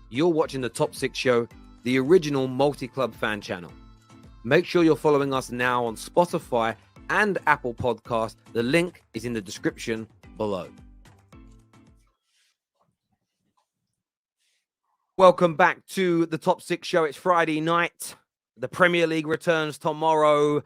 You're watching the Top 6 Show, the original multi-club fan channel. Make sure you're following us now on Spotify and Apple Podcasts. The link is in the description below. Welcome back to the Top 6 Show. It's Friday night. The Premier League returns tomorrow.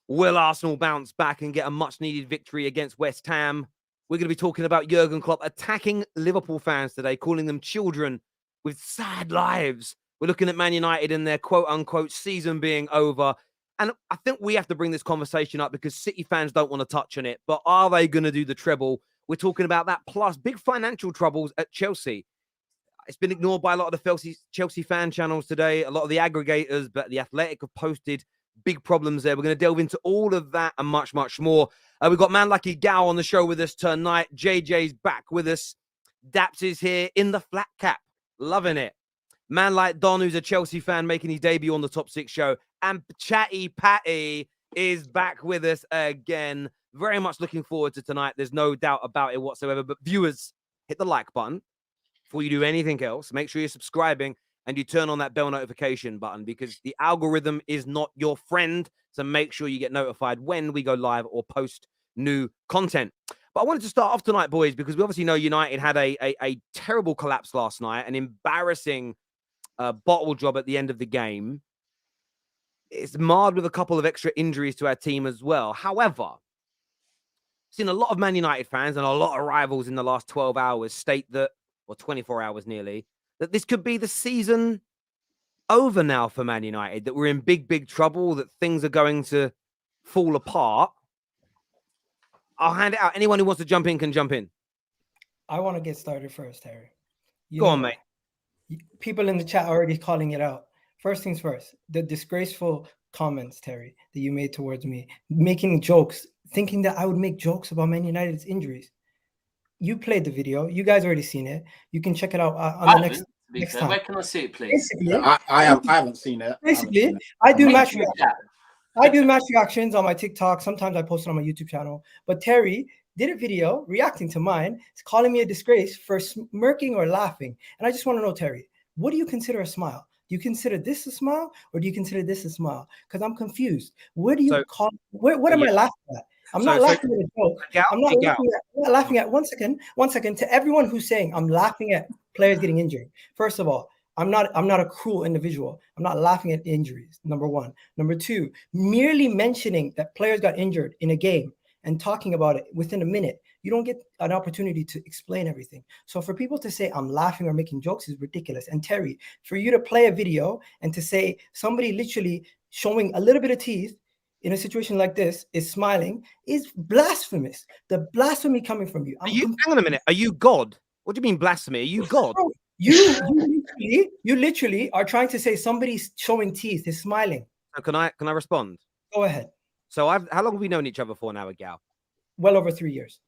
Will Arsenal bounce back and get a much-needed victory against West Ham? We're going to be talking about Jurgen Klopp attacking Liverpool fans today, calling them children with sad lives. We're looking at Man United and their quote-unquote season being over. And I think we have to bring this conversation up because City fans don't want to touch on it. But are they going to do the treble? We're talking about that, plus big financial troubles at Chelsea. It's been ignored by a lot of the Chelsea fan channels today, a lot of the aggregators, but The Athletic have posted big problems there. We're going to delve into all of that and much, much more. We've got man like Egal on the show with us tonight. JJ's back with us. Daps is here in the flat cap. Loving it. Man like Don, who's a Chelsea fan, making his debut on the Top 6 Show. And Chatty Patty is back with us again. Very much looking forward to tonight. There's no doubt about it whatsoever. But viewers, hit the like button. Before you do anything else, make sure you're subscribing and you turn on that bell notification button because the algorithm is not your friend. So make sure you get notified when we go live or post new content. But I wanted to start off tonight, boys, because we obviously know United had a terrible collapse last night, an embarrassing bottle job at the end of the game. It's marred with a couple of extra injuries to our team as well. However, I've seen a lot of Man United fans and a lot of rivals in the last 12 hours state that, or 24 hours nearly, that this could be the season over now for Man United, that we're in big, big trouble, that things are going to fall apart. I'll hand it out. Anyone who wants to jump in can jump in. I want to get started first, Harry. Go on, mate. People in the chat are already calling it out. First things first, the disgraceful comments, Terry, that you made towards me, making jokes, thinking that I would make jokes about Man United's injuries. You played the video. You guys already seen it. You can check it out on the next time. Where can I see it, please? I haven't seen it. Basically, I do match reactions on my TikTok. Sometimes I post it on my YouTube channel. But Terry did a video reacting to mine. It's calling me a disgrace for smirking or laughing. And I just want to know, Terry, what do you consider a smile? Do you consider this a smile or do you consider this a smile? Because I'm confused. What do you call? What am I laughing at? I'm not laughing at a joke. I'm not laughing at 1 second to everyone who's saying I'm laughing at players getting injured. First of all, I'm not a cruel individual. I'm not laughing at injuries, number one. Number two, merely mentioning that players got injured in a game and talking about it within a minute, you don't get an opportunity to explain everything. So for people to say I'm laughing or making jokes is ridiculous. And Terry, for you to play a video and to say somebody literally showing a little bit of teeth in a situation like this is smiling is blasphemous. The blasphemy coming from you. Hang on a minute. Are you God? What do you mean blasphemy? Are you God? You literally are trying to say somebody's showing teeth is smiling. So can I respond? Go ahead. So how long have we known each other for now, Egal? Well over 3 years.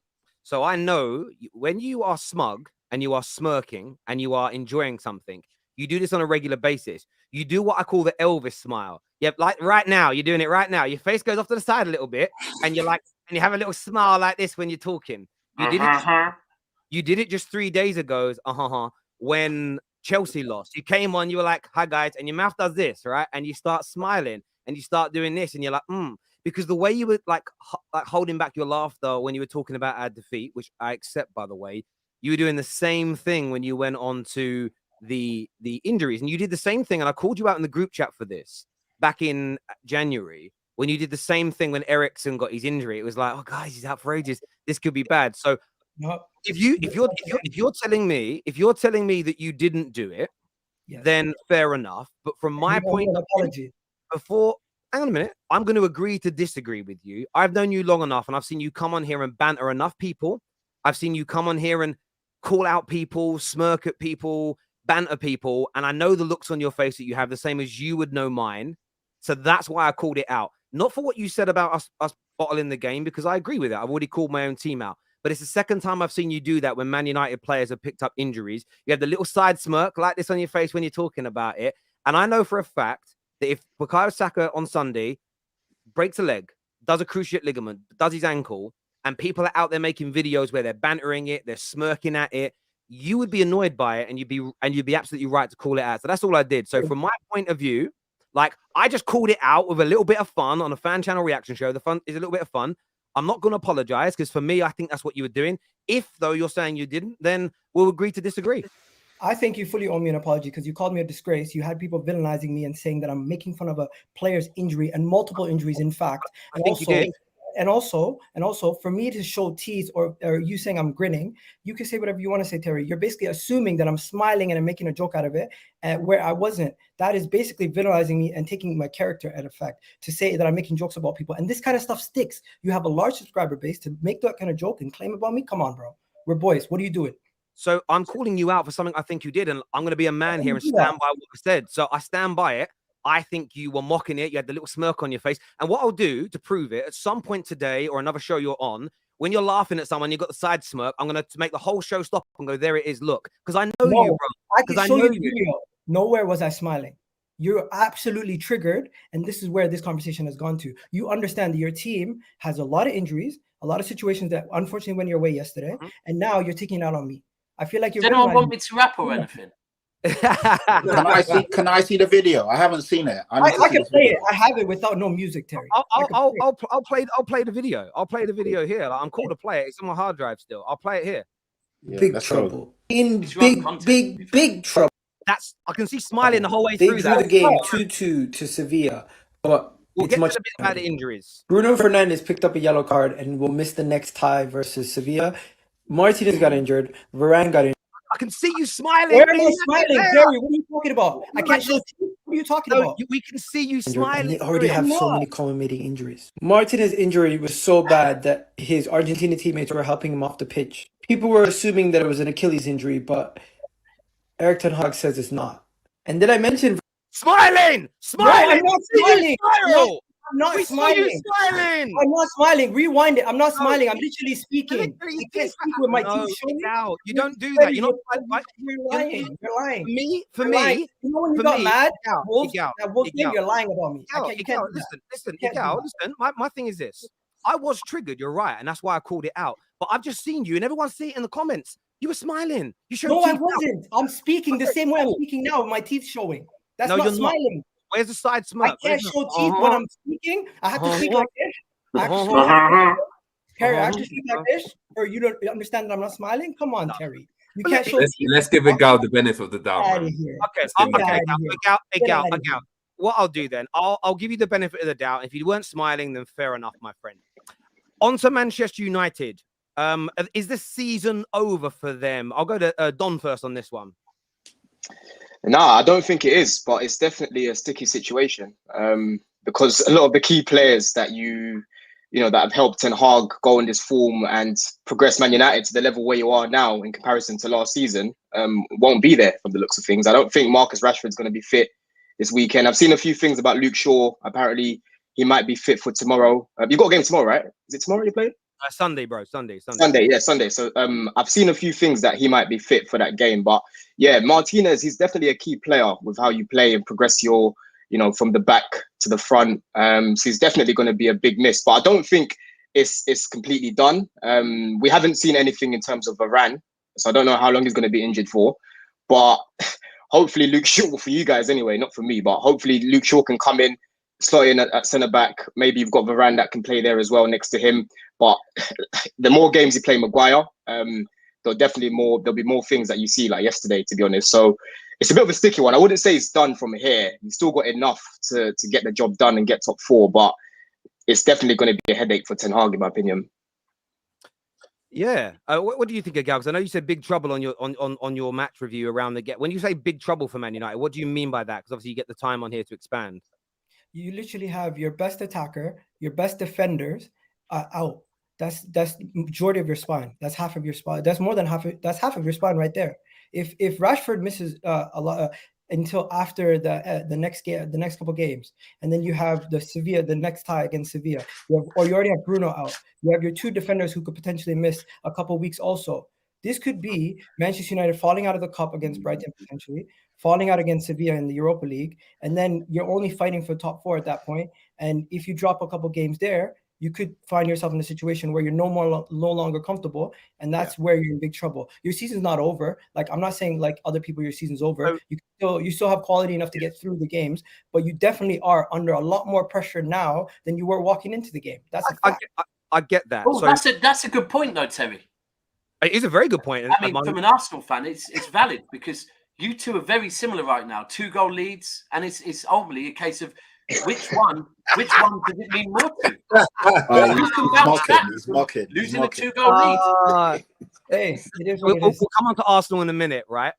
So I know when you are smug and you are smirking and you are enjoying something, you do this on a regular basis. You do what I call the Elvis smile. Yep, like right now, you're doing it right now. Your face goes off to the side a little bit, and you're like, and you have a little smile like this when you're talking. You did it just 3 days ago, when Chelsea lost. You came on, you were like, "Hi guys," and your mouth does this, right? And you start smiling, and you start doing this, and you're like, because the way you were like holding back your laughter when you were talking about our defeat, which I accept, by the way, you were doing the same thing when you went on to the injuries, and you did the same thing. And I called you out in the group chat for this back in January when you did the same thing when Eriksen got his injury. It was like, oh guys, he's out for ages. This could be bad. So if you're telling me that you didn't do it, then fair enough. But from my point of view, hang on a minute, I'm going to agree to disagree with you. I've known you long enough, and I've seen you come on here and banter enough people. I've seen you come on here and call out people, smirk at people, banter people, and I know the looks on your face that you have, the same as you would know mine. So that's why I called it out. Not for what you said about us bottling the game, because I agree with it. I've already called my own team out. But it's the second time I've seen you do that when Man United players have picked up injuries. You have the little side smirk like this on your face when you're talking about it. And I know for a fact that if Bukayo Saka on Sunday breaks a leg, does a cruciate ligament, does his ankle, and people are out there making videos where they're bantering it, they're smirking at it, you would be annoyed by it, and you'd be absolutely right to call it out. So that's all I did. So from my point of view, like, I just called it out with a little bit of fun on a fan channel reaction show. The fun is a little bit of fun. I'm not going to apologize, because for me, I think that's what you were doing. If, though, you're saying you didn't, then we'll agree to disagree. I think you fully owe me an apology, because you called me a disgrace. You had people villainizing me and saying that I'm making fun of a player's injury and multiple injuries, in fact. I think you did. And also, for me to show teeth, or you saying I'm grinning, you can say whatever you want to say, Terry. You're basically assuming that I'm smiling and I'm making a joke out of it, where I wasn't. That is basically villainizing me and taking my character at effect to say that I'm making jokes about people. And this kind of stuff sticks. You have a large subscriber base to make that kind of joke and claim about me. Come on, bro. We're boys. What are you doing? So I'm calling you out for something I think you did, and I'm going to be a man here and stand by what I said. So I stand by it. I think you were mocking it. You had the little smirk on your face. And what I'll do to prove it, at some point today or another show you're on, when you're laughing at someone, you've got the side smirk, I'm going to make the whole show stop and go, there it is, look. Because I know you, bro. I can show you the video. Nowhere was I smiling. You're absolutely triggered, and this is where this conversation has gone to. You understand that your team has a lot of injuries, a lot of situations that unfortunately went your way yesterday, and now you're taking it out on me. I feel like you're... Does anyone want me to rap or anything? Can I see the video? I haven't seen it. I can play it. I have it without no music, Terry. I'll play the video. I'll play the video here. Like, I'm called to play it. It's on my hard drive still. I'll play it here. Yeah, big trouble. Big trouble. I can see smiling the whole way they through. They drew the game 2-2 to Sevilla, but we'll get much a bit about the injuries. Bruno Fernandes picked up a yellow card and will miss the next tie versus Sevilla. Martinez got injured. Varane got injured. I can see you smiling. Where am I smiling, Terry? What are you talking about? I can't show teeth. What are you talking about? We can see you smiling. And they already have so many culminating injuries. Martinez's injury was so bad that his Argentina teammates were helping him off the pitch. People were assuming that it was an Achilles injury, but Erik ten Hag says it's not. And did I mention smiling? No, I'm not smiling. I'm not smiling. I'm not smiling. Rewind it. I'm not smiling. I'm literally speaking. I can't speak with my teeth showing. You don't do that. You're lying. You're lying. For me. You know when you got mad? Egal, you're lying about me. Listen. My thing is this. I was triggered. You're right, and that's why I called it out. But I've just seen you, and everyone see it in the comments. You were smiling. You showed. No, I wasn't. I'm speaking the same way I'm speaking now, with my teeth showing. That's not smiling. Where's the side smirk? I can't show teeth when I'm speaking. I have to speak like this. I have to speak like this. Terry, I have to speak like this, or you don't understand that I'm not smiling? Come on, Terry. You can't show teeth. Let's give Egal the benefit of the doubt. Okay, Egal. What I'll do then, I'll give you the benefit of the doubt. If you weren't smiling, then fair enough, my friend. On to Manchester United. Is the season over for them? I'll go to Don first on this one. Nah, I don't think it is, but it's definitely a sticky situation because a lot of the key players that that have helped Ten Hag go in this form and progress Man United to the level where you are now in comparison to last season won't be there from the looks of things. I don't think Marcus Rashford's going to be fit this weekend. I've seen a few things about Luke Shaw. Apparently, he might be fit for tomorrow. You've got a game tomorrow, right? Is it tomorrow you play? Sunday, bro. Sunday. Yeah, Sunday. So I've seen a few things that he might be fit for that game. But yeah, Martinez, he's definitely a key player with how you play and progress your, from the back to the front. So he's definitely going to be a big miss. But I don't think it's completely done. We haven't seen anything in terms of Varane. So I don't know how long he's going to be injured for. But hopefully Luke Shaw, for you guys anyway, not for me, but hopefully Luke Shaw can come in, slot in at centre back. Maybe you've got Varane that can play there as well next to him. But the more games you play Maguire, there'll be more things that you see like yesterday, to be honest. So it's a bit of a sticky one. I wouldn't say it's done from here. You've still got enough to get the job done and get top four, but it's definitely going to be a headache for Ten Hag, in my opinion. Yeah. What do you think of Gal? Because I know you said big trouble on your match review around the get. When you say big trouble for Man United, what do you mean by that? Because obviously you get the time on here to expand. You literally have your best attacker, your best defenders out. That's majority of your spine. That's half of your spine. That's more than half. That's half of your spine right there. If Rashford misses a lot until after the next game, the next couple games, and then you have the next tie against Sevilla, you already have Bruno out. You have your two defenders who could potentially miss a couple weeks also. This could be Manchester United falling out of the cup against Brighton, potentially falling out against Sevilla in the Europa League, and then you're only fighting for top four at that point. And if you drop a couple games there, you could find yourself in a situation where you're no longer comfortable, and that's where you're in big trouble. Your season's not over. Like, I'm not saying like other people, your season's over. You still have quality enough to get through the games, but you definitely are under a lot more pressure now than you were walking into the game. That's a fact. I get that. Oh, that's a good point, though, Terry. It is a very good point. I mean, from an Arsenal fan, it's valid because you two are very similar right now. 2-goal leads, and it's ultimately a case of which one does it mean more to? He's mocking. Losing a 2-goal lead. Hey, we'll come on to Arsenal in a minute, right?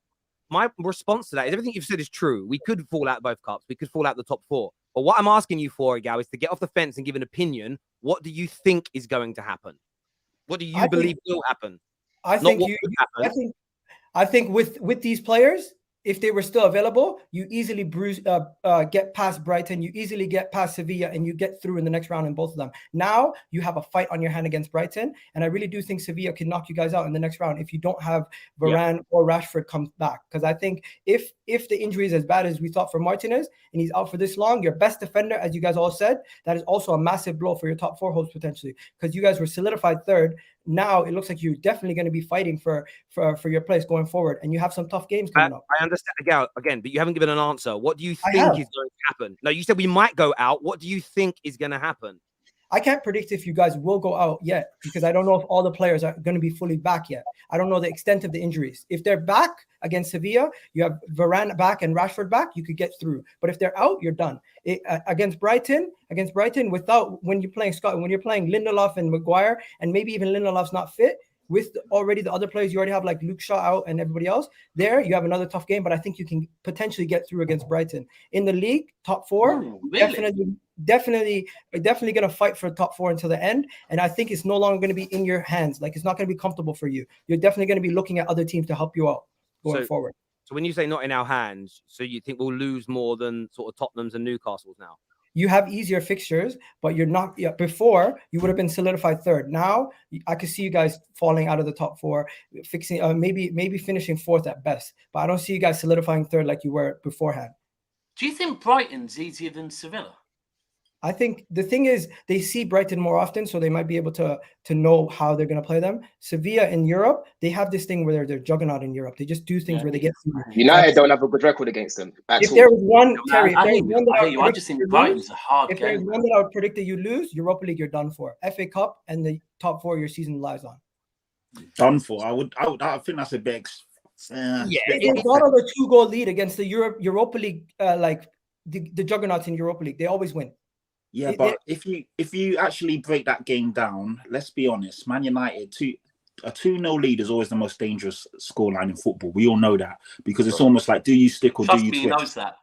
My response to that is everything you've said is true. We could fall out both cups. We could fall out the top 4. But what I'm asking you for, Egal, is to get off the fence and give an opinion. What do you think is going to happen? What do you believe will happen? I think with these players, if they were still available, you easily get past Brighton, you easily get past Sevilla, and you get through in the next round in both of them. Now you have a fight on your hand against Brighton, and I really do think Sevilla can knock you guys out in the next round if you don't have Varane or Rashford come back. Because I think if the injury is as bad as we thought for Martinez, and he's out for this long, your best defender, as you guys all said, that is also a massive blow for your top 4 hopes potentially, because you guys were solidified third. Now it looks like you're definitely going to be fighting for your place going forward, and you have some tough games coming up. I understand again, but you haven't given an answer. What do you think is going to happen? No, you said we might go out. What do you think is going to happen? I can't predict if you guys will go out yet, because I don't know if all the players are going to be fully back yet. I don't know the extent of the injuries. If they're back against Sevilla, you have Varane back and Rashford back, you could get through. But if they're out, you're done. Against Brighton, when you're playing Scotland, when you're playing Lindelof and Maguire, and maybe even Lindelof's not fit, with already the other players you already have, like Luke Shaw out and everybody else, there you have another tough game, but I think you can potentially get through against Brighton. In the league, top 4, really? definitely going to fight for top 4 until the end, and I think it's no longer going to be in your hands. Like, it's not going to be comfortable for you. You're definitely going to be looking at other teams to help you out going forward. So when you say not in our hands, so you think we'll lose more than sort of Tottenham's and Newcastle's now? You have easier fixtures, but you're not. Before, you would have been solidified third. Now, I could see you guys falling out of the top 4, fixing maybe finishing 4th at best. But I don't see you guys solidifying third like you were beforehand. Do you think Brighton's easier than Sevilla? I think the thing is they see Brighton more often, so they might be able to know how they're going to play them. Sevilla in Europe, they have this thing where they're juggernaut in Europe. They just do things where they get through. United don't have a good record against them. If there was one, Terry, I just think Brighton's a hard game. If there's one that I would predict that you lose, Europa League, you're done for. FA Cup and the top 4 your season lies on. Done for. I think that's a big. They got on a 2-goal lead against the Europa League, like the juggernauts in Europa League. They always win. Yeah, but if you actually break that game down, let's be honest, Man United, a 2-0 lead is always the most dangerous scoreline in football. We all know that, because it's almost like, do you stick or do you twist? He knows that.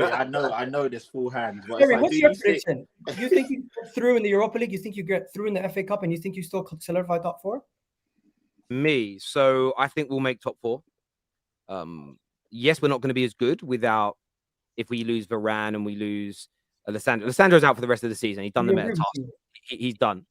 I know this full hand. Terry, what's your prediction? Do you think you get through in the Europa League? You think you get through in the FA Cup, and you think you still solidify top 4? Me, so I think we'll make top 4. Yes, we're not going to be as good without. If we lose Varane and we lose Alessandro. Alessandro's out for the rest of the season. He's done the meta task. He's done.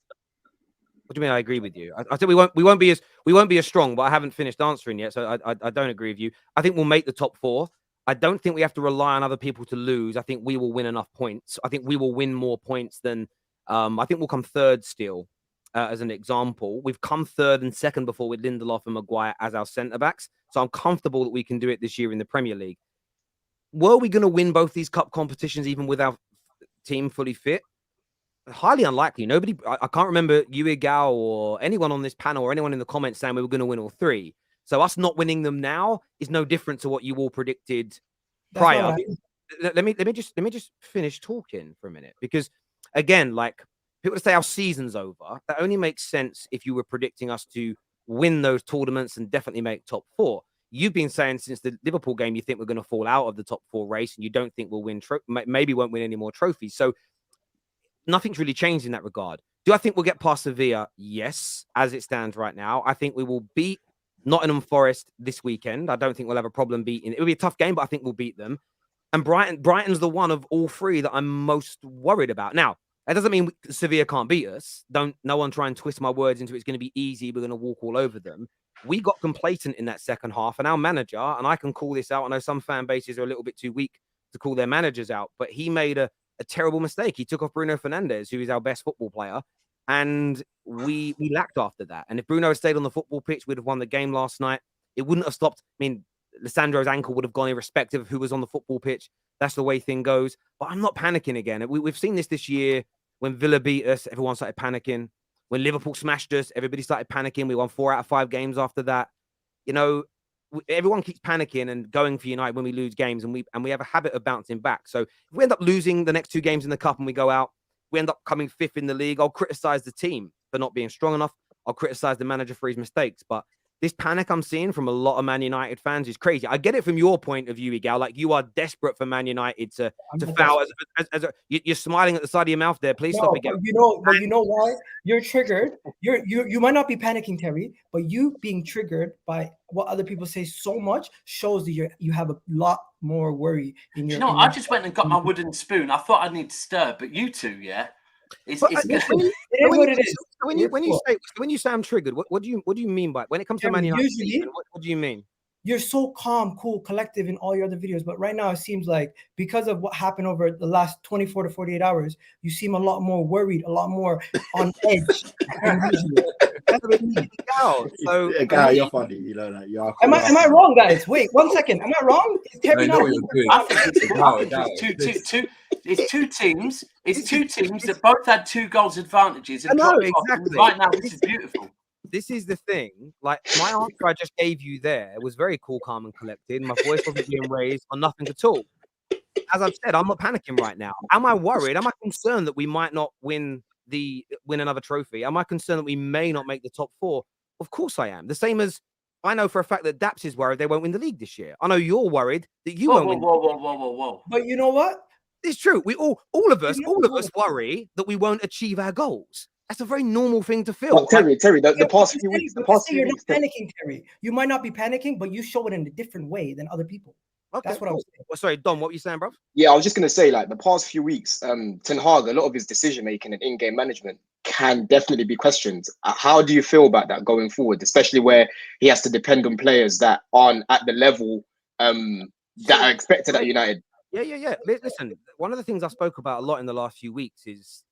What do you mean? I agree with you. I think we won't be as strong, but I haven't finished answering yet, so I don't agree with you. I think we'll make the top 4. I don't think we have to rely on other people to lose. I think we will win enough points. I think we will win more points than. I think we'll come 3rd still, as an example. We've come 3rd and 2nd before with Lindelof and Maguire as our centre backs, so I'm comfortable that we can do it this year in the Premier League. Were we going to win both these cup competitions even with our team fully fit? Highly unlikely. I can't remember you, Egal, or anyone on this panel or anyone in the comments saying we were going to win all 3. So us not winning them now is no different to what you all predicted prior. Let me just finish talking for a minute, because again, like people say our season's over. That only makes sense if you were predicting us to win those tournaments and definitely make top 4. You've been saying since the Liverpool game, you think we're going to fall out of the top 4 race, and you don't think we'll win, maybe won't win any more trophies. So nothing's really changed in that regard. Do I think we'll get past Sevilla? Yes, as it stands right now. I think we will beat Nottingham Forest this weekend. I don't think we'll have a problem beating. It will be a tough game, but I think we'll beat them. And Brighton's the one of all 3 that I'm most worried about. Now, that doesn't mean Sevilla can't beat us. No one try and twist my words into it's going to be easy. We're going to walk all over them. We got complacent in that second half, and our manager, and I can call this out. I know some fan bases are a little bit too weak to call their managers out, but he made a a terrible mistake. He took off Bruno Fernandes, who is our best football player, and we lacked after that. And if Bruno had stayed on the football pitch, we'd have won the game last night. It wouldn't have stopped. I mean, Lissandro's ankle would have gone irrespective of who was on the football pitch. That's the way thing goes. But I'm not panicking again. We've seen this year. When Villa beat us, everyone started panicking. When Liverpool smashed us, everybody started panicking. We won 4 out of 5 games after that. You know, everyone keeps panicking and going for United when we lose games, and we have a habit of bouncing back. So if we end up losing the next 2 games in the cup and we go out, we end up coming 5th in the league. I'll criticize the team for not being strong enough. I'll criticize the manager for his mistakes. But this panic I'm seeing from a lot of Man United fans is crazy. I get it from your point of view, Egal. Like, you are desperate for Man United to foul. You're smiling at the side of your mouth there. Please stop again. But you know why? You're triggered. You might not be panicking, Terry, but you being triggered by what other people say so much shows that you have a lot more worry in your. I just went and got my wooden spoon. I thought I'd need to stir, but you two, yeah. When you say I'm triggered, what do you mean by it? When it comes to Man United, what do you mean? You're so calm, cool, collective in all your other videos, but right now it seems like because of what happened over the last 24 to 48 hours, you seem a lot more worried, a lot more on edge. So, Egal, you're funny. You know that. You are. Am I wrong, guys? Wait 1 second. Am I wrong? Is Terry not? It's two teams. It's 2 teams that both had 2 goals advantages. And exactly. Right now, this is beautiful. This is the thing. Like, my answer I just gave you there was very cool, calm, and collected. My voice wasn't being raised on nothing at all. As I've said, I'm not panicking right now. Am I worried? Am I concerned that we might not win another trophy? Am I concerned that we may not make the top 4? Of course I am. The same as I know for a fact that Daps is worried they won't win the league this year. I know you're worried that you won't win. Whoa. But you know what? It's true. We all of us worry that we won't achieve our goals. That's a very normal thing to feel. But Terry, the past few weeks, you're not panicking, Terry. You might not be panicking, but you show it in a different way than other people. Okay, that's what I was saying. Well, sorry, Don, what were you saying, bro? Yeah, I was just gonna say, like, the past few weeks, Ten Hag, a lot of his decision making and in-game management can definitely be questioned. How do you feel about that going forward, especially where he has to depend on players that aren't at the level that are expected at United? Yeah. Listen, one of the things I spoke about a lot in the last few weeks is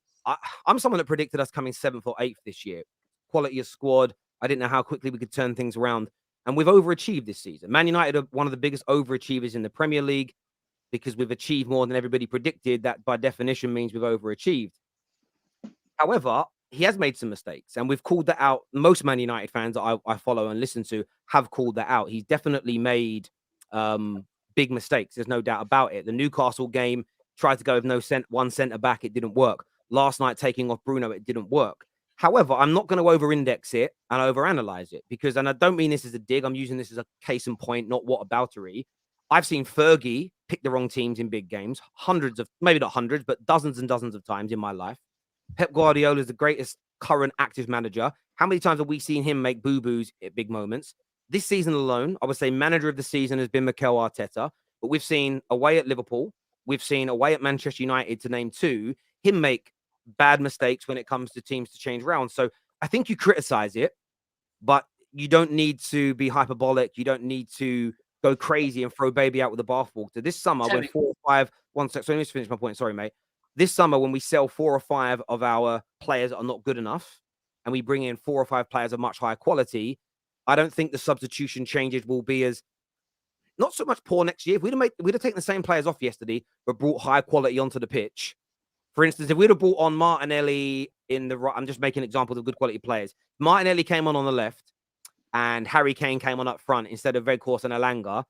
I'm someone that predicted us coming 7th or 8th this year. Quality of squad. I didn't know how quickly we could turn things around. And we've overachieved this season. Man United are one of the biggest overachievers in the Premier League because we've achieved more than everybody predicted. That, by definition, means we've overachieved. However, he has made some mistakes, and we've called that out. Most Man United fans that I follow and listen to have called that out. He's definitely made big mistakes. There's no doubt about it. The Newcastle game, tried to go with one centre back. It didn't work. Last night, taking off Bruno, it didn't work. However, I'm not going to over-index it and overanalyze it because, and I don't mean this as a dig, I'm using this as a case in point, not whataboutery. I've seen Fergie pick the wrong teams in big games, maybe not hundreds, but dozens and dozens of times in my life. Pep Guardiola is the greatest current active manager. How many times have we seen him make boo-boos at big moments? This season alone, I would say manager of the season has been Mikel Arteta, but we've seen away at Liverpool, we've seen away at Manchester United, to name 2, him make bad mistakes when it comes to teams to change around. So I think you criticize it, but you don't need to be hyperbolic. You don't need to go crazy and throw baby out with the bathwater. This summer, when 4 or 5, one sec, so let me just finish my point. Sorry, mate. This summer, when we sell 4 or 5 of our players that are not good enough, and we bring in 4 or 5 players of much higher quality, I don't think the substitution changes will be as not so much poor next year. If we'd have taken the same players off yesterday, but brought high quality onto the pitch. For instance, if we'd have brought on Martinelli in the right, I'm just making examples of good quality players. Martinelli came on the left and Harry Kane came on up front instead of Veghorst and Elanga,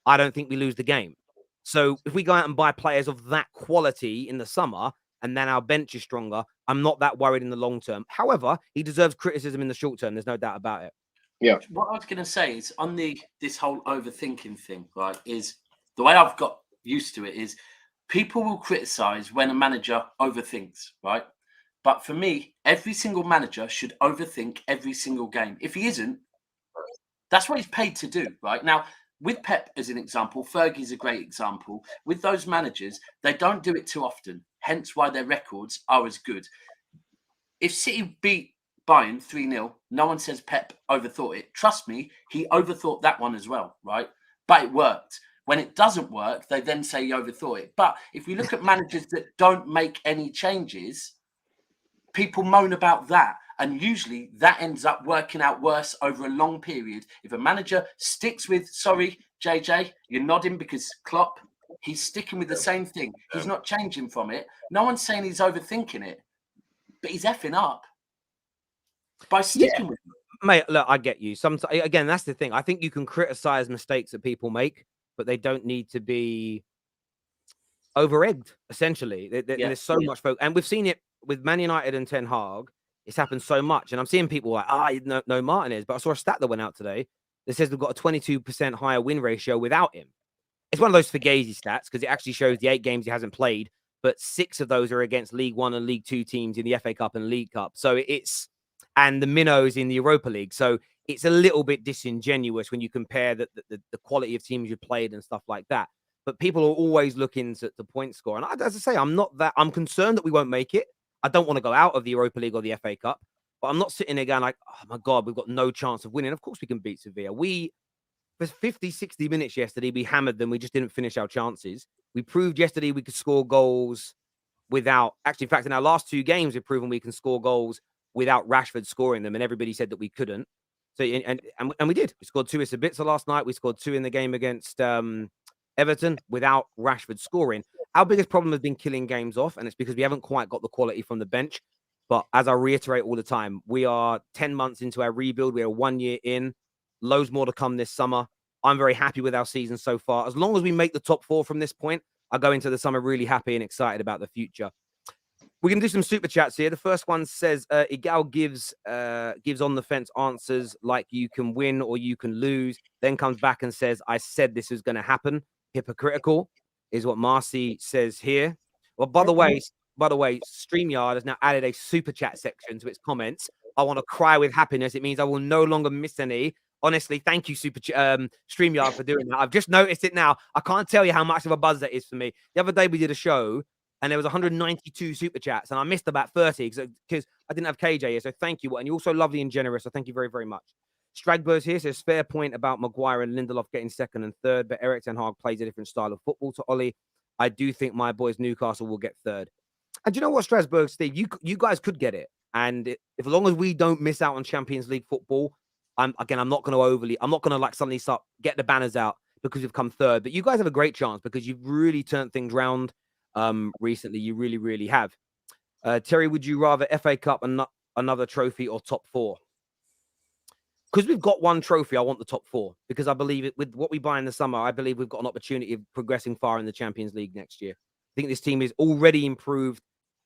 I don't think we lose the game. So if we go out and buy players of that quality in the summer and then our bench is stronger, I'm not that worried in the long term. However, he deserves criticism in the short term. There's no doubt about it. Yeah. What I was going to say is on this whole overthinking thing, right, is the way I've got used to it is people will criticize when a manager overthinks, right? But for me, every single manager should overthink every single game. If he isn't, that's what he's paid to do, right? Now, with Pep as an example, Fergie's a great example. With those managers, they don't do it too often, hence why their records are as good. If City beat Bayern 3-0, no one says Pep overthought it. Trust me, he overthought that one as well, right? But it worked. When it doesn't work, they then say you overthought it. But if we look at managers that don't make any changes, people moan about that. And usually that ends up working out worse over a long period. If a manager sticks with, sorry, JJ, you're nodding because Klopp, he's sticking with the same thing. He's not changing from it. No one's saying he's overthinking it, but he's effing up by sticking with it. Mate, look, I get you. Again, that's the thing. I think you can criticize mistakes that people make, but they don't need to be over-egged, essentially. There's so much focus. And we've seen it with Man United and Ten Hag. It's happened so much. And I'm seeing people like, no Martinez. But I saw a stat that went out today that says we've got a 22% higher win ratio without him. It's one of those Fugazi stats because it actually shows the 8 games he hasn't played, but 6 of those are against League One and League Two teams in the FA Cup and League Cup. So and the minnows in the Europa League. So it's a little bit disingenuous when you compare the quality of teams you played and stuff like that. But people are always looking to the point score. And as I say, I'm concerned that we won't make it. I don't want to go out of the Europa League or the FA Cup, but I'm not sitting there going like, oh my God, we've got no chance of winning. Of course we can beat Sevilla. For 50, 60 minutes yesterday, we hammered them. We just didn't finish our chances. We proved yesterday we could score goals without, actually, in fact, in our last 2 games, we've proven we can score goals without Rashford scoring them, and everybody said that we couldn't. So and we did. We scored 2 Ibiza last night. We scored 2 in the game against Everton without Rashford scoring. Our biggest problem has been killing games off, and it's because we haven't quite got the quality from the bench. But as I reiterate all the time, we are 10 months into our rebuild. We are 1 year in. Loads more to come this summer. I'm very happy with our season so far. As long as we make the top 4 from this point, I go into the summer really happy and excited about the future. We're going to do some super chats here. The first one says, Egal gives on the fence answers like you can win or you can lose. Then comes back and says, I said this was going to happen. Hypocritical is what Marcy says here. Well, by the way, StreamYard has now added a super chat section to its comments. I want to cry with happiness. It means I will no longer miss any. Honestly, thank you, StreamYard, for doing that. I've just noticed it now. I can't tell you how much of a buzz that is for me. The other day we did a show, and there was 192 super chats, and I missed about 30 because I didn't have KJ here. So thank you. And you're also lovely and generous. So thank you very, very much. Stragber's here says, fair point about Maguire and Lindelof getting 2nd and 3rd, but Erik Ten Hag plays a different style of football to Ollie. I do think my boys Newcastle will get 3rd. And do you know what, Strasbourg, Steve? You guys could get it. And if as long as we don't miss out on Champions League football, I'm not going to like suddenly start get the banners out because we've come 3rd. But you guys have a great chance because you've really turned things round recently. You really, really have. Terry, would you rather FA Cup and another trophy or top 4? Because we've got 1 trophy, I want the top 4 because I believe with what we buy in the summer, I believe we've got an opportunity of progressing far in the Champions League next year. I think this team is already improved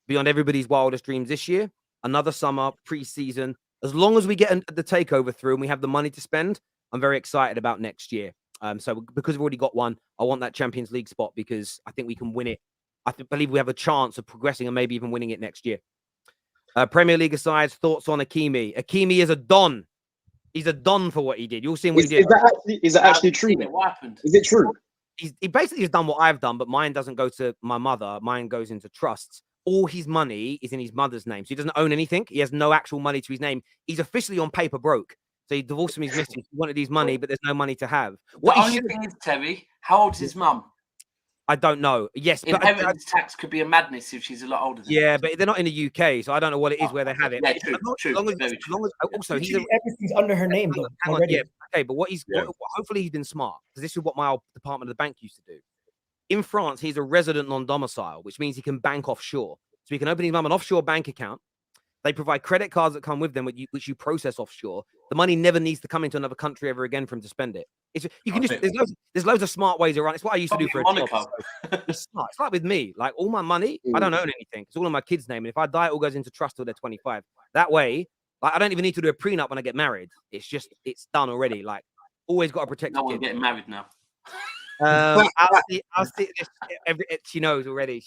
beyond everybody's wildest dreams this year. Another summer, pre-season. As long as we get the takeover through and we have the money to spend, I'm very excited about next year. So because we've already got 1, I want that Champions League spot because I think we can win it. I believe we have a chance of progressing and maybe even winning it next year. Premier League aside, thoughts on Hakimi? Hakimi is a don. He's a don for what he did. You'll see what he did. Is that actually true? What happened? Is it true? He basically has done what I've done, but mine doesn't go to my mother. Mine goes into trusts. All his money is in his mother's name. So he doesn't own anything. He has no actual money to his name. He's officially on paper broke. So he divorced from his missus. He wanted his money, but there's no money to have. What the only thing is, Terry, how old is his mum? I don't know. Yes, but inheritance tax could be a madness if she's a lot older than yeah, but they're not in the UK, so I don't know what it is where they have it. Yeah, true. Also, everything's under her name though. Hang on, yeah, okay, but hopefully he's been smart because this is what my old Department of the Bank used to do. In France, he's a resident non-domicile, which means he can bank offshore. So he can open his mum an offshore bank account. They provide credit cards that come with them, which you process offshore. The money never needs to come into another country ever again for him to spend it. There's loads of smart ways around. It's what I used to do for a job. So it's smart. It's like with me. Like all my money, I don't own anything. It's all in my kids' name. And if I die, it all goes into trust till they're 25. That way, like, I don't even need to do a prenup when I get married. It's done already. Like always got to protect. No one getting married now. I'll see this. She knows already.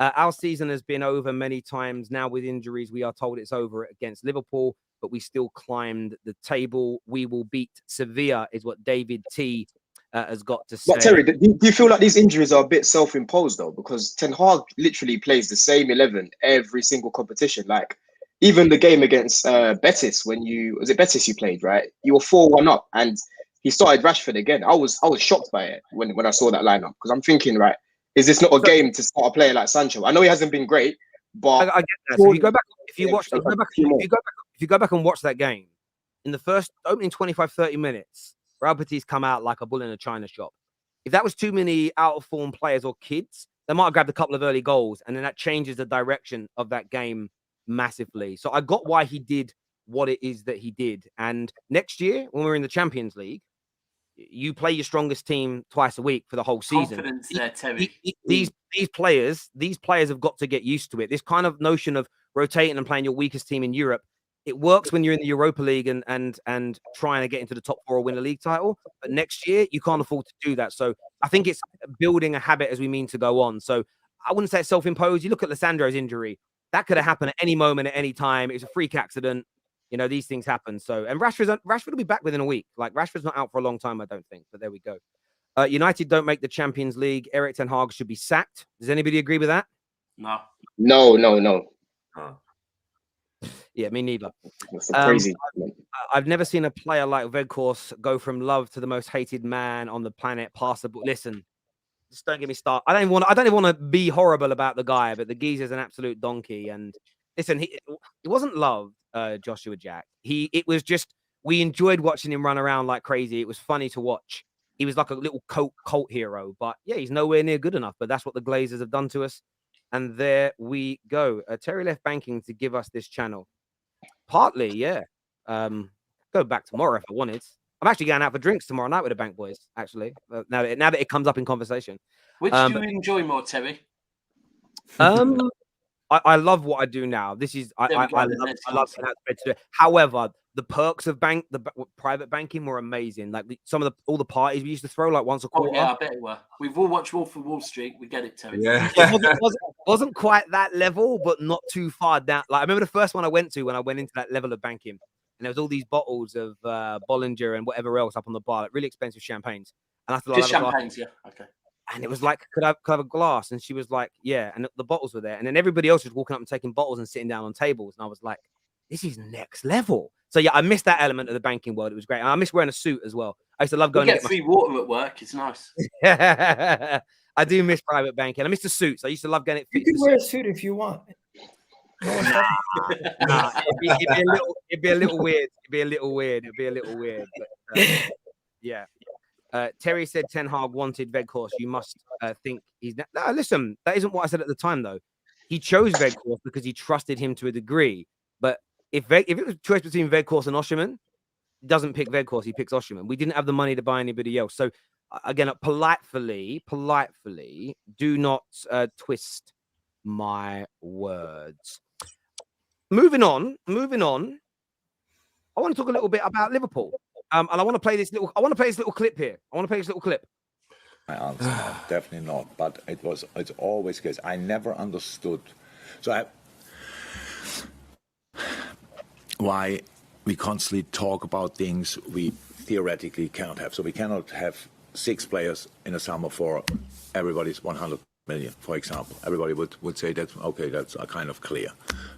Our season has been over many times now with injuries. We are told it's over against Liverpool, but we still climbed the table. We will beat Sevilla, is what David T has got to say. But Terry, do you feel like these injuries are a bit self-imposed though? Because Ten Hag literally plays the same 11 every single competition. Like even the game against Betis, was it Betis you played, right? You were 4-1 up, and he started Rashford again. I was shocked by it when I saw that lineup, because I'm thinking, right, is this not a game to start a player like Sancho? I know he hasn't been great, but I get that. So if you go back, if you go back and watch that game, in the first opening 25, 30 minutes, Real Betis come out like a bull in a china shop. If that was too many out of form players or kids, they might have grabbed a couple of early goals, and then that changes the direction of that game massively. So I got why he did what it is that he did. And next year, when we're in the Champions League, you play your strongest team twice a week for the whole season. Confidence there, Terry. These players have got to get used to it. This kind of notion of rotating and playing your weakest team in Europe, it works when you're in the Europa League and trying to get into the top 4 or win a league title. But next year, you can't afford to do that. So I think it's building a habit as we mean to go on. So I wouldn't say it's self-imposed. You look at Lissandro's injury. That could have happened at any moment, at any time. It was a freak accident. You know, these things happen. So, and Rashford will be back within a week. Like, Rashford's not out for a long time, I don't think. But there we go. United don't make the Champions League. Erik ten Hag should be sacked. Does anybody agree with that? No. No. Yeah, me neither. That's crazy. I've never seen a player like Weghorst go from love to the most hated man on the planet. Passable. Listen, just don't get me started. I don't even want to be horrible about the guy, but the geezer's an absolute donkey. And listen, it wasn't love, Joshua Jack. It was just, we enjoyed watching him run around like crazy. It was funny to watch. He was like a little cult hero, but yeah, he's nowhere near good enough. But that's what the Glazers have done to us. And there we go. Terry left banking to give us this channel. Partly, yeah. Go back tomorrow if I wanted. I'm actually going out for drinks tomorrow night with the Bank Boys, actually. Now that it comes up in conversation. Which do you enjoy more, Terry? I love what I do now. This is I love it. However, the perks of private banking were amazing. Like all the parties we used to throw like once a quarter. Oh, yeah, I bet it were. We've all watched Wolf of Wall Street. We get it, Terry. Yeah. It wasn't quite that level, but not too far down. Like I remember the first one I went to when I went into that level of banking, and there was all these bottles of Bollinger and whatever else up on the bar, like really expensive champagnes. And I thought, just champagnes, yeah. Okay. And it was like, could I have a glass? And she was like, yeah. And the bottles were there. And then everybody else was walking up and taking bottles and sitting down on tables. And I was like, this is next level. So yeah, I missed that element of the banking world. It was great. And I miss wearing a suit as well. I used to love going to get free water at work. It's nice. I do miss private banking. I miss the suits. I used to love getting it. You can wear a suit if you want. Nah, it'd be a little weird. But, yeah. Terry said Ten Hag wanted Weghorst. You must think he's... No, listen, that isn't what I said at the time, though. He chose Weghorst because he trusted him to a degree. But if it was a choice between Weghorst and Osimhen, he doesn't pick Weghorst, he picks Osimhen. We didn't have the money to buy anybody else. So, again, politely, do not twist my words. Moving on. I want to talk a little bit about Liverpool. And I want to play this little clip here. My answer, no, definitely not. But it's always the case. I never understood. Why we constantly talk about things we theoretically cannot have. So we cannot have 6 players in a summer for everybody's 100 million, for example. Everybody would say that's okay. That's kind of clear.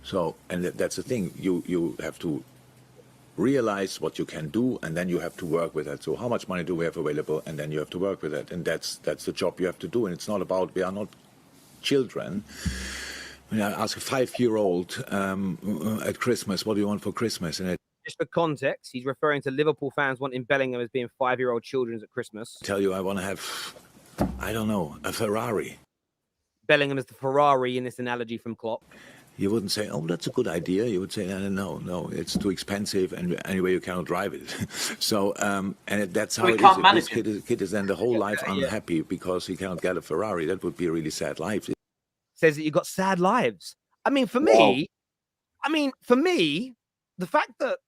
So, and that's the thing. You have to realize what you can do, and then you have to work with it. So how much money do we have available, and then you have to work with it, and that's the job you have to do. And it's not about, we are not children. When I ask a 5-year-old at Christmas, what do you want for Christmas? And just for context, he's referring to Liverpool fans wanting Bellingham as being 5-year-old children at Christmas. I tell you, I want to have, I don't know, a Ferrari. Bellingham is the Ferrari in this analogy from Klopp. You wouldn't say, oh, that's a good idea. You would say, no, it's too expensive, and anyway, you cannot drive it. So, and that's how it is. This kid is then the whole life unhappy because he cannot get a Ferrari. That would be a really sad life. Says that you've got sad lives. I mean, for me, the fact that,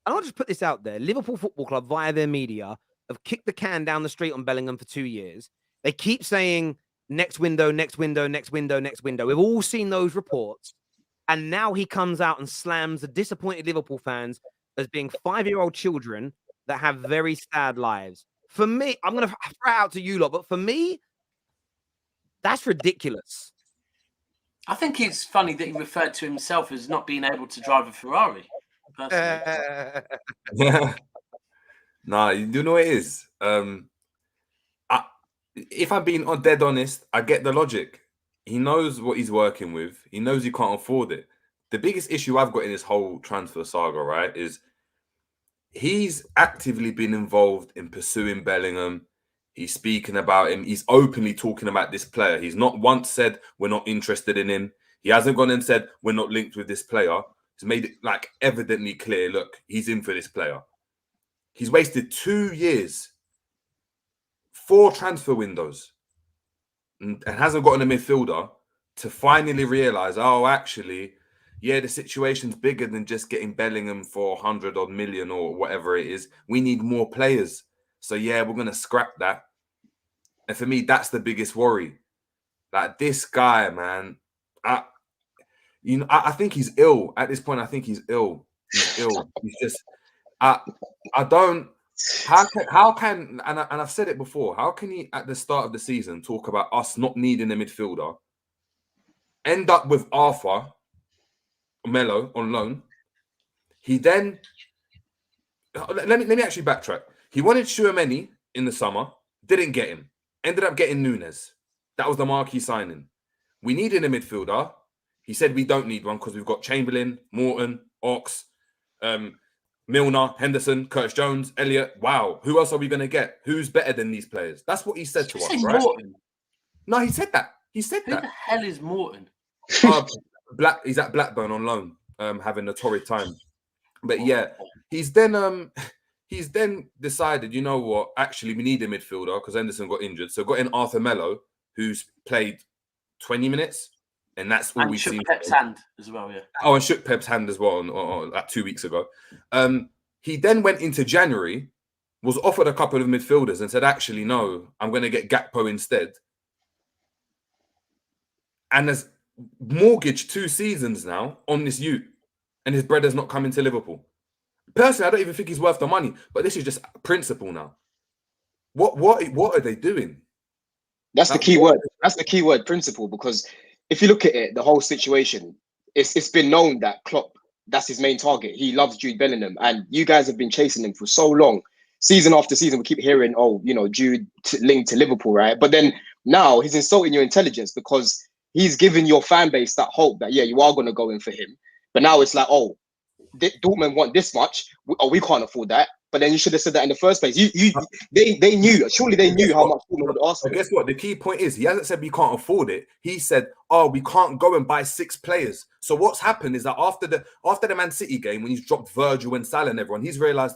and I'll just put this out there, Liverpool Football Club, via their media, have kicked the can down the street on Bellingham for 2 years. They keep saying, next window. We've all seen those reports. And now he comes out and slams the disappointed Liverpool fans as being 5-year-old children that have very sad lives. For me, I'm going to throw it out to you lot, but for me, that's ridiculous. I think it's funny that he referred to himself as not being able to drive a Ferrari. Personally. Nah, you know what it is? If I'm being dead honest, I get the logic. He knows what he's working with. He knows he can't afford it. The biggest issue I've got in this whole transfer saga, right, is he's actively been involved in pursuing Bellingham. He's speaking about him. He's openly talking about this player. He's not once said we're not interested in him. He hasn't gone and said we're not linked with this player. He's made it like evidently clear, look, he's in for this player. He's wasted 2 years, 4 transfer windows, and hasn't gotten a midfielder to finally realize, oh, actually, yeah, the situation's bigger than just getting Bellingham for 100 odd million or whatever it is. We need more players. So, yeah, we're going to scrap that. And for me, that's the biggest worry. Like, this guy, man, I think he's ill. At this point, I think he's ill. He's ill. He's just, I don't, how can and I've said it before, how can he, at the start of the season, talk about us not needing a midfielder, end up with Arthur Melo on loan? He then, let me actually backtrack. He wanted Tchouaméni in the summer, didn't get him. Ended up getting Nunes. That was the marquee signing. We needed a midfielder. He said we don't need one because we've got Chamberlain, Morton, Ox, Milner, Henderson, Curtis Jones, Elliott. Wow, who else are we going to get? Who's better than these players? That's what he said to us, right? Morton? No, he said that. He said Who that. the hell is Morton? He's at Blackburn on loan, having a torrid time. But yeah, he's then decided, you know what? Actually, we need a midfielder because Henderson got injured. So got in Arthur Melo, who's played 20 minutes. And that's all we've seen. Pep's hand as well, yeah. Oh, and shook Pep's hand as well like 2 weeks ago. He then went into January, was offered a couple of midfielders and said, actually, no, I'm going to get Gakpo instead. And has mortgaged 2 seasons now on this youth. And his bread has not come into Liverpool. Personally, I don't even think he's worth the money. But this is just principle now. What are they doing? That's the key word. That's the key word, principle, because if you look at it, the whole situation, it's been known that Klopp, that's his main target. He loves Jude Bellingham, and you guys have been chasing him for so long. Season after season, we keep hearing, oh, you know, Jude linked to Liverpool, right? But then now he's insulting your intelligence because he's giving your fan base that hope that, yeah, you are going to go in for him. But now it's like, oh, Dortmund want this much. We can't afford that. But then you should have said that in the first place. They knew. Surely they knew how much Dortmund would ask for. Guess what? The key point is he hasn't said we can't afford it. He said, "Oh, we can't go and buy 6 players." So what's happened is that after the Man City game, when he's dropped Virgil and Salah and everyone, he's realised,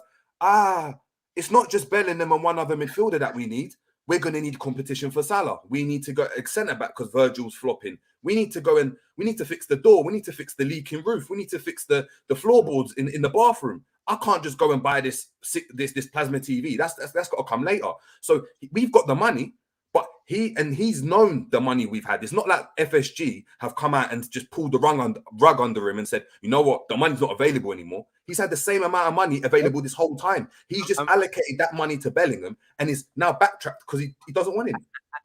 it's not just Bellingham and one other midfielder that we need. We're going to need competition for Salah. We need to go centre back because Virgil's flopping. We need to go and we need to fix the door. We need to fix the leaking roof. We need to fix the floorboards in the bathroom. I can't just go and buy this plasma TV. That's got to come later. So we've got the money, but he's known the money we've had. It's not like FSG have come out and just pulled the rug under him and said, you know what, the money's not available anymore. He's had the same amount of money available this whole time. He's just allocated that money to Bellingham and is now backtracked because he doesn't want him.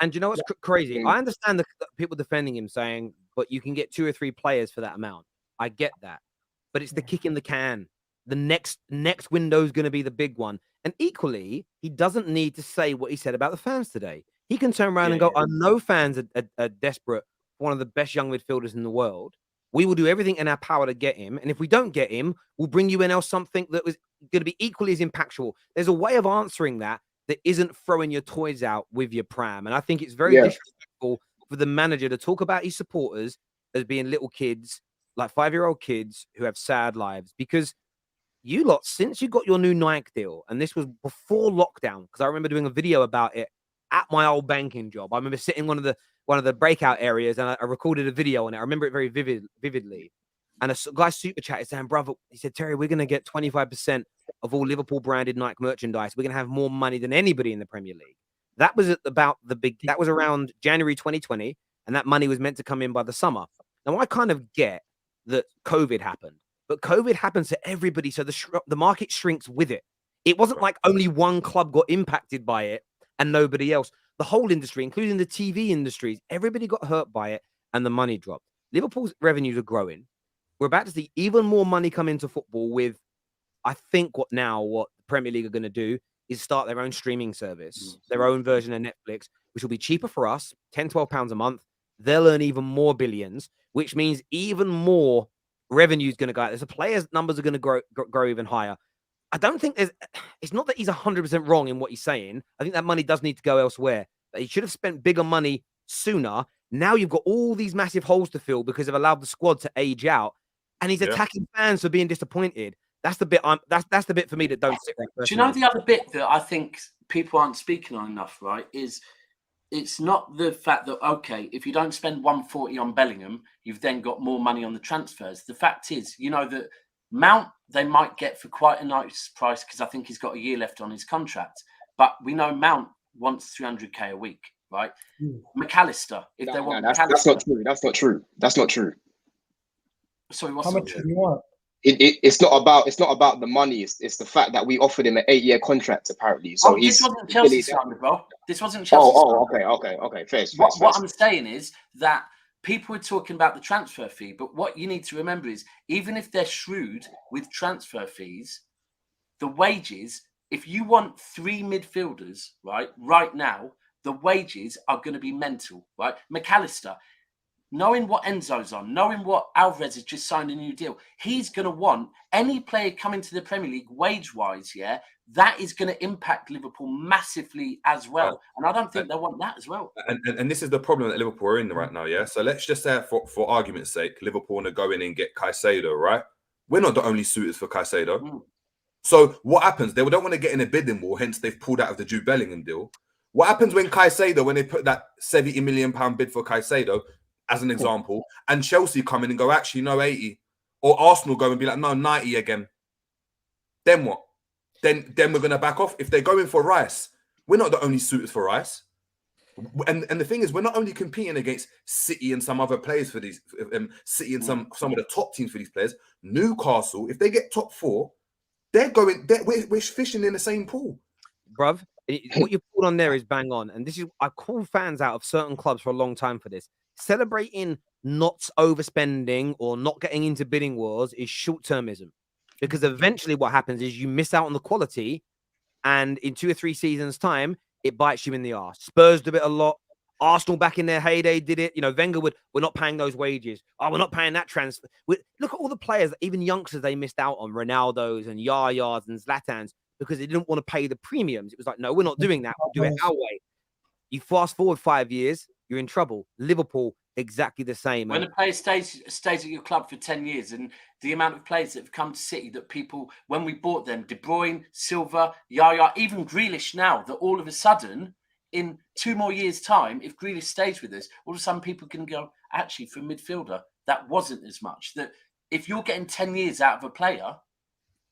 And you know what's crazy? I understand the people defending him saying, but you can get 2 or 3 players for that amount. I get that. But it's the kick in the can. The next window is going to be the big one. And equally, he doesn't need to say what he said about the fans today. He can turn around and go, I know fans are desperate for one of the best young midfielders in the world. We will do everything in our power to get him. And if we don't get him, we'll bring you in else something that was going to be equally as impactful. There's a way of answering that isn't throwing your toys out with your pram. And I think it's very disrespectful for the manager to talk about his supporters as being little kids, like 5-year-old kids who have sad lives. Because you lot, since you got your new Nike deal, and this was before lockdown, because I remember doing a video about it at my old banking job. I remember sitting in one of the breakout areas, and I recorded a video on it. I remember it very vividly. And a guy super chatted saying, brother, he said, Terry, we're going to get 25% of all Liverpool branded Nike merchandise. We're going to have more money than anybody in the Premier League. That was that was around January 2020, and that money was meant to come in by the summer. Now, I kind of get that COVID happened. But COVID happens to everybody, so the market shrinks with it. It wasn't like only one club got impacted by it and nobody else. The whole industry, including the TV industries, everybody got hurt by it and the money dropped. Liverpool's revenues are growing. We're about to see even more money come into football with I think what the Premier League are going to do is start their own streaming service, their own version of Netflix, which will be cheaper for us, 10, 12 pounds a month. They'll earn even more billions, which means even more revenue is going to go out there. So players' numbers are going to grow even higher. I don't think it's not that he's 100% wrong in what he's saying. I think that money does need to go elsewhere. He should have spent bigger money sooner. Now you've got all these massive holes to fill because they've allowed the squad to age out, and he's attacking fans for being disappointed. That's the bit. That's the bit for me that don't sit right. Do you know the other bit that I think people aren't speaking on enough? Right, is it's not the fact that if you don't spend 140 on Bellingham, you've then got more money on the transfers. The fact is, that Mount they might get for quite a nice price because I think he's got a year left on his contract. But we know Mount wants 300k a week, right? McAllister, if they want, that's not true. That's not true. That's not true. Sorry, how much do you want? It's not about the money. It's the fact that we offered him an 8-year contract apparently. So this wasn't Chelsea slander, bro. This wasn't Chelsea. Okay. Fair. What I'm saying is that people are talking about the transfer fee, but what you need to remember is even if they're shrewd with transfer fees, the wages. If you want 3 midfielders, right now, the wages are going to be mental, right? McAllister, knowing what Enzo's on, knowing what Alvarez has just signed a new deal, he's going to want any player coming to the Premier League wage-wise, that is going to impact Liverpool massively as well. And I don't think they want that as well. And this is the problem that Liverpool are in right now, So let's just say, for argument's sake, Liverpool want to go in and get Caicedo, right? We're not the only suitors for Caicedo. So what happens? They don't want to get in a bidding war, hence they've pulled out of the Jude Bellingham deal. What happens when they put that £70 million bid for Caicedo, as an example, and Chelsea come in and go, actually, no, 80. Or Arsenal go and be like, no, 90 again. Then what? Then we're going to back off. If they're going for Rice, we're not the only suitors for Rice. And the thing is, we're not only competing against City and some other players for these, City and some of the top teams for these players. Newcastle, if they get top 4, we're fishing in the same pool. Bruv, what you pulled on there is bang on. And this is, I call fans out of certain clubs for a long time for this. Celebrating not overspending or not getting into bidding wars is short-termism. Because eventually what happens is you miss out on the quality, and in 2 or 3 seasons' time, it bites you in the arse. Spurs did it a lot. Arsenal back in their heyday did it. Wenger we're not paying those wages. Oh, we're not paying that transfer. Look at all the players, even youngsters, they missed out on. Ronaldo's and Yaya's and Zlatan's, because they didn't want to pay the premiums. It was like, no, we're not doing that. We'll do it our way. You fast forward 5 years, you're in trouble. Liverpool, exactly the same. When a player stays at your club for 10 years, and the amount of players that have come to City that people, when we bought them, De Bruyne, Silva, Yaya, even Grealish now, that all of a sudden, in 2 more years' time, if Grealish stays with us, all of a sudden people can go, actually, for a midfielder, that wasn't as much. That if you're getting 10 years out of a player.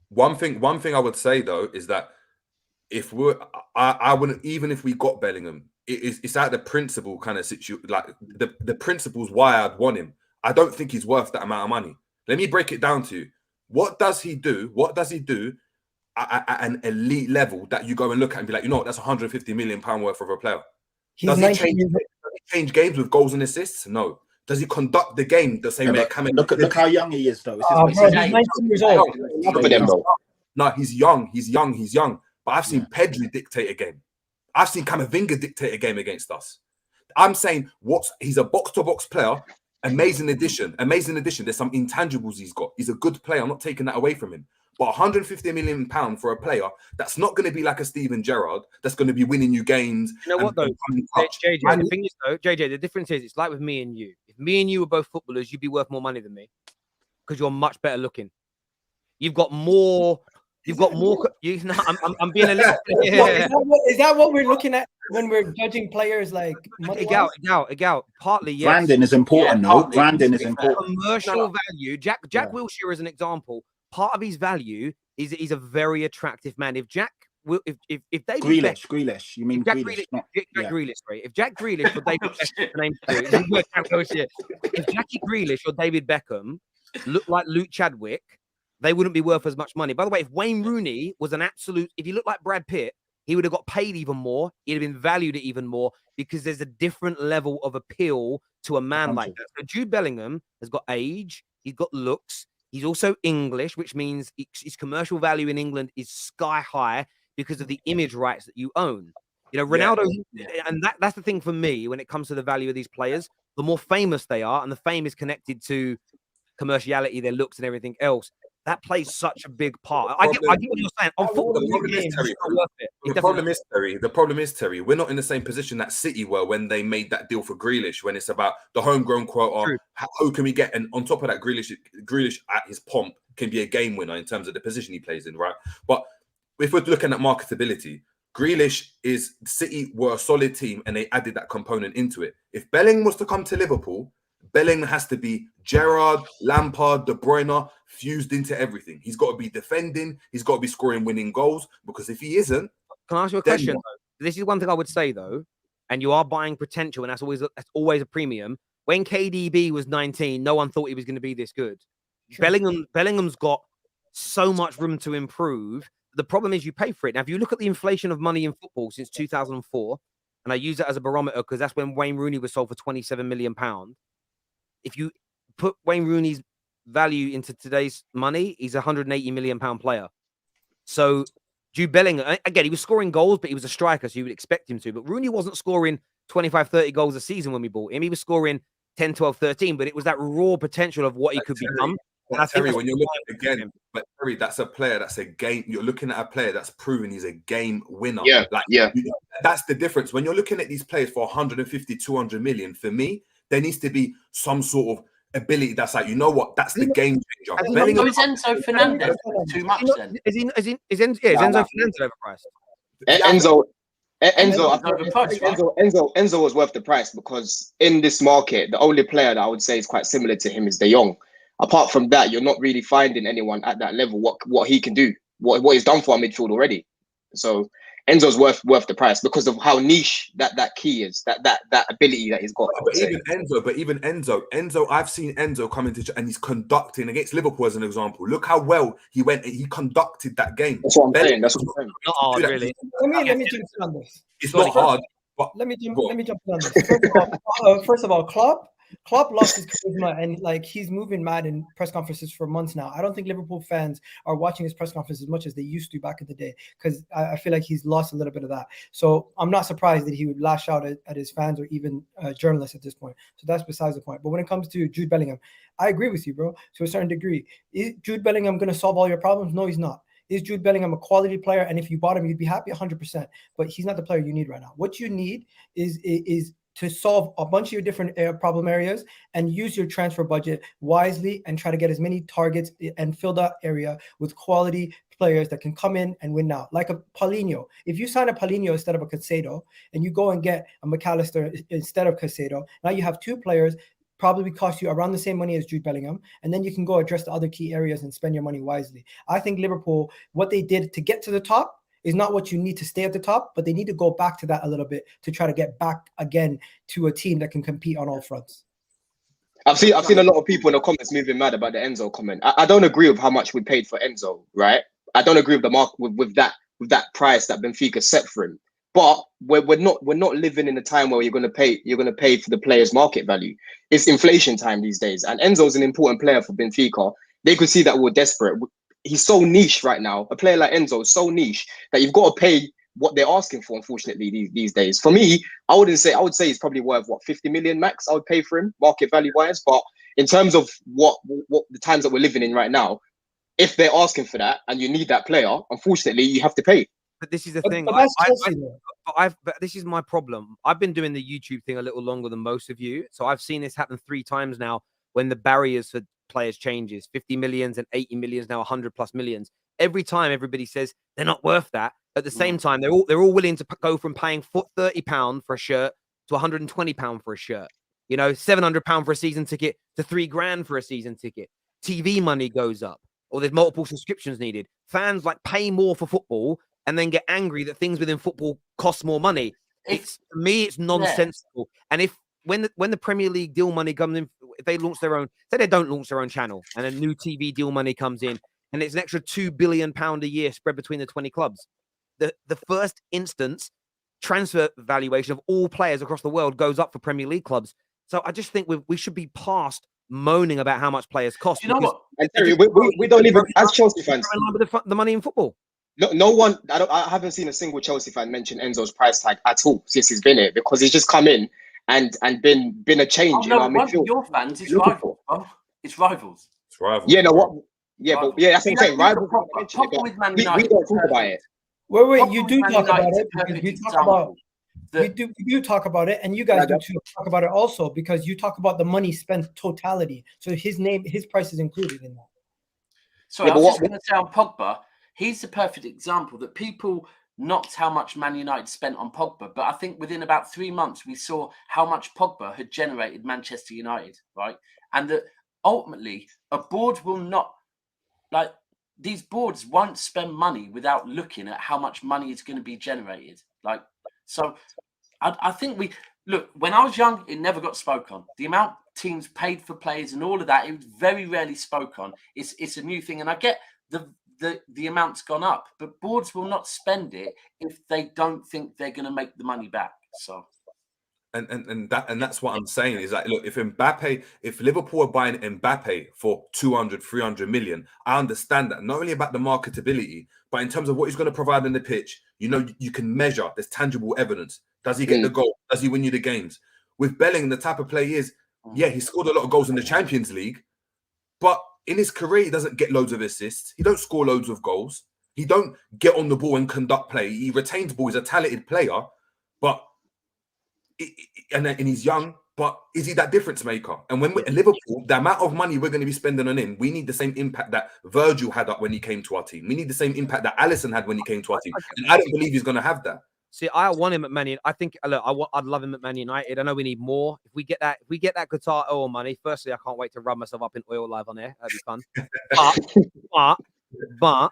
One thing I would say, though, is that if I wouldn't, even if we got Bellingham, it's like the principle kind of situation, like the principle's why I'd want him. I don't think he's worth that amount of money. Let me break it down to you. What does he do at an elite level that you go and look at and be like, that's £150 million worth of a player? Does he change games with goals and assists? No. Does he conduct the game the same way? Look how young he is, though. He's 19 years old. No, he's young. But I've seen Pedri dictate a game. I've seen Camavinga dictate a game against us. I'm saying he's a box-to-box player. Amazing addition. There's some intangibles he's got. He's a good player. I'm not taking that away from him. But £150 million for a player that's not going to be like a Steven Gerrard, that's going to be winning you games. You know what, though? JJ, the thing is, though, JJ, the difference is it's like with me and you. If me and you were both footballers, you'd be worth more money than me because you're much better looking. You've got more. I'm being a little. Yeah. Is that what we're looking at when we're judging players like Egal? Partly, yes. Branding is important, though. Branding is important. Commercial value. Jack Wilshere is an example. Part of his value is that he's a very attractive man. If David Grealish, you mean Grealish? Grealish, right? If Jack Grealish or David Beckham, if Jackie Grealish or David Beckham looked like Luke Chadwick, they wouldn't be worth as much money. By the way, if Wayne Rooney was if he looked like Brad Pitt, he would have got paid even more. He'd have been valued at even more because there's a different level of appeal to a man like that. So Jude Bellingham has got age, he's got looks, He's also English, which means his commercial value in England is sky high because of the image rights that you own. You know, Ronaldo, and that's the thing for me when it comes to the value of these players. The more famous they are, and the fame is connected to commerciality, their looks, and everything else. That plays such a big part. I get what you're saying. On football, the problem is, Terry, the problem is, Terry, we're not in the same position that City were when they made that deal for Grealish, when it's about the homegrown quota. Who can we get? And on top of that, Grealish at his pomp can be a game winner in terms of the position he plays in, right? But if we're looking at marketability, Grealish is City were a solid team and they added that component into it. If Bellingham was to come to Liverpool, Bellingham has to be Gerrard, Lampard, De Bruyne fused into everything. He's got to be defending. He's got to be scoring winning goals, because if he isn't, can I ask you a question? This is one thing I would say though, and you are buying potential, and that's always a premium. When KDB was 19, no one thought he was going to be this good. Sure. Bellingham's got so much room to improve. The problem is you pay for it. Now, if you look at the inflation of money in football since 2004, and I use that as a barometer because that's when Wayne Rooney was sold for £27 million. If you put Wayne Rooney's value into today's money, he's a £180 million player. So Jude Bellingham, again, he was scoring goals, but he was a striker, so you would expect him to. But Rooney wasn't scoring 25, 30 goals a season when we bought him. He was scoring 10, 12, 13, but it was that raw potential of what he could become. But Terry, when you're looking again, but Terry, that's a player that's a game. You're looking at a player that's proven he's a game winner. That's the difference. When you're looking at these players for 150, 200 million, for me, there needs to be some sort of ability that's like, you know what, that's the game changer. Is Enzo Fernandez too much then? Is Enzo Fernandez overpriced? Enzo was worth the price, because in this market, the only player that I would say is quite similar to him is De Jong. Apart from that, you're not really finding anyone at that level what he can do, what he's done for our midfield already. So Enzo's worth the price because of how niche that key is, that ability that he's got. But even Enzo, I've seen Enzo come into and he's conducting against Liverpool as an example. Look how well he conducted that game. That's what I'm saying. Not hard, really. Let me jump on this. It's not hard. But let me jump on this. First of all, Klopp lost his charisma, and like he's moving mad in press conferences for months now. I don't think Liverpool fans are watching his press conferences as much as they used to back in the day, because I feel like he's lost a little bit of that. So I'm not surprised that he would lash out at his fans or even journalists at this point. So that's besides the point. But when it comes to Jude Bellingham, I agree with you, bro, to a certain degree. Is Jude Bellingham going to solve all your problems? No, he's not. Is Jude Bellingham a quality player? And if you bought him, you'd be happy 100%. But he's not the player you need right now. What you need is to solve a bunch of your different problem areas and use your transfer budget wisely and try to get as many targets and fill that area with quality players that can come in and win now. Like a Paulinho. If you sign a Paulinho instead of a Caicedo and you go and get a McAllister instead of Caicedo, now you have two players probably cost you around the same money as Jude Bellingham, and then you can go address the other key areas and spend your money wisely. I think Liverpool, what they did to get to the top is not what you need to stay at the top, but they need to go back to that a little bit to try to get back again to a team that can compete on all fronts. I've seen a lot of people in the comments moving mad about the Enzo comment. I don't agree with how much we paid for Enzo, right? I don't agree with the market with that price that Benfica set for him. But we're not living in a time where you're gonna pay for the player's market value. It's inflation time these days, and Enzo's an important player for Benfica. They could see that we're desperate. He's so niche right now. A player like Enzo is so niche that you've got to pay what they're asking for, unfortunately, these days. For me, I would say he's probably worth 50 million max. I would pay for him market value wise. But in terms of what the times that we're living in right now, if they're asking for that and you need that player, unfortunately, you have to pay. But this is the thing. But this is my problem. I've been doing the YouTube thing a little longer than most of you, so I've seen this happen 3 times now. When the barriers for players changes, 50 millions and 80 millions, now 100 plus millions. Every time everybody says they're not worth that. At the same time, they're all willing to go from paying £30 for a shirt to £120 for a shirt. You know, £700 for a season ticket to £3,000 for a season ticket. TV money goes up, or there's multiple subscriptions needed. Fans like pay more for football and then get angry that things within football cost more money. For me, it's nonsensical. Yeah. And when the Premier League deal money comes in, if they launch their own, say they don't launch their own channel, and a new TV deal money comes in, and it's an extra £2 billion a year spread between the 20 clubs. The first instance transfer valuation of all players across the world goes up for Premier League clubs. So I just think we should be past moaning about how much players cost. Do you know what? And Terry, we don't even, as Chelsea fans, in line with the money in football. no one. I haven't seen a single Chelsea fan mention Enzo's price tag at all since he's been here, because he's just come in and been a change in our midfield. Your fans, it's rivals. It's rivals. It's rivals. Yeah, no, what? Yeah, but yeah, that's what I'm saying. Rivals. We don't talk about it. Wait, you do talk about it because you talk about. We do talk about it, and you guys do too, talk about it also, because you talk about the money spent totality. So his price is included in that. So I was just going to say on Pogba, he's the perfect example that people knocked how much Man United spent on Pogba, but I think within about 3 months we saw how much Pogba had generated Manchester United, right? And that ultimately a board will not, like, these boards won't spend money without looking at how much money is going to be generated. Like, so I think when I was young, it never got spoke on. The amount teams paid for players and all of that, it was very rarely spoke on. It's a new thing. And I get the amount's gone up, but boards will not spend it if they don't think they're going to make the money back. So. And that's what I'm saying is like, look, if Liverpool are buying Mbappe for 200, 300 million, I understand that. Not only about the marketability, but in terms of what he's going to provide in the pitch, you can measure. There's tangible evidence. Does he get the goal? Does he win you the games? With Bellingham, the type of player he is, he scored a lot of goals in the Champions League, but in his career, he doesn't get loads of assists. He don't score loads of goals. He don't get on the ball and conduct play. He retains ball. He's a talented player, but and he's young, but is he that difference maker? And when we're in Liverpool, the amount of money we're going to be spending on him, we need the same impact that Virgil had when he came to our team. We need the same impact that Alisson had when he came to our team. And I don't believe he's going to have that. See, I want him at Man United. I think, look, I'd love him at Man United. I know we need more. If we get that Qatar oil money, firstly, I can't wait to rub myself up in oil live on air. That'd be fun. but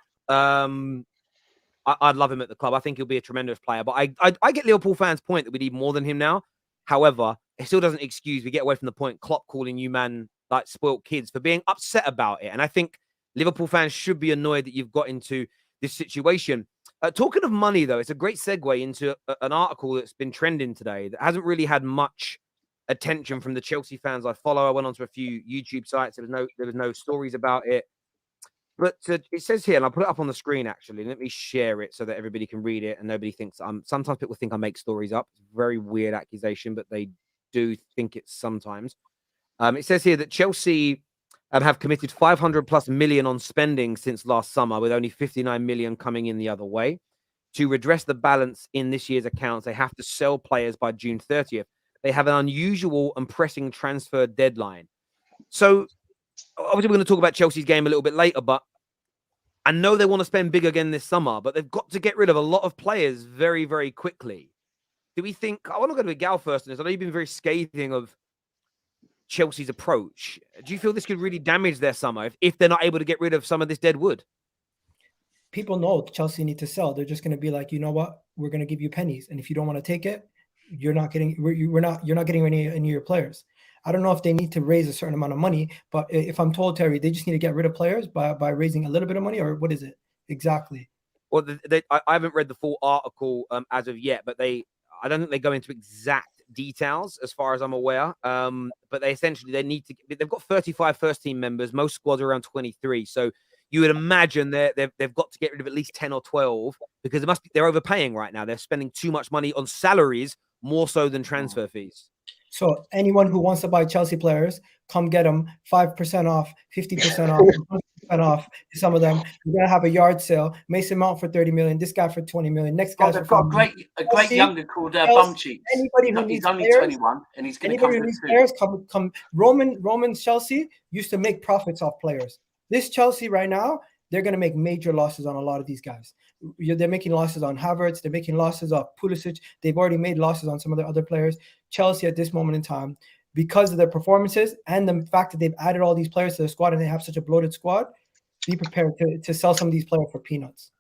I'd love him at the club. I think he'll be a tremendous player. But I get Liverpool fans' point that we need more than him now. However, it still doesn't excuse we get away from the point Klopp calling you man like spoiled kids for being upset about it. And I think Liverpool fans should be annoyed that you've got into this situation. Talking of money, though, it's a great segue into an article that's been trending today that hasn't really had much attention from the Chelsea fans I follow. I went onto a few YouTube sites. There was no stories about it. But it says here, and I'll put it up on the screen, actually. Let me share it so that everybody can read it and nobody thinks sometimes people think I make stories up. It's a very weird accusation, but they do think it sometimes. It says here that Chelsea have committed 500+ million on spending since last summer, with only 59 million coming in the other way. To redress the balance in this year's accounts, they have to sell players by June 30th. They have an unusual and pressing transfer deadline. So, obviously, we're going to talk about Chelsea's game a little bit later, but I know they want to spend big again this summer, but they've got to get rid of a lot of players very, very quickly. Do we think... I want to go to Egal first on this. I know you've been very scathing of Chelsea's approach. Do you feel this could really damage their summer if they're not able to get rid of some of this dead wood? People know Chelsea need to sell. They're just going to be like, you know what? We're going to give you pennies, and if you don't want to take it, you're not getting any of your players. I don't know if they need to raise a certain amount of money, but if I'm told, Terry, they just need to get rid of players by raising a little bit of money, or what is it exactly? Well, I haven't read the full article as of yet, but I don't think they go into exact details as far as I'm aware. But they've got 35 first team members. Most squads are around 23. So you would imagine they've got to get rid of at least 10 or 12 because they're overpaying right now. They're spending too much money on salaries more so than transfer fees. So anyone who wants to buy Chelsea players, come get them 5% off, 50% off, 100% off. Some of them, you're gonna have a yard sale. Mason Mount for 30 million. This guy for 20 million. Next guy. They've got a great younger called Bumcheeks. He's only 21, and he's going to come. These players come. Roman Chelsea used to make profits off players. This Chelsea right now, they're going to make major losses on a lot of these guys. They're making losses on Havertz. They're making losses on Pulisic. They've already made losses on some of the other players. Chelsea at this moment in time, because of their performances and the fact that they've added all these players to the squad and they have such a bloated squad, be prepared to sell some of these players for peanuts.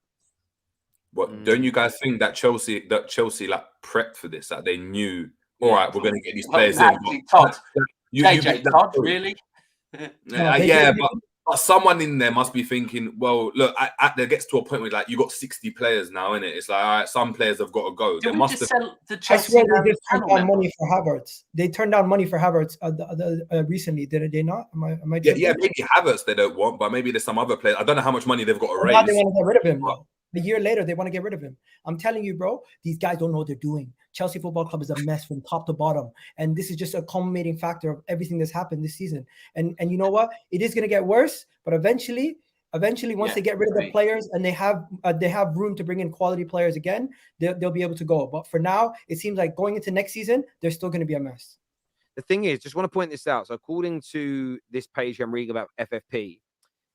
What don't you guys think that Chelsea like prepped for this? That they knew, all right, we're going to get these players in. Todd, JJ, Todd, really? Yeah, But someone in there must be thinking, well, look, there gets to a point where like you got 60 players now, innit? It's like, all right, some players have got to go. Did They we must just have. sell the I Chelsea swear they just turned panel down member? money for Havertz. They turned down money for Havertz recently, did they not? Am I Yeah, tripping? maybe Havertz they don't want, but maybe there's some other players. I don't know how much money they've got to Now they raise. want to get rid of him, though. A year later, they want to get rid of him. I'm telling you, bro, these guys don't know what they're doing. Chelsea Football Club is a mess from top to bottom. And this is just a culminating factor of everything that's happened this season. And you know what? It is going to get worse, but eventually, once they get rid of the players and they have room to bring in quality players again, they'll be able to go. But for now, it seems like going into next season, they're still going to be a mess. The thing is, just want to point this out. So according to this page I'm reading about FFP,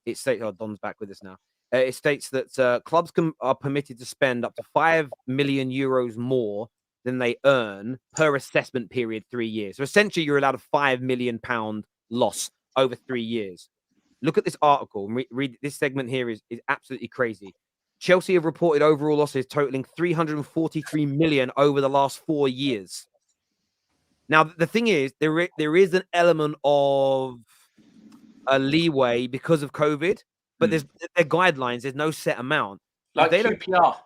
it states, Don's back with us now. It states that clubs are permitted to spend up to 5 million euros more than they earn per assessment period 3 years. So essentially, you're allowed a £5 million loss over 3 years. Look at this article and read this segment here is absolutely crazy. Chelsea have reported overall losses totaling 343 million over the last 4 years. Now, the thing is, there is an element of a leeway because of COVID, but there's their guidelines. There's no set amount. Like QPR.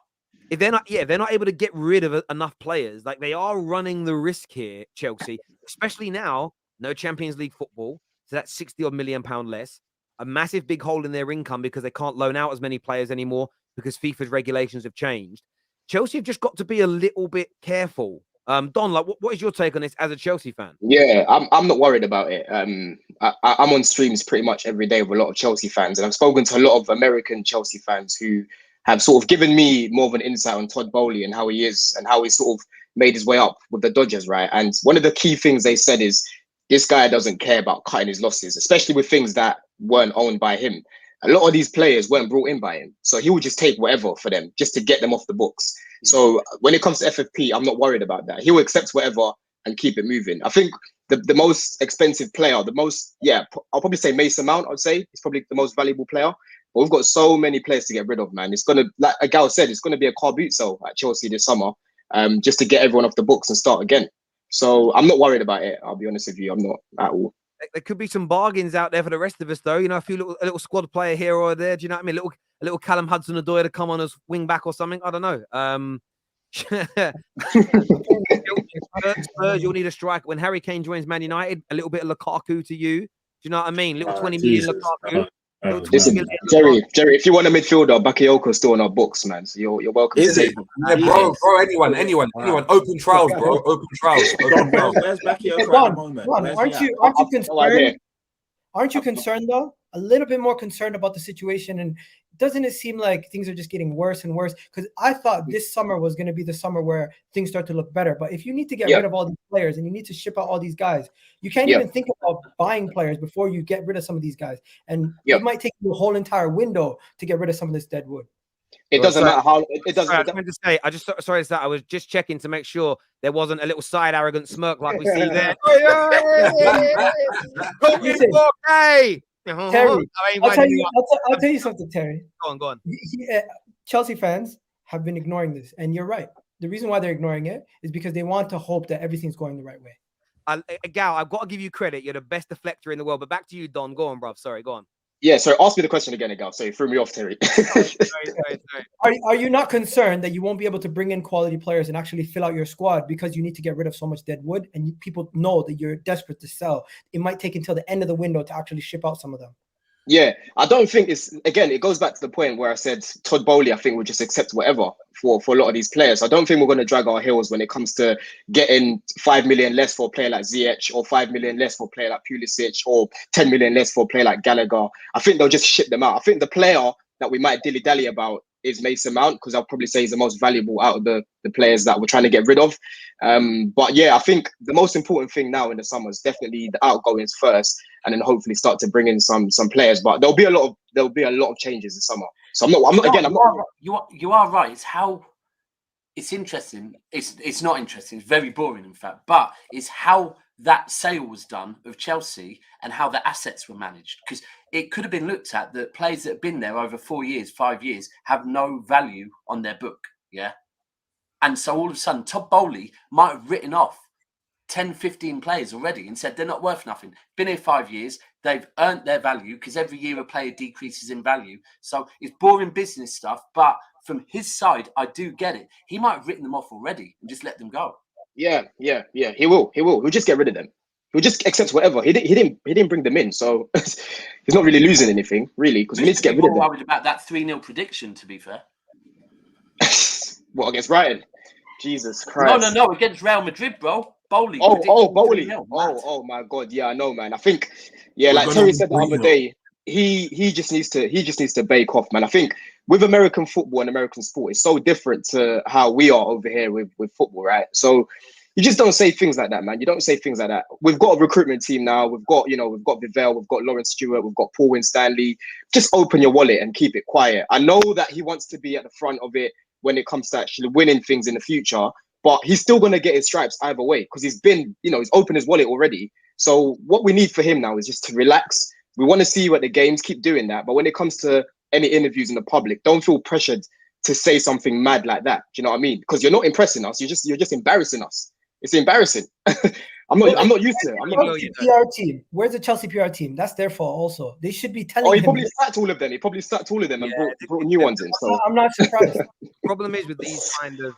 If they're not able to get rid of enough players, like they are running the risk here, Chelsea, especially now, no Champions League football. So that's 60 odd million pound less, a massive big hole in their income because they can't loan out as many players anymore because FIFA's regulations have changed. Chelsea have just got to be a little bit careful. Don, like, what is your take on this as a Chelsea fan? Yeah, I'm not worried about it. I'm on streams pretty much every day with a lot of Chelsea fans, and I've spoken to a lot of American Chelsea fans who have sort of given me more of an insight on Todd Bowley and how he is and how he sort of made his way up with the Dodgers, right? And one of the key things they said is this guy doesn't care about cutting his losses, especially with things that weren't owned by him. A lot of these players weren't brought in by him, so he would just take whatever for them just to get them off the books. So when it comes to FFP, I'm not worried about that. He will accept whatever and keep it moving. I think the most expensive player, I'll probably say Mason Mount. I'd say he's probably the most valuable player. But we've got so many players to get rid of, man. It's gonna, like Egal said, it's gonna be a car boot sale at Chelsea this summer, just to get everyone off the books and start again. So I'm not worried about it. I'll be honest with you, I'm not at all. There could be some bargains out there for the rest of us, though. You know, a little squad player here or there. Do you know what I mean? A little Callum Hudson-Odoi to come on as wing back or something. I don't know. Spurs, you'll need a striker. When Harry Kane joins Man United, a little bit of Lukaku to you. Do you know what I mean? Little 20 million Lukaku. Listen, Jerry, if you want a midfielder, Bakayoko's still on our books, man. So you're welcome. Is it? Yeah, bro, anyone. Open trials, bro. Open trials. Where's Bakayoko at the moment? Aren't you concerned though? A little bit more concerned about the situation, and doesn't it seem like things are just getting worse and worse? Because I thought this summer was going to be the summer where things start to look better. But if you need to get rid of all these players and you need to ship out all these guys, you can't even think about buying players before you get rid of some of these guys. And it might take you a whole entire window to get rid of some of this dead wood. It doesn't matter how it doesn't. I meant to say, sorry that I was just checking to make sure there wasn't a little side arrogant smirk like we see there. Terry, I'll tell you something, Terry. Go on. Chelsea fans have been ignoring this, and you're right. The reason why they're ignoring it is because they want to hope that everything's going the right way. Gal, I've got to give you credit. You're the best deflector in the world. But back to you, Don. Go on, bruv. Sorry, go on. Yeah, so ask me the question again, Egal. So you threw me off, Terry. Sorry. Are you not concerned that you won't be able to bring in quality players and actually fill out your squad because you need to get rid of so much dead wood, and people know that you're desperate to sell? It might take until the end of the window to actually ship out some of them. Yeah, I don't think it goes back to the point where I said Todd Bowley, I think, would just accept whatever for a lot of these players. I don't think we're going to drag our heels when it comes to getting 5 million less for a player like Ziyech, or 5 million less for a player like Pulisic, or 10 million less for a player like Gallagher. I think they'll just ship them out. I think the player that we might dilly-dally about is Mason Mount, because I'll probably say he's the most valuable out of the players that we're trying to get rid of. But yeah, I think the most important thing now in the summer is definitely the outgoings first, and then hopefully start to bring in some players. But there'll be a lot of changes this summer. So you are right. It's interesting. It's not interesting. It's very boring, in fact. But it's how that sale was done of Chelsea and how the assets were managed. Because it could have been looked at that players that have been there over 4 years, 5 years, have no value on their book. Yeah. And so all of a sudden, Todd Bowley might have written off 10, 15 players already and said they're not worth nothing. Been here 5 years. They've earned their value because every year a player decreases in value. So it's boring business stuff. But from his side, I do get it. He might have written them off already and just let them go. Yeah. He will. He'll just get rid of them. He'll just accept whatever. He didn't bring them in, so he's not really losing anything, really, because we need to get rid of them. I'm worried about that 3-0 prediction, to be fair. What, against Brighton? Jesus Christ. No, against Real Madrid, bro. Bowley. Bowley. Oh my God. Yeah, I know, man. I think, like Terry said the other day, he just needs to bake off, man. I think with American football and American sport, it's so different to how we are over here with football, right? So you just don't say things like that, man. You don't say things like that. We've got a recruitment team now. We've got Vivell, we've got Lawrence Stewart, we've got Paul Winstanley. Just open your wallet and keep it quiet. I know that he wants to be at the front of it when it comes to actually winning things in the future, but he's still going to get his stripes either way because he's been, he's opened his wallet already. So what we need for him now is just to relax. We want to see you at the games, keep doing that. But when it comes to any interviews in the public, don't feel pressured to say something mad like that. Do you know what I mean? Because you're not impressing us. You're just embarrassing us. It's embarrassing. I'm not used to it. Chelsea PR team. Where's the Chelsea PR team? That's their fault also. They should be telling him. He probably sacked all of them. And brought new ones in. So I'm not surprised. Problem is with these kind of,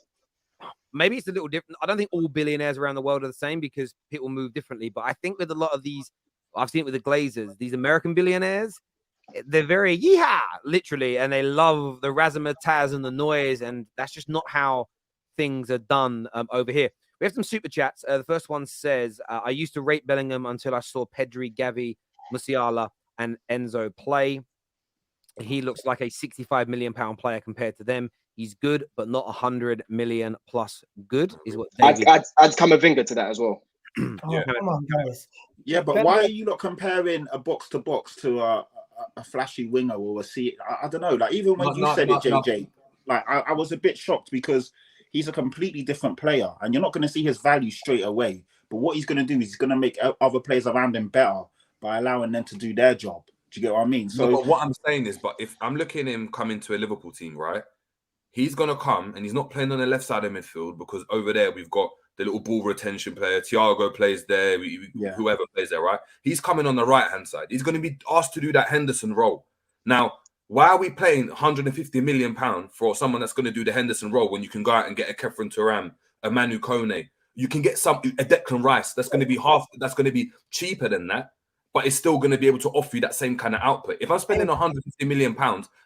maybe it's a little different. I don't think all billionaires around the world are the same because people move differently. But I think with a lot of these, I've seen it with the Glazers, these American billionaires, they're very yeehaw, literally, and they love the razzmatazz and the noise, and that's just not how things are done over here. We have some super chats. The first one says, I used to rate Bellingham until I saw Pedri, Xavi, Musiala, and Enzo play. He looks like a £65 million player compared to them. He's good, but not 100 million plus good, is what David... I'd Camavinga to that as well. Come on, guys. Yeah, but why are you not comparing a box-to-box to a flashy winger or a C? I don't know. Like, even when you said it, JJ, like, I was a bit shocked because he's a completely different player, and you're not going to see his value straight away. But what he's going to do is he's going to make other players around him better by allowing them to do their job. Do you get what I mean? So, but what I'm saying is, but if I'm looking at him coming to a Liverpool team, right? He's going to come and he's not playing on the left side of midfield because over there we've got the little ball retention player. Thiago plays there. Whoever plays there, right? He's coming on the right-hand side. He's going to be asked to do that Henderson role. Now, why are we paying £150 million for someone that's going to do the Henderson role when you can go out and get a Kefren Turam, a Manu Kone? You can get a Declan Rice that's going to be cheaper than that, but it's still going to be able to offer you that same kind of output. If I'm spending £150 million,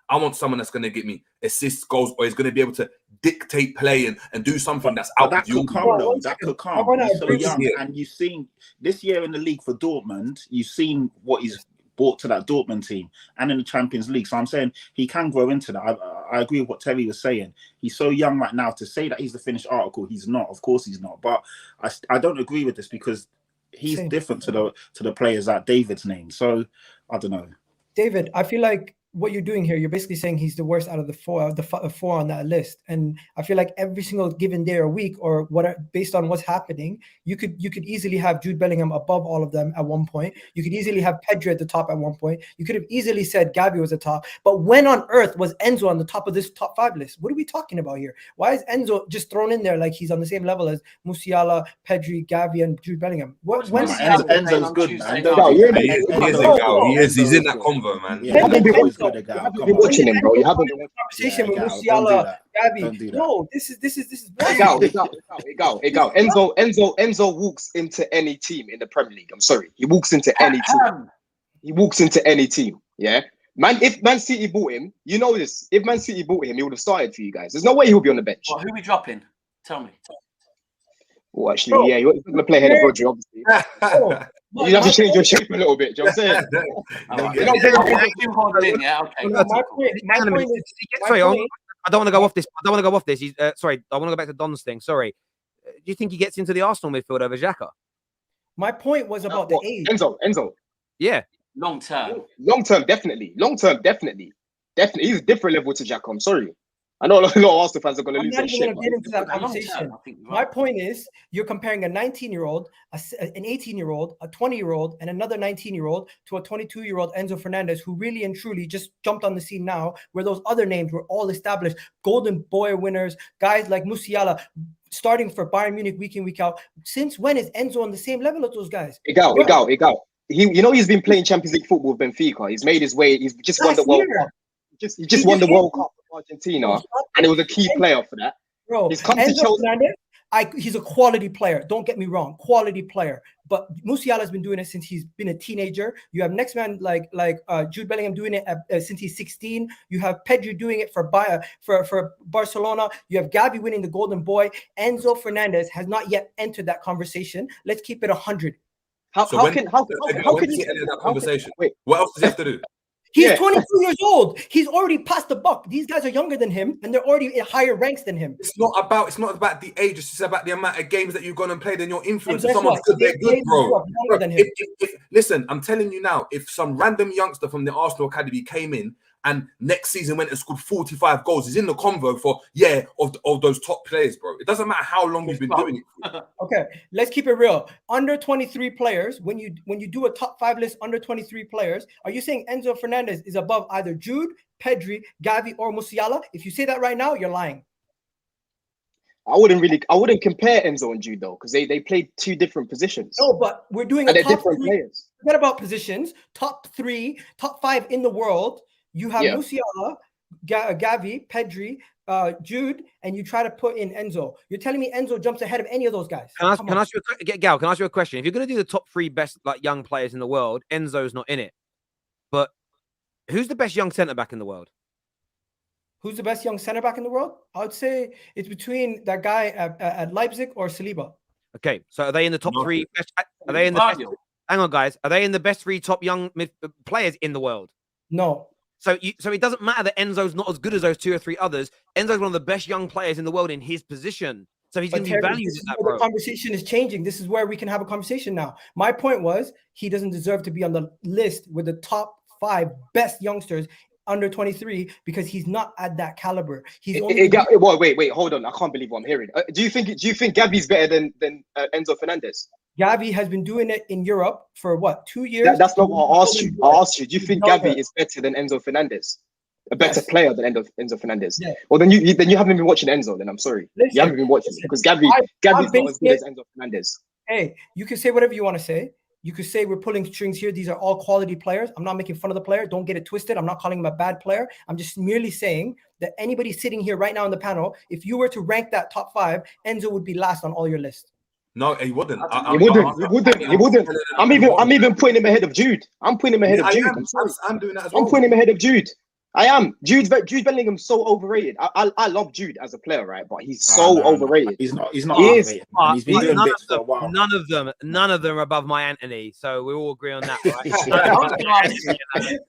I want someone that's going to get me assists, goals, or is going to be able to dictate play and do something that's out of you. That could come. He's so young, and you've seen this year in the league for Dortmund, you've seen what he's brought to that Dortmund team and in the Champions League. So I'm saying he can grow into that. I agree with what Terry was saying. He's so young right now. To say that he's the finished article, he's not. Of course he's not. But I don't agree with this because he's different to the players that David's named. So I don't know. David, I feel like what you're doing here, you're basically saying he's the worst out of the four on that list. And I feel like every single given day or week or based on what's happening, you could easily have Jude Bellingham above all of them at one point. You could easily have Pedri at the top at one point. You could have easily said Xavi was the top. But when on earth was Enzo on the top of this top 5 list? What are we talking about here? Why is Enzo just thrown in there like he's on the same level as Musiala, Pedri, Xavi, and Jude Bellingham? Enzo's good, man. He's in that convo, man. Yeah, You're watching him, bro. You haven't been conversation with Musiala, Xavi. No, this is Egal. Enzo walks into any team in the Premier League. I'm sorry. He walks into any team. He walks into any team. Yeah. Man, if Man City bought him, you know this. If Man City bought him, he would have started for you guys. There's no way he would be on the bench. Well, who are we dropping? Tell me. Well, actually, yeah, you're going to play ahead of Rodri, obviously. You have to change your shape a little bit. Do you know what I'm saying? I don't want to go off this. Sorry, I want to go back to Don's thing. Sorry. Do you think he gets into the Arsenal midfield over Xhaka? My point was about the age. Enzo. Yeah. Long term, definitely. Definitely. He's a different level to Xhaka. I'm sorry. I know a lot of Arsenal fans are going to lose their shit. I'm not even going to get into that conversation. My point is, you're comparing a 19-year-old, an 18-year-old, a 20-year-old, and another 19-year-old to a 22-year-old Enzo Fernandez, who really and truly just jumped on the scene now, where those other names were all established, Golden Boy winners, guys like Musiala, starting for Bayern Munich week in, week out. Since when is Enzo on the same level as those guys? Egal. He's been playing Champions League football with Benfica. He's made his way. He's just won the World Cup. He just won the World Cup for Argentina, and it was a key player for that. Bro, he's come Enzo to Chelsea. Fernandez, he's a quality player. Don't get me wrong, quality player. But Musiala's been doing it since he's been a teenager. You have next man like Jude Bellingham doing it since he's 16. You have Pedri doing it for Barcelona. You have Xavi winning the Golden Boy. Enzo Fernandez has not yet entered that conversation. Let's keep it 100. How can you end that conversation? Wait, what else does he have to do? He's 22 years old. He's already passed the buck. These guys are younger than him, and they're already in higher ranks than him. It's not about the age. It's just about the amount of games that you've gone and played and your influence. If someone's good, they're good, bro. Listen, I'm telling you now, if some random youngster from the Arsenal Academy came in and next season went and scored 45 goals, he's in the convo for of those top players, bro. It doesn't matter how long you've been doing it. Okay, let's keep it real. Under 23 players, when you do a top 5 list under 23 players, are you saying Enzo Fernandez is above either Jude, Pedri, Xavi, or Musiala? If you say that right now, you're lying. I wouldn't compare Enzo and Jude though, because they played 2 different positions. No, but we're doing and a they're top different 3. players. Forget about positions. Top 3, top 5 in the world. You have Musiala, Xavi, Pedri, Jude, and you try to put in Enzo. You're telling me Enzo jumps ahead of any of those guys? Can I ask you a question? If you're going to do the top 3 best young players in the world, Enzo's not in it. But who's the best young centre back in the world? Who's the best young centre back in the world? I would say it's between that guy at Leipzig or Saliba. Okay, so are they in the top 3? Are they in the best, hang on, guys. Are they in the best 3 top young players in the world? No. So it doesn't matter that Enzo's not as good as those 2 or 3 others. Enzo's one of the best young players in the world in his position. So he's going to be valued at that, bro. The conversation is changing. This is where we can have a conversation now. My point was he doesn't deserve to be on the list with the top 5 best youngsters under 23 because he's not at that caliber. He's only wait, hold on. I can't believe what I'm hearing. Do you think Gavi's better than Enzo Fernandez? Gavi has been doing it in Europe for what, 2 years? That's not what I asked you. I asked you, do you think Gavi is better than Enzo Fernandez? A better player than Enzo Fernandez? Yeah. Well, then you haven't been watching Enzo. Then I'm sorry, you haven't been watching because Gavi's not as good as Enzo Fernandez. Hey, you can say whatever you want to say. You could say we're pulling strings here. These are all quality players. I'm not making fun of the player. Don't get it twisted. I'm not calling him a bad player. I'm just merely saying that anybody sitting here right now in the panel, if you were to rank that top 5, Enzo would be last on all your lists. No, he wouldn't. He wouldn't. I'm even putting him ahead of Jude. I'm putting him ahead of Jude. I'm doing that as well. I'm putting him ahead of Jude. I am. Jude Bellingham's so overrated. I love Jude as a player, right? But he's so overrated. He's not overrated. He's been doing bits for a while. None of them are above my Anthony. So we all agree on that, right?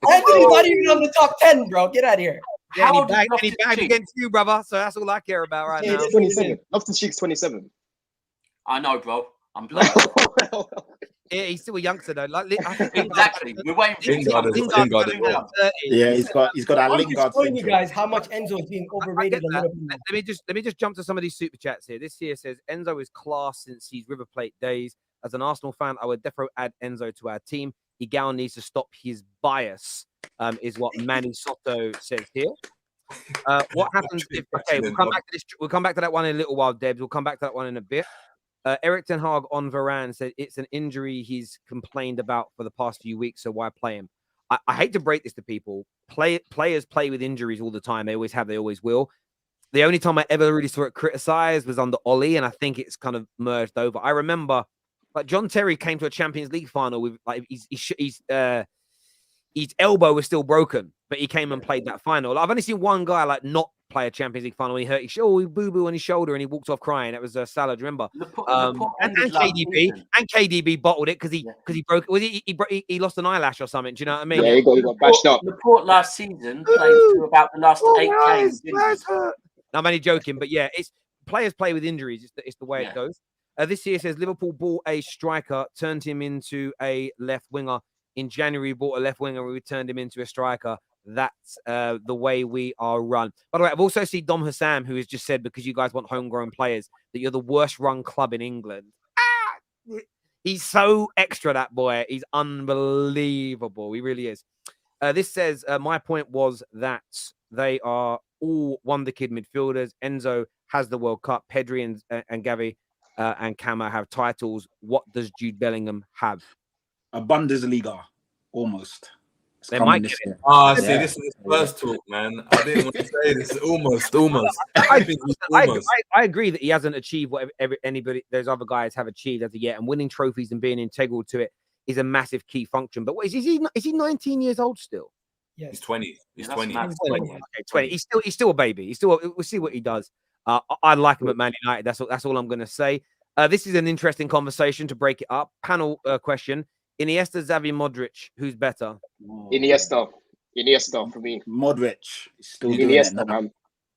Anthony's not even on the top 10, bro. Get out of here. Yeah, he bagged against you, brother. So that's all I care about right now. 27. Loftus-Cheek's 27. I know, bro. I'm playing. Yeah, he's still a youngster though. Exactly. We're waiting for Lingard. Yeah, he's got that I'm Lingard. just showing you guys how much Enzo is being overrated. Let me just jump to some of these super chats here. This here says Enzo is class since his River Plate days. As an Arsenal fan, I would definitely add Enzo to our team. Egal needs to stop his bias, is what Manny Soto says here. What happens if? Okay, we'll come back to this. We'll come back to that one in a little while, Debs. We'll come back to that one in a bit. Eric Ten Hag on Varane said it's an injury he's complained about for the past few weeks, so why play him? I hate to break this to people. Players play with injuries all the time. They always have, they always will. The only time I ever really saw it criticized was under Ollie, and I think it's kind of merged over. I remember, like, John Terry came to a Champions League final with, like, his elbow was still broken, but he came and played that final. I've only seen one guy like not play a Champions League final when he hurt his shoulder, he boo-boo on his shoulder and he walked off crying. That was Salah, do you remember? And KDB bottled it because he broke. Was he lost an eyelash or something? Do you know what I mean? Yeah, he got bashed up. Laporte last season played through about the last 8 games. I'm only joking, but yeah, it's players play with injuries. It's the way it goes. This year says Liverpool bought a striker, turned him into a left winger. In January, bought a left winger, and we turned him into a striker. That's the way we are run. By the way, I've also seen Dom Hassam, who has just said, because you guys want homegrown players, that you're the worst run club in England. He's so extra, that boy. He's unbelievable. He really is. This says, my point was that they are all wonder kid midfielders. Enzo has the World Cup. Pedri and Gavi and Cama have titles. What does Jude Bellingham have? A Bundesliga, almost. It's They coming might this get year. Ah, see, Yeah. this is his first talk, man. I didn't want to say this. Almost. I, think he's I, almost. I agree that he hasn't achieved what anybody those other guys have achieved as of yet, and winning trophies and being integral to it is a massive key function. But what is he 19 years old still? Yes. He's 20. He's Yeah, that's 20. mad. He's 20. 20. Okay, 20. He's still a baby. We'll see what he does. I like him at Man United. That's all I'm going to say. This is an interesting conversation to break it up. Panel question: Iniesta, Xavi, Modric, who's better? Iniesta for me. Modric is still doing it Iniesta, now. man.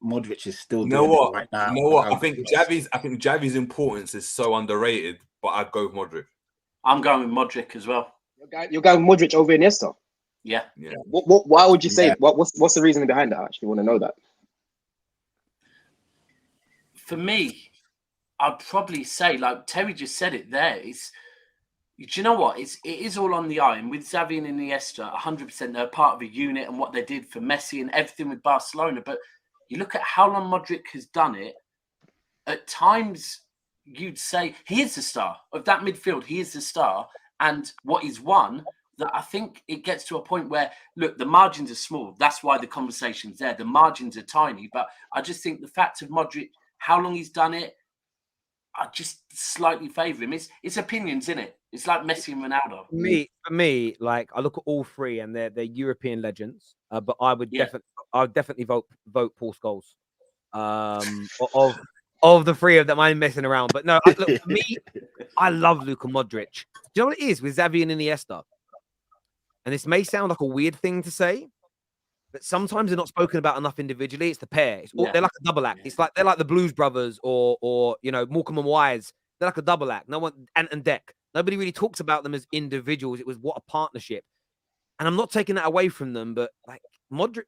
Modric is still You know doing what? it right now. You know what? I think Xavi's importance is so underrated, but I'd go with Modric. I'm going with Modric as well. You're going Modric over Iniesta. Yeah. Yeah. Why would you say? Yeah. What's the reasoning behind that? I actually want to know that. For me, I'd probably say, like Terry just said it there, do you know what? It is all on the eye. And with Xavi and Iniesta, 100% they're part of a unit and what they did for Messi and everything with Barcelona. But you look at how long Modric has done it, at times you'd say he is the star of that midfield. He is the star. And what he's won, that I think it gets to a point where, look, the margins are small. That's why the conversation's there. The margins are tiny. But I just think the fact of Modric, how long he's done it, I just slightly favour him. It's opinions, isn't it? It's like Messi and Ronaldo. For me, like I look at all three and they're European legends. But I would definitely vote Paul Scholes. Of the three of them, I'm messing around. But no, look, for me, I love Luka Modric. Do you know what it is with Xavi and Iniesta? And this may sound like a weird thing to say, but sometimes they're not spoken about enough individually. It's the pair. They're like a double act. It's like they're like the Blues Brothers or Morecambe and Wise. They're like a double act. No one Ant and Dec. Nobody really talks about them as individuals. It was what a partnership. And I'm not taking that away from them, but like Modric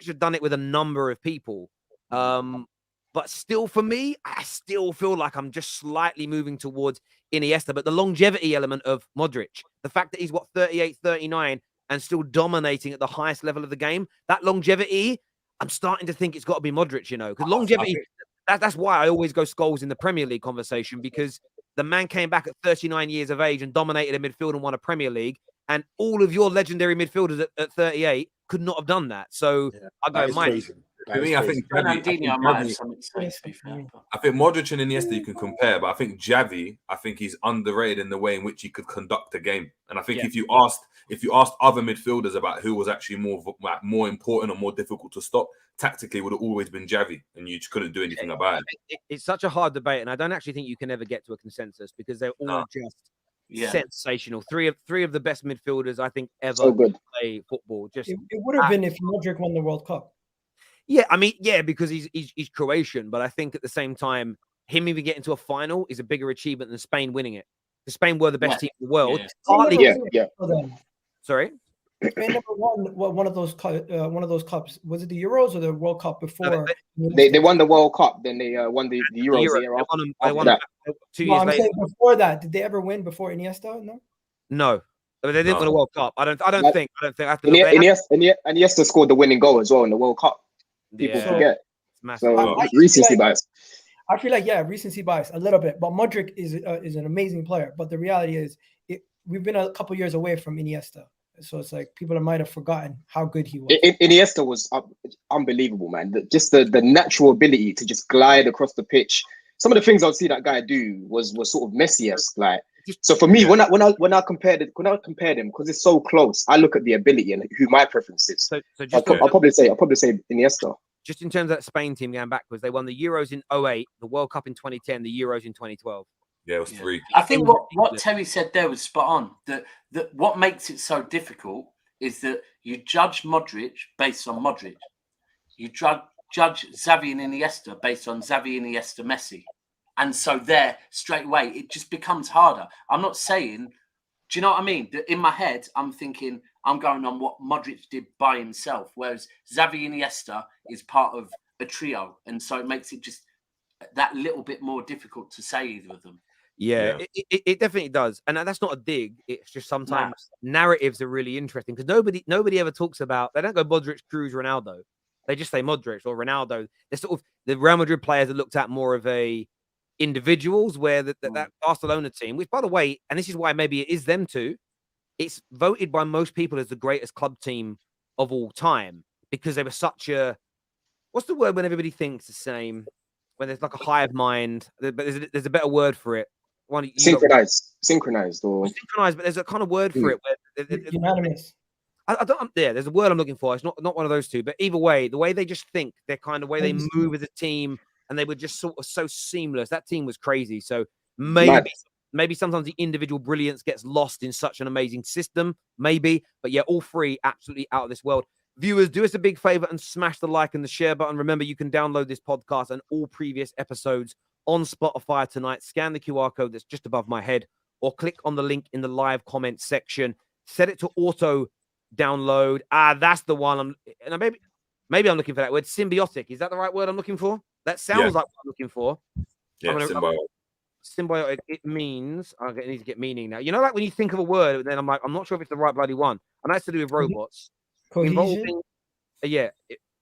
has done it with a number of people. But still, for me, I still feel like I'm just slightly moving towards Iniesta. But the longevity element of Modric, the fact that he's 38, 39 and still dominating at the highest level of the game, that longevity, I'm starting to think it's got to be Modric, because longevity, that's why I always go Scholes in the Premier League conversation, because the man came back at 39 years of age and dominated a midfield and won a Premier League. And all of your legendary midfielders at 38 could not have done that. So I go mine. For me, I think Modric and Iniesta you can compare, but I think Xavi, he's underrated in the way in which he could conduct a game. And I think if you asked other midfielders about who was actually more important or more difficult to stop, tactically would have always been Xavi, and you just couldn't do anything about it. It's such a hard debate, and I don't actually think you can ever get to a consensus because they're all just sensational. Three of the best midfielders I think ever play football. Just it would have been if Modric won the World Cup. Yeah, I mean, because he's Croatian, but I think at the same time, him even getting to a final is a bigger achievement than Spain winning it. The Spain were the best team in the world. Sorry. Spain never won one of those cups. Was it the Euros or the World Cup before? They won the World Cup, then they won the Euros. They won 2 years later. Saying before that, did they ever win before Iniesta? No. But they didn't win a World Cup. I don't think. Iniesta scored the winning goal as well in the World Cup. People forget. So recency bias. I feel like recency bias a little bit, but Modric is an amazing player. But the reality is, we've been a couple years away from Iniesta, so it's like people might have forgotten how good he was. Iniesta was unbelievable, man. Just the natural ability to just glide across the pitch. Some of the things I'd see that guy do was sort of Messi-esque, like. So for me, when I compared him, because it's so close, I look at the ability and who my preference is. I'll probably say Iniesta. Just in terms of that Spain team going backwards, they won the Euros in 2008, the World Cup in 2010, the Euros in 2012. Yeah, it was 3. I think what Terry said there was spot on. That what makes it so difficult is that you judge Modric based on Modric. You judge Xavi and Iniesta based on Xavi, Iniesta, Messi. And so there, straight away, it just becomes harder. I'm not saying, do you know what I mean? In my head, I'm thinking, I'm going on what Modric did by himself, whereas Xavi Iniesta is part of a trio. And so it makes it just that little bit more difficult to say either of them. Yeah. It definitely does. And that's not a dig. It's just sometimes narratives are really interesting because nobody ever talks about, they don't go Modric, Cruz, Ronaldo. they just say Modric or Ronaldo. They're sort of the Real Madrid players are looked at more of a individuals, where that Barcelona team, which by the way, and this is why maybe it is them too, it's voted by most people as the greatest club team of all time because they were such a, what's the word when everybody thinks the same? When there's like a hive mind, but there's a better word for it. Synchronized or synchronized, but there's a kind of word for it. Where unanimous. I don't. Yeah, there's a word I'm looking for. It's not one of those two. But either way, the way they just think, their kind of way they move as a team, and they were just sort of so seamless. That team was crazy. So maybe sometimes the individual brilliance gets lost in such an amazing system. Maybe, but yeah, all three absolutely out of this world. Viewers, do us a big favor and smash the like and the share button. Remember, you can download this podcast and all previous episodes on Spotify tonight. Scan the QR code that's just above my head, or click on the link in the live comment section. Set it to auto download. That's the one. Maybe I'm looking for that word. Symbiotic. Is that the right word I'm looking for? That sounds like what I'm looking for. Yeah, symbiotic. It means I need to get meaning now. You know, like when you think of a word, and then I'm like, I'm not sure if it's the right bloody one. And that's to do with robots. Cohesion?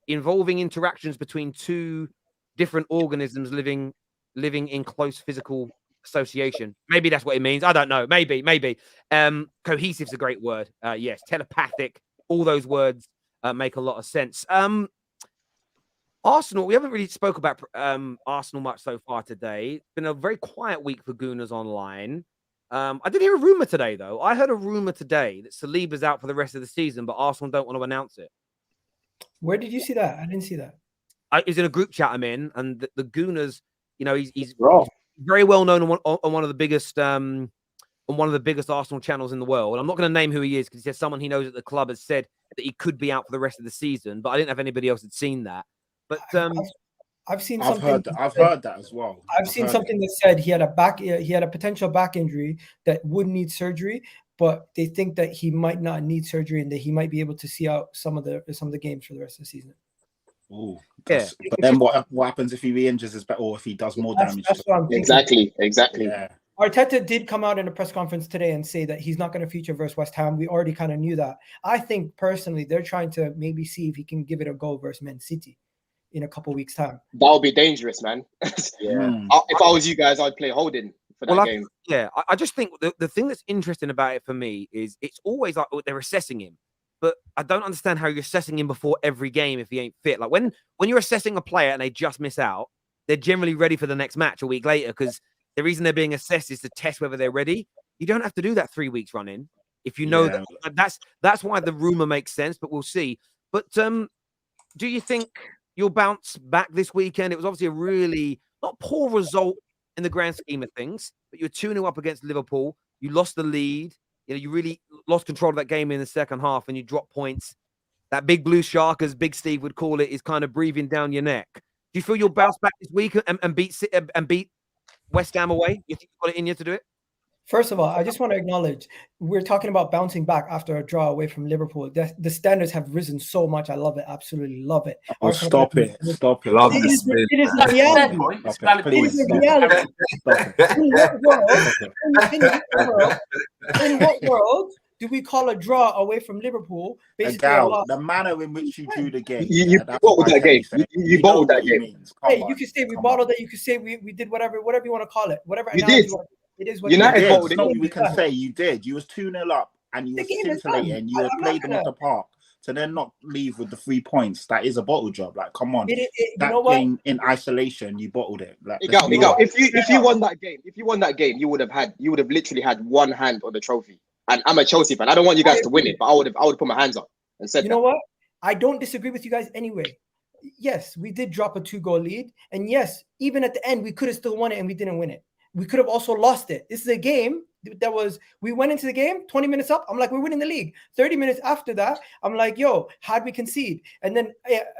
Involving interactions between two different organisms living in close physical association. Maybe that's what it means. I don't know. Maybe. Cohesive's a great word. Yes, telepathic. All those words make a lot of sense. Arsenal. We haven't really spoke about Arsenal much so far today. It's been a very quiet week for Gooners online. I did hear a rumor today, though. I heard a rumor today that Saliba's out for the rest of the season, but Arsenal don't want to announce it. Where did you see that? I didn't see that. He's in a group chat I'm in, and the Gooners, you know, he's very well known on one of the biggest on one of the biggest Arsenal channels in the world. I'm not going to name who he is because he says someone he knows at the club has said that he could be out for the rest of the season, but I didn't have anybody else had seen that. But I've seen something. I've heard that as well. I've seen something that said he had a potential back injury that would need surgery, but they think that he might not need surgery and that he might be able to see out some of the games for the rest of the season. Oh, yeah. But then what happens if he re-injures his back, or if he does more damage? That's what I'm thinking. Exactly. Yeah. Arteta did come out in a press conference today and say that he's not going to feature versus West Ham. We already kind of knew that. I think personally they're trying to maybe see if he can give it a go versus Man City in a couple weeks' time. That would be dangerous, man. Yeah. If I was you guys, I'd play holding for that game. I just think the thing that's interesting about it for me is it's always like they're assessing him, but I don't understand how you're assessing him before every game if he ain't fit. Like when you're assessing a player and they just miss out, they're generally ready for the next match a week later because the reason they're being assessed is to test whether they're ready. You don't have to do that 3 weeks running if you know that's why the rumor makes sense, but we'll see. But do you think you'll bounce back this weekend? It was obviously a really not poor result in the grand scheme of things, but you're 2-0 up against Liverpool. You lost the lead. You know, you really lost control of that game in the second half and you dropped points. That big blue shark, as Big Steve would call it, is kind of breathing down your neck. Do you feel you'll bounce back this week and beat West Ham away? You think you've got it in you to do it? First of all, I just want to acknowledge we're talking about bouncing back after a draw away from Liverpool. The standards have risen so much. I love it. Absolutely love it. Oh, stop it. Stop it. It is a reality. It is a reality. In what world do we call a draw away from Liverpool? Egal, the manner in which you drew the game. You bottled that game. You bottled that game. Hey, you could say we bottled it. You could say we did whatever you want to call it. Whatever. You did. It is what United it bottled is. it. We can say you did. You was 2-0 up and you were scintillating and you had played them off the park. To then not leave with the 3 points, that is a bottle job. Like, come on. That game in isolation, you bottled it. Like, Egal, if you won that game, you would have literally had one hand on the trophy. And I'm a Chelsea fan. I don't want you guys to win it, but I would put my hands up and said, you know what? I don't disagree with you guys anyway. Yes, we did drop a 2-goal lead, and yes, even at the end, we could have still won it, and we didn't win it. We could have also lost it. This is a game that was, we went into the game 20 minutes up. I'm like, we're winning the league. 30 minutes after that, I'm like, yo, how'd we concede? And then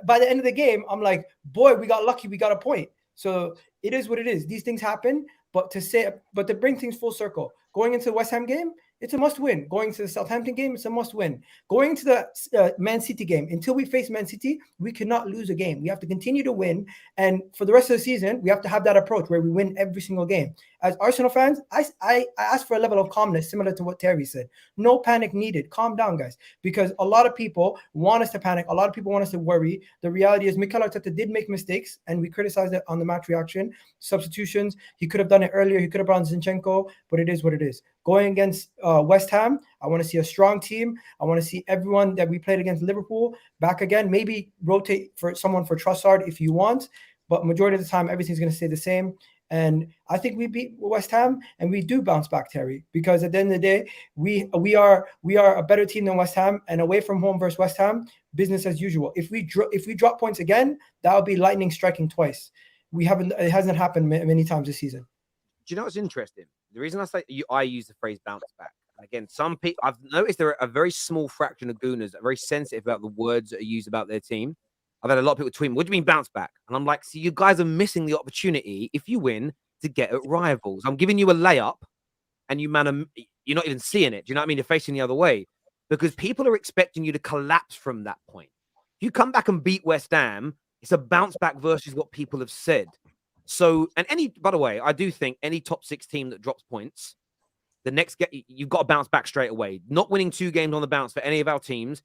by the end of the game, I'm like, boy, we got lucky. We got a point. So it is what it is. These things happen. But to bring things full circle, going into the West Ham game, It's a must win. Going to the Southampton game, it's a must win. Going to the Man City game, until we face Man City, we cannot lose a game. We have to continue to win. And for the rest of the season, we have to have that approach where we win every single game. As Arsenal fans, I ask for a level of calmness similar to what Terry said. No panic needed. Calm down, guys. Because a lot of people want us to panic. A lot of people want us to worry. The reality is Mikel Arteta did make mistakes, and we criticized it on the match reaction. Substitutions, he could have done it earlier. He could have brought Zinchenko, but it is what it is. Going against West Ham, I want to see a strong team. I want to see everyone that we played against Liverpool back again. Maybe rotate for someone for Trossard if you want, but majority of the time, everything's going to stay the same. And I think we beat West Ham, and we do bounce back, Terry, because at the end of the day, we are a better team than West Ham, and away from home versus West Ham, business as usual. If we drop points again, that would be lightning striking twice. It hasn't happened many times this season. Do you know what's interesting? The reason I use the phrase bounce back. And again, some people, I've noticed there are a very small fraction of Gooners that are very sensitive about the words that are used about their team. I've had a lot of people tweet me, what do you mean bounce back? And I'm like, see, you guys are missing the opportunity, if you win, to get at rivals. I'm giving you a layup, and you're not even seeing it. Do you know what I mean? You're facing the other way. Because people are expecting you to collapse from that point. If you come back and beat West Ham, it's a bounce back versus what people have said. So, by the way, I do think any top 6 team that drops points, the next you've got to bounce back straight away. Not winning 2 games on the bounce for any of our teams,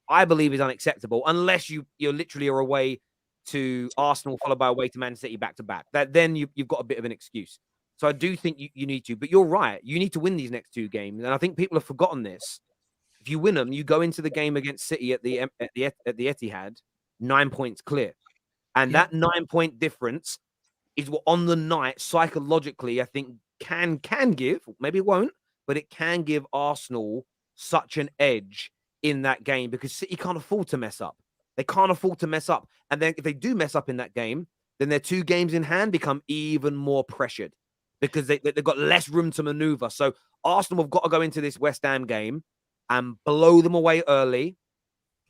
I believe, is unacceptable unless you literally are away to Arsenal followed by away to Man City back to back. Then you've got a bit of an excuse. So I do think you need to. But you're right. You need to win these next 2 games, and I think people have forgotten this. If you win them, you go into the game against City at the Etihad 9 points clear, and that 9-point difference is what on the night psychologically I think can give, maybe it won't, but it can give Arsenal such an edge in that game because City can't afford to mess up. They can't afford to mess up. And then if they do mess up in that game, then their 2 games in hand become even more pressured because they've got less room to maneuver. So Arsenal have got to go into this West Ham game and blow them away early,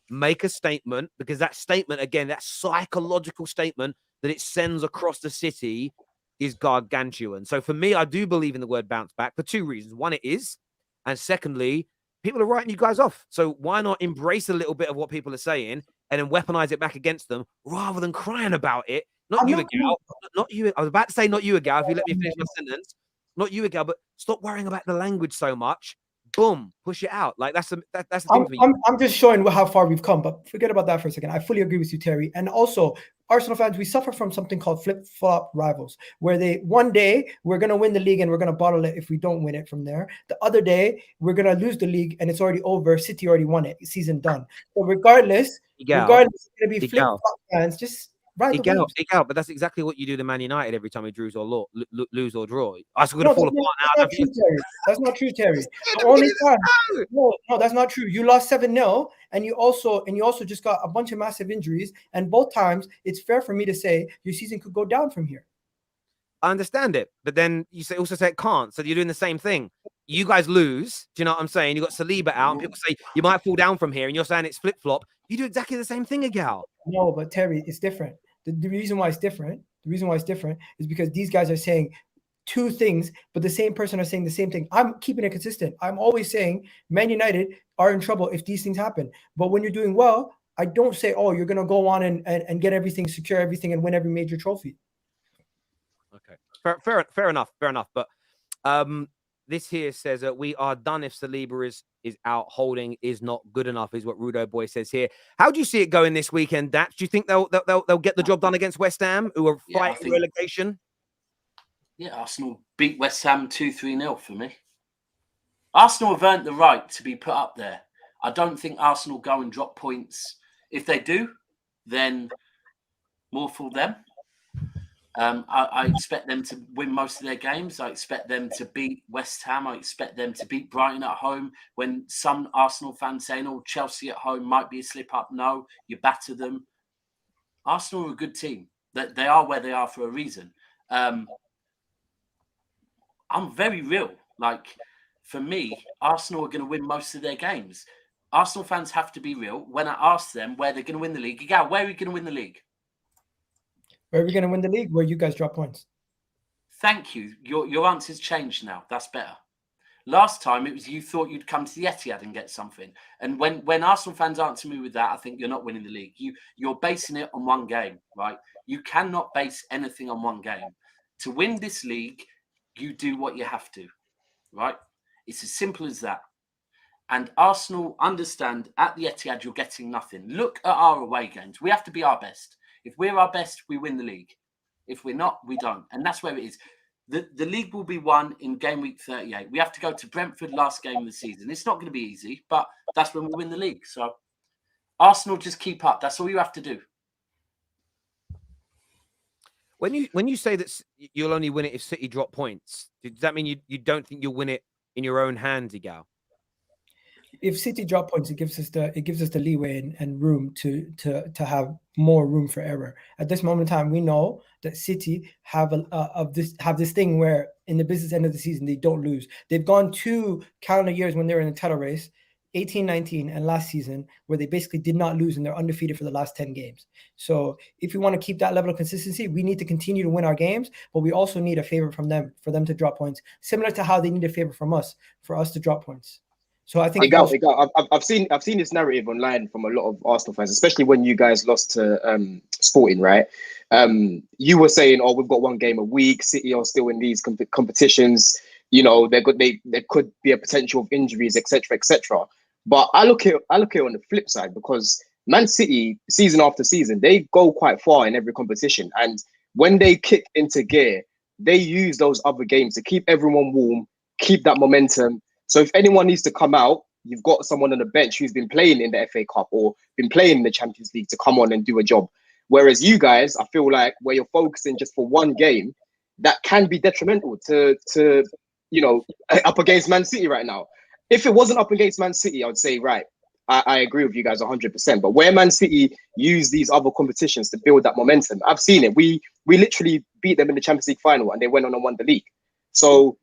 make a statement, because that statement, again, that psychological statement that it sends across the city is gargantuan. So for me, I do believe in the word bounce back for 2 reasons. One, it is. And secondly, people are writing you guys off. So why not embrace a little bit of what people are saying and then weaponize it back against them rather than crying about it? Not you, Egal. Not you. I was about to say not you, Egal, if you let me finish my sentence. Not you, Egal, but stop worrying about the language so much. Boom, push it out. Like that's the thing for me. I'm just showing how far we've come, but forget about that for a second. I fully agree with you, Terry. And also, Arsenal fans, we suffer from something called flip-flop rivals, where one day we're going to win the league and we're going to bottle it if we don't win it from there. The other day, we're going to lose the league and it's already over. City already won it. Season done. So regardless, it's going to be flip-flop fans. Just ride the waves. Egal, but that's exactly what you do to Man United every time we lose or draw. I was going to fall apart now. That's not true, Terry. The only time, no, that's not true. You lost 7-0, and you also just got a bunch of massive injuries. And both times, it's fair for me to say your season could go down from here. I understand it, but then you also say it can't. So you're doing the same thing. You guys lose. Do you know what I'm saying? You got Saliba out, and people say you might fall down from here, and you're saying it's flip flop. You do exactly the same thing, Egal. No, but Terry, it's different. The reason why it's different is because these guys are saying 2 things, but the same person are saying the same thing. I'm keeping it consistent. I'm always saying Man United are in trouble if these things happen. But when you're doing well, I don't say, oh, you're going to go on and get everything, secure everything, and win every major trophy. Okay. Fair enough. But this here says that we are done if Saliba is out. Holding is not good enough, is what Rudo Boy says here. How do you see it going this weekend, Daps? Do you think they'll get the job done against West Ham, who are fighting relegation? Yeah, Arsenal beat West Ham 2-3-0 for me. Arsenal have earned the right to be put up there. I don't think Arsenal go and drop points. If they do, then more for them. I expect them to win most of their games. I expect them to beat West Ham. I expect them to beat Brighton at home. When some Arsenal fans saying, oh, Chelsea at home might be a slip up. No, you batter them. Arsenal are a good team. They are where they are for a reason. I'm very real. Like, for me, Arsenal are going to win most of their games. Arsenal fans have to be real. When I ask them where they're going to win the league, Egal, where are you going to win the league? Where are we going to win the league? Where you guys drop points. Thank you. Your answer's changed now. That's better. Last time it was you thought you'd come to the Etihad and get something. And when Arsenal fans answer me with that, I think you're not winning the league. You're basing it on one game, right? You cannot base anything on one game. To win this league, you do what you have to, right? It's as simple as that. And Arsenal understand at the Etihad you're getting nothing. Look at our away games. We have to be our best. If we're our best, we win the league. If we're not, we don't. And that's where it is. The league will be won in game week 38. We have to go to Brentford last game of the season. It's not going to be easy, but that's when we win the league. So Arsenal, just keep up. That's all you have to do. When you say that you'll only win it if City drop points, does that mean you don't think you'll win it in your own hands, Egal? If City drop points, it gives us the leeway and room to have more room for error. At this moment in time, we know that City have this thing where in the business end of the season they don't lose. They've gone 2 calendar years when they were in the title race, 18-19 and last season, where they basically did not lose and they're undefeated for the last 10 games. So if we want to keep that level of consistency, we need to continue to win our games, but we also need a favor from them for them to drop points, similar to how they need a favor from us for us to drop points. So I think Egal, I've seen this narrative online from a lot of Arsenal fans, especially when you guys lost to Sporting, right? You were saying, "Oh, we've got one game a week. City are still in these competitions. You know, there could be a potential of injuries, etc., etc." But I look at it on the flip side, because Man City, season after season, they go quite far in every competition, and when they kick into gear, they use those other games to keep everyone warm, keep that momentum. So if anyone needs to come out, you've got someone on the bench who's been playing in the FA Cup or been playing in the Champions League to come on and do a job. Whereas you guys, I feel like where you're focusing just for one game, that can be detrimental to up against Man City right now. If it wasn't up against Man City, I would say, right, I agree with you guys 100%. But where Man City use these other competitions to build that momentum, I've seen it. We literally beat them in the Champions League final and they went on and won the league. So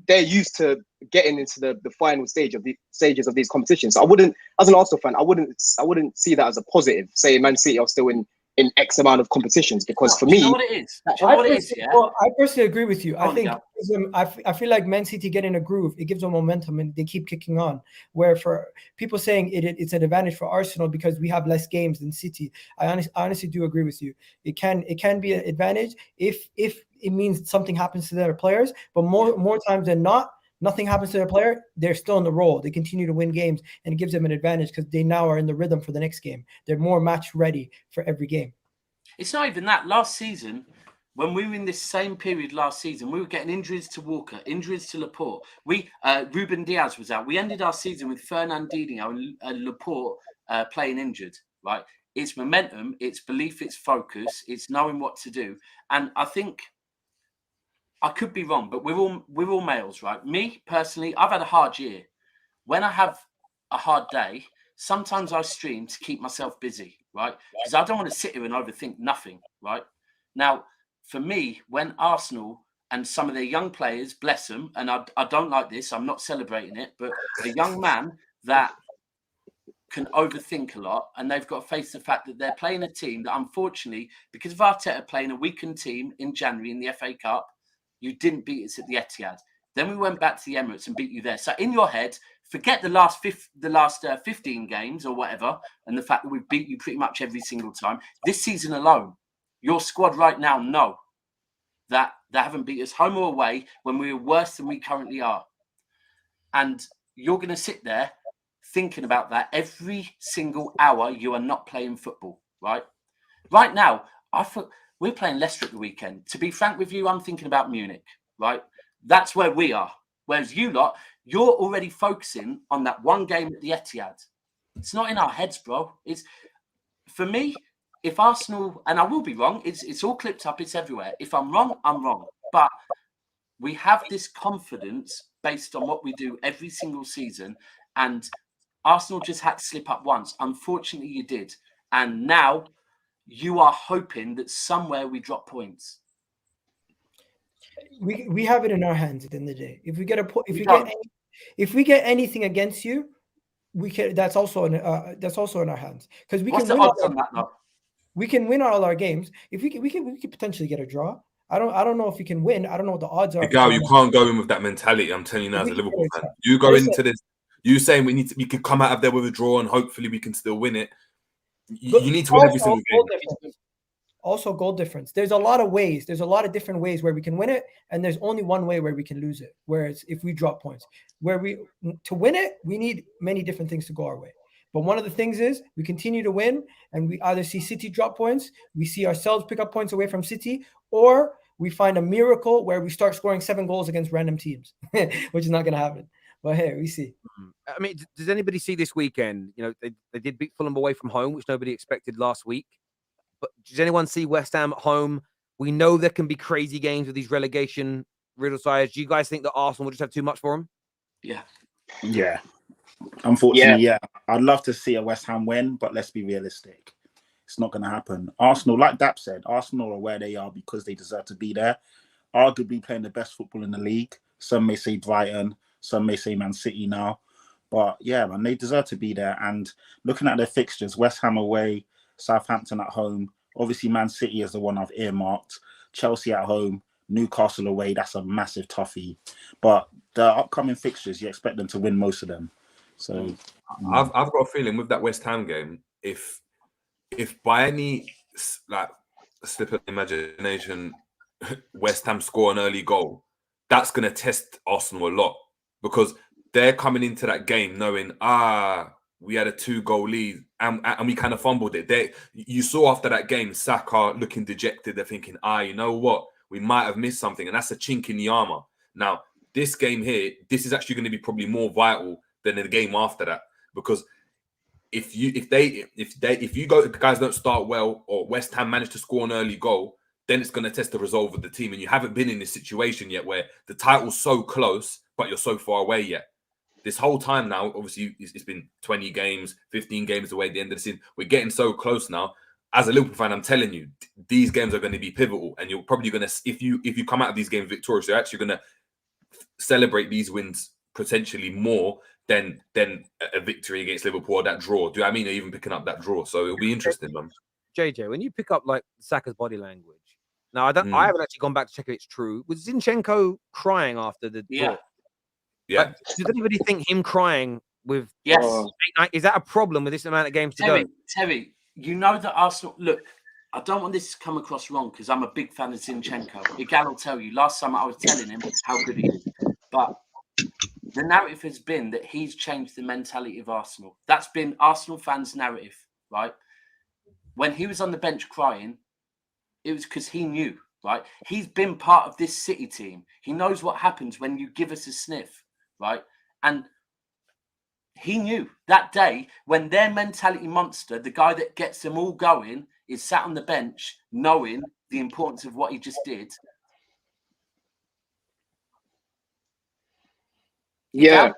they're used to getting into the final stages of these competitions. So I wouldn't, as an Arsenal fan, I wouldn't see that as a positive, saying Man City are still in X amount of competitions, because for me, you know what it is? I personally agree with you. I feel like Man City get in a groove. It gives them momentum and they keep kicking on. Where for people saying it's an advantage for Arsenal because we have less games than City, I honestly do agree with you. It can be an advantage if it means something happens to their players, but more times than not, nothing happens to their player, they're still in the role. They continue to win games, and it gives them an advantage because they now are in the rhythm for the next game. They're more match ready for every game. It's not even that. Last season, when we were in this same period last season, we were getting injuries to Walker, injuries to Laporte. Ruben Diaz was out. We ended our season with Fernandinho and Laporte playing injured, right? It's momentum, it's belief, it's focus, it's knowing what to do. And I think, I could be wrong, but we're all males, right? Me personally, I've had a hard year. When I have a hard day, sometimes I stream to keep myself busy, right? Because I don't want to sit here and overthink nothing, right? Now, for me, when Arsenal and some of their young players, bless them, and I don't like this, I'm not celebrating it, but a young man that can overthink a lot, and they've got to face the fact that they're playing a team that, unfortunately, because of Arteta playing a weakened team in January in the FA Cup, you didn't beat us at the Etihad. Then we went back to the Emirates and beat you there. So in your head, forget the last 15 games or whatever, and the fact that we beat you pretty much every single time. This season alone, your squad right now know that they haven't beat us home or away when we were worse than we currently are. And you're going to sit there thinking about that every single hour you are not playing football, right? Right now, we're playing Leicester at the weekend. To be frank with you, I'm thinking about Munich, right? That's where we are. Whereas you lot, you're already focusing on that one game at the Etihad. It's not in our heads, bro. It's, for me, if Arsenal, and I will be wrong, it's all clipped up, it's everywhere. If I'm wrong, I'm wrong. But we have this confidence based on what we do every single season. And Arsenal just had to slip up once. Unfortunately, you did. And now you are hoping that somewhere we drop points. We have it in our hands at the end of the day. If we get if we get anything against you, we can. That's also in our hands, because we What's can the win. odds on that, though? We can win all our games. If we can potentially get a draw. I don't know if we can win. I don't know what the odds are. Egal, you can't go in with that mentality. I'm telling you now, as a Liverpool fan, you go into this. You saying we can come out of there with a draw and hopefully we can still win it. You need to win every single game. Also, goal difference. There's a lot of ways. There's a lot of different ways where we can win it, and there's only one way where we can lose it. Whereas if we drop points, to win it, we need many different things to go our way. But one of the things is we continue to win, and we either see City drop points, we see ourselves pick up points away from City, or we find a miracle where we start scoring 7 goals against random teams, which is not going to happen. But hey, we see. I mean, does anybody see this weekend? You know, they did beat Fulham away from home, which nobody expected last week. But does anyone see West Ham at home? We know there can be crazy games with these relegation riddle sides. Do you guys think that Arsenal will just have too much for them? Yeah. Unfortunately, yeah. I'd love to see a West Ham win, but let's be realistic. It's not going to happen. Arsenal, like Dap said, Arsenal are where they are because they deserve to be there. Arguably playing the best football in the league. Some may say Brighton, some may say Man City now. But yeah, man, they deserve to be there. And looking at their fixtures, West Ham away, Southampton at home. Obviously, Man City is the one I've earmarked. Chelsea at home, Newcastle away. That's a massive toughie. But the upcoming fixtures, you expect them to win most of them. So I've got a feeling with that West Ham game, if by any slip of imagination, West Ham score an early goal, that's going to test Arsenal a lot because they're coming into that game knowing we had a 2-goal lead and we kind of fumbled it. You saw after that game, Saka looking dejected. They're thinking, you know what? We might have missed something. And that's a chink in the armor. Now, this game here, this is actually going to be probably more vital than the game after that. Because if you guys don't start well or West Ham manage to score an early goal, then it's going to test the resolve of the team. And you haven't been in this situation yet where the title's so close, but you're so far away yet. This whole time now, obviously, it's been 20 games, 15 games away at the end of the season. We're getting so close now. As a Liverpool fan, I'm telling you, these games are going to be pivotal. And you're probably going to, if you come out of these games victorious, you're actually going to celebrate these wins potentially more than a victory against Liverpool or that draw. Do you know what I mean? Or even picking up that draw. So it'll be interesting, man. JJ, when you pick up like Saka's body language, now I haven't actually gone back to check if it's true. Was Zinchenko crying after the draw? Yeah. Like, does anybody think him crying with is that a problem with this amount of games to go? Terry, you know that Arsenal. Look, I don't want this to come across wrong because I'm a big fan of Zinchenko. Egal will tell you. Last time I was telling him how good he is, but the narrative has been that he's changed the mentality of Arsenal. That's been Arsenal fans' narrative, right? When he was on the bench crying, it was because he knew, right? He's been part of this City team. He knows what happens when you give us a sniff, right? And he knew that day when their mentality monster, the guy that gets them all going, is sat on the bench knowing the importance of what he just did. Yeah.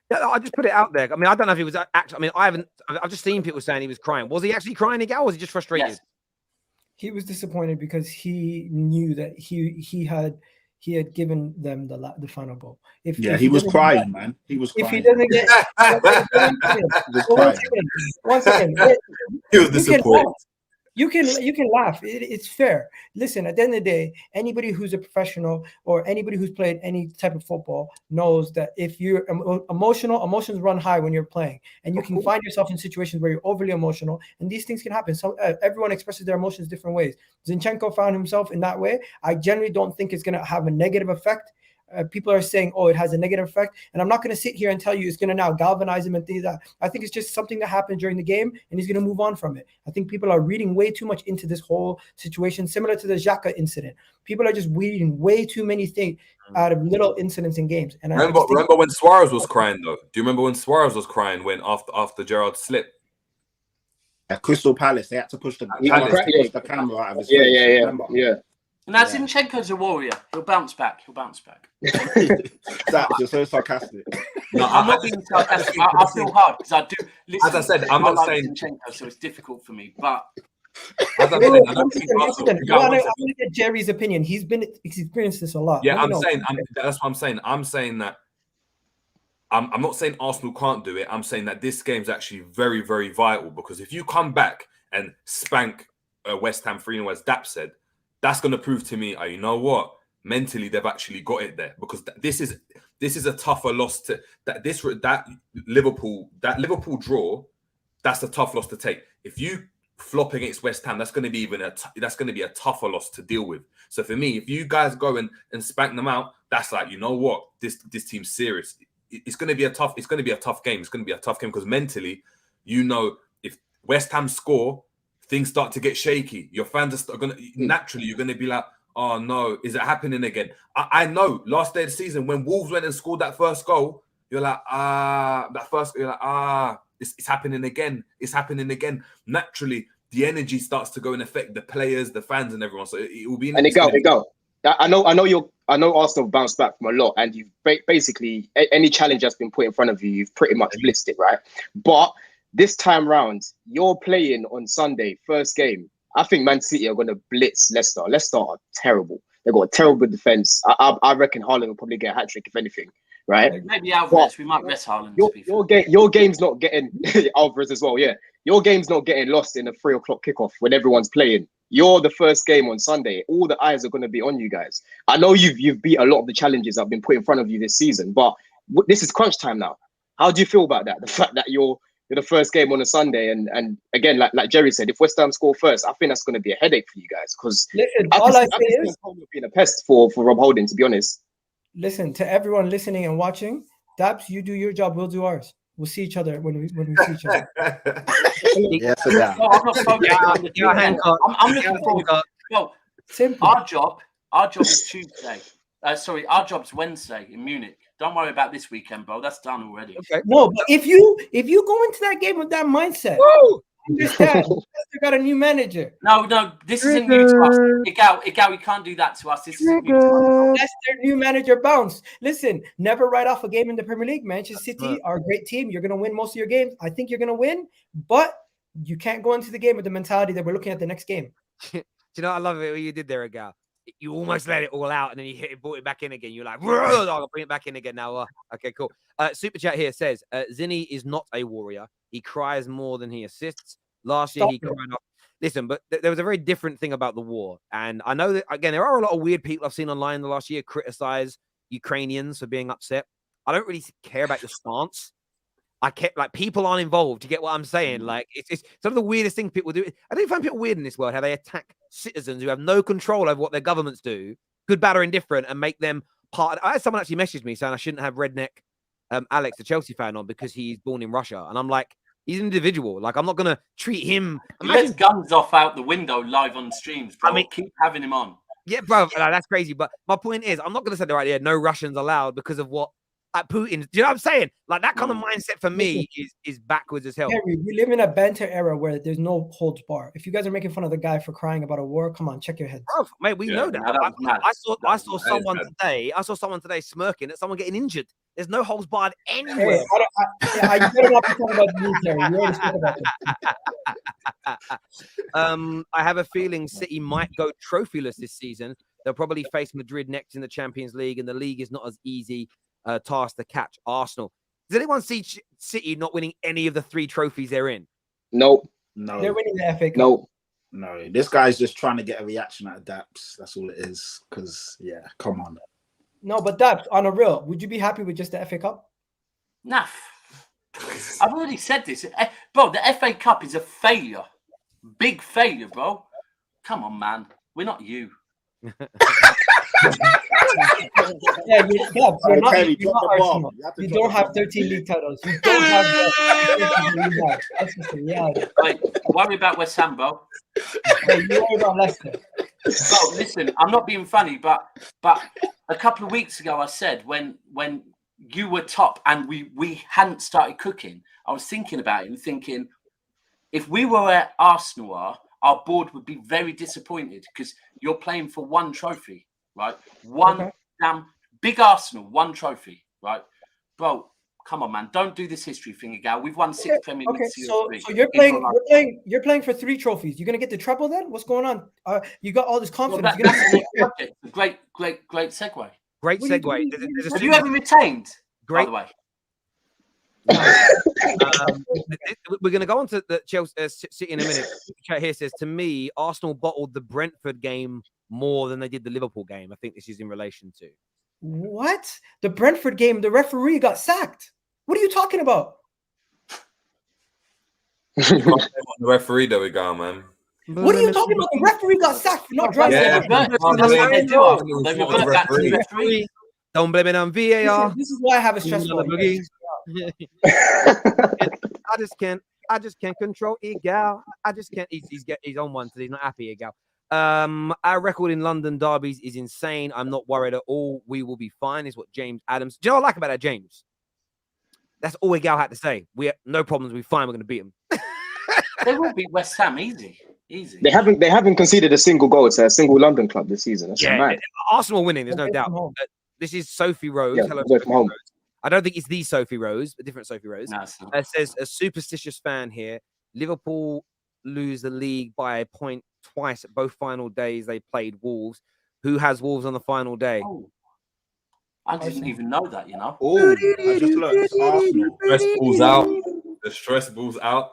I just put it out there. I mean, I don't know if he was actually. I mean, I've just seen people saying he was crying. Was he actually crying, Egal, or was he just frustrated? Yes. He was disappointed because he knew that he had given them the final goal. If he was crying, man. He was crying. If he doesn't get one second, He was disappointed. You can laugh. It's fair. Listen, at the end of the day, anybody who's a professional or anybody who's played any type of football knows that if you're emotions run high when you're playing, and you can find yourself in situations where you're overly emotional, and these things can happen. So everyone expresses their emotions different ways. Zinchenko found himself in that way. I generally don't think it's going to have a negative effect. People are saying, it has a negative effect. And I'm not going to sit here and tell you it's going to now galvanize him and things like that. I think it's just something that happened during the game and he's going to move on from it. I think people are reading way too much into this whole situation, similar to the Xhaka incident. People are just reading way too many things out of little incidents in games. And remember when Suarez was crying, though? Do you remember when Suarez was crying when after Gerrard slipped? At Crystal Palace, they had to push the camera out of his face. Yeah. Now, Zinchenko's a warrior. He'll bounce back. Zach, you're so sarcastic. No, I'm not being sarcastic. I feel hard because I do. Listen, as I said, I'm not saying Zinchenko, so it's difficult for me. But as I said, I don't think I want to get Jerry's opinion. He's experienced this a lot. Yeah, that's what I'm saying. I'm saying that I'm not saying Arsenal can't do it. I'm saying that this game's actually very, very vital because if you come back and spank West Ham 3-0, as Dap said, that's going to prove to me, you know what? Mentally, they've actually got it there, because this is a tougher loss to that Liverpool draw. That's a tough loss to take. If you flop against West Ham, that's going to be a tougher loss to deal with. So for me, if you guys go and spank them out, that's like, you know what, this team's serious. It's going to be a tough game. It's going to be a tough game because mentally, you know, if West Ham score, things start to get shaky. Your fans are going to naturally, you're going to be like, oh no, is it happening again? I know last day of the season when Wolves went and scored that first goal, you're like, it's happening again. It's happening again. Naturally, the energy starts to go and affect the players, the fans, and everyone. So it will be. And it go. I know Arsenal bounced back from a lot, and you've basically any challenge that's been put in front of you, you've pretty much blitzed it, right? But this time round, you're playing on Sunday, first game. I think Man City are going to blitz Leicester. Leicester are terrible. They've got a terrible defense. I reckon Haaland will probably get a hat trick if anything, right? Maybe Alvarez. We might rest Haaland. Your game's not getting Alvarez as well. Yeah, your game's not getting lost in a 3 o'clock kickoff when everyone's playing. You're the first game on Sunday. All the eyes are going to be on you guys. I know you've beat a lot of the challenges that have been put in front of you this season, but this is crunch time now. How do you feel about that? The fact that you're the first game on a Sunday, and again, like Jerry said, if West Ham score first, I think that's going to be a headache for you guys, because I've been being a pest for Rob Holding, to be honest. Listen, to everyone listening and watching, Daps, you do your job, we'll do ours. We'll see each other when we see each other. Yes, no, I'm not focused. I'm looking forward. Well, simple. Our job is Tuesday. Our job's Wednesday in Munich. Don't worry about this weekend, bro. That's done already. Okay. No, but if you go into that game with that mindset, understand, Leicester got a new manager. No, this isn't new to us. Egal, you can't do that to us. This isn't new to us. Leicester new manager bounce. Listen, never write off a game in the Premier League. Manchester City are a great team. You're gonna win most of your games. I think you're gonna win, but you can't go into the game with the mentality that we're looking at the next game. Do you know, I love it what you did there, Egal. You almost let it all out, and then you brought it back in again. You're like, I'll bring it back in again now. Okay, cool. Super Chat here says, Zinni is not a warrior. He cries more than he assists. Last year, he cried up. Listen, but there was a very different thing about the war. And I know that, again, there are a lot of weird people I've seen online the last year criticize Ukrainians for being upset. I don't really care about your stance. People aren't involved. You get what I'm saying? Like, it's some of the weirdest things people do. I don't find people weird in this world, how they attack citizens who have no control over what their governments do, good, bad, or indifferent, and make them part. I had someone actually message me saying I shouldn't have redneck Alex, the Chelsea fan, on because he's born in Russia. And I'm like, he's an individual. Like, I'm not going to treat him. He lets guns off out the window live on streams, bro. I mean, keep having him on. Yeah, bro, that's crazy. But my point is, I'm not going to say right here, no Russians allowed because of what Putin. Do you know what I'm saying? Like, that kind of mindset for me is backwards as hell. Harry, we live in a banter era where there's no holds bar. If you guys are making fun of the guy for crying about a war, come on, check your heads. Bro, mate, we know that. I saw someone today. I saw someone today smirking at someone getting injured. There's no holds barred anywhere. I better not be talking about the military. You already spoke about it. I have a feeling City might go trophyless this season. They'll probably face Madrid next in the Champions League, and the league is not as easy task to catch Arsenal. Does anyone see City not winning any of the 3 trophies they're in? No. They're winning the FA Cup. No. This guy's just trying to get a reaction out of Daps. That's all it is. Because, yeah, come on. No, but Daps, on a real, would you be happy with just the FA Cup? Nah. I've already said this. Bro, the FA Cup is a failure. Big failure, bro. Come on, man. We're not you. Yeah, you're not Arsenal. You don't have 13 league titles. You don't have the That's just the reality. Wait, worry about West Ham, bro. Hey, you worry about Leicester. Bro, listen, I'm not being funny, but a couple of weeks ago I said when you were top and we hadn't started cooking, I was thinking about it and thinking, if we were where Arsenal are, our board would be very disappointed because you're playing for 1 trophy, right? Damn big Arsenal, 1 trophy, right? Bro, come on, man. Don't do this history thing again. We've won 6 Premier League. So you're playing for 3 trophies. You're gonna get the treble then? What's going on? You got all this confidence. Well, great segue. Great segue. Have you ever retained? Great. By the way, We're going to go on to the Chelsea City in a minute. Chat here says, to me, Arsenal bottled the Brentford game more than they did the Liverpool game. I think this is in relation to. What? The Brentford game, the referee got sacked. What are you talking about? The referee that we got, man. What are you talking about? The referee got sacked for not driving. Yeah, don't blame it on VAR. This is why I have a stressful. I just can't control Egal. I just can't. He's on one, so he's not happy. Egal. Our record in London derbies is insane. I'm not worried at all. We will be fine, is what James Adams. Do you know what I like about that, James? That's all Egal had to say. We have no problems. We're fine. We're going to beat them. They will beat West Ham easy. They haven't conceded a single goal to a single London club this season. That's mad. Arsenal winning. There's no doubt. This is Sophie Rose. Yeah, hello, Sophie Rose. I don't think it's the Sophie Rose, a different Sophie Rose. No, says a superstitious fan here. Liverpool lose the league by a point twice at both final days they played Wolves. Who has Wolves on the final day? Oh, I didn't even know that, you know. Oh, I just looked. It's Arsenal. Stress balls out. The stress balls out.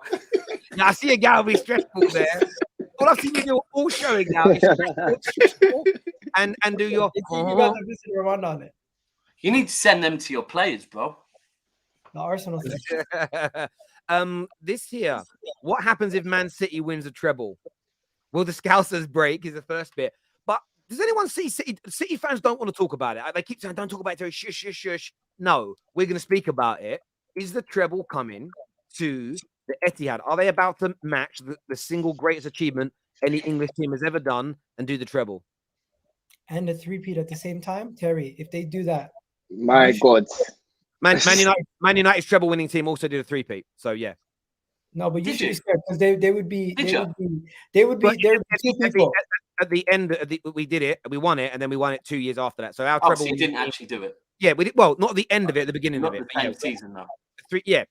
Yeah, I see a guy with stressful there. All I've seen you do all showing now is stressful and do your. You guys are missing Rwanda on it. You need to send them to your players, bro. The Arsenal. This here, what happens if Man City wins the treble? Will the Scousers break? Is the first bit. But does anyone see City? City fans don't want to talk about it. They keep saying, "Don't talk about it." Shush, shush, shush. No, we're going to speak about it. Is the treble coming to the Etihad? Are they about to match the single greatest achievement any English team has ever done and do the treble? And a three-peat at the same time? Terry, if they do that. My God. Man United's treble winning team also did a three-peat. So, yeah. No, but you should be scared because they would be two people. At the end, we did it, we won it, and then we won it 2 years after that. So our treble. So you didn't actually do it. Yeah, we did. Well, not at the end of it, at the beginning of it. The same season, though.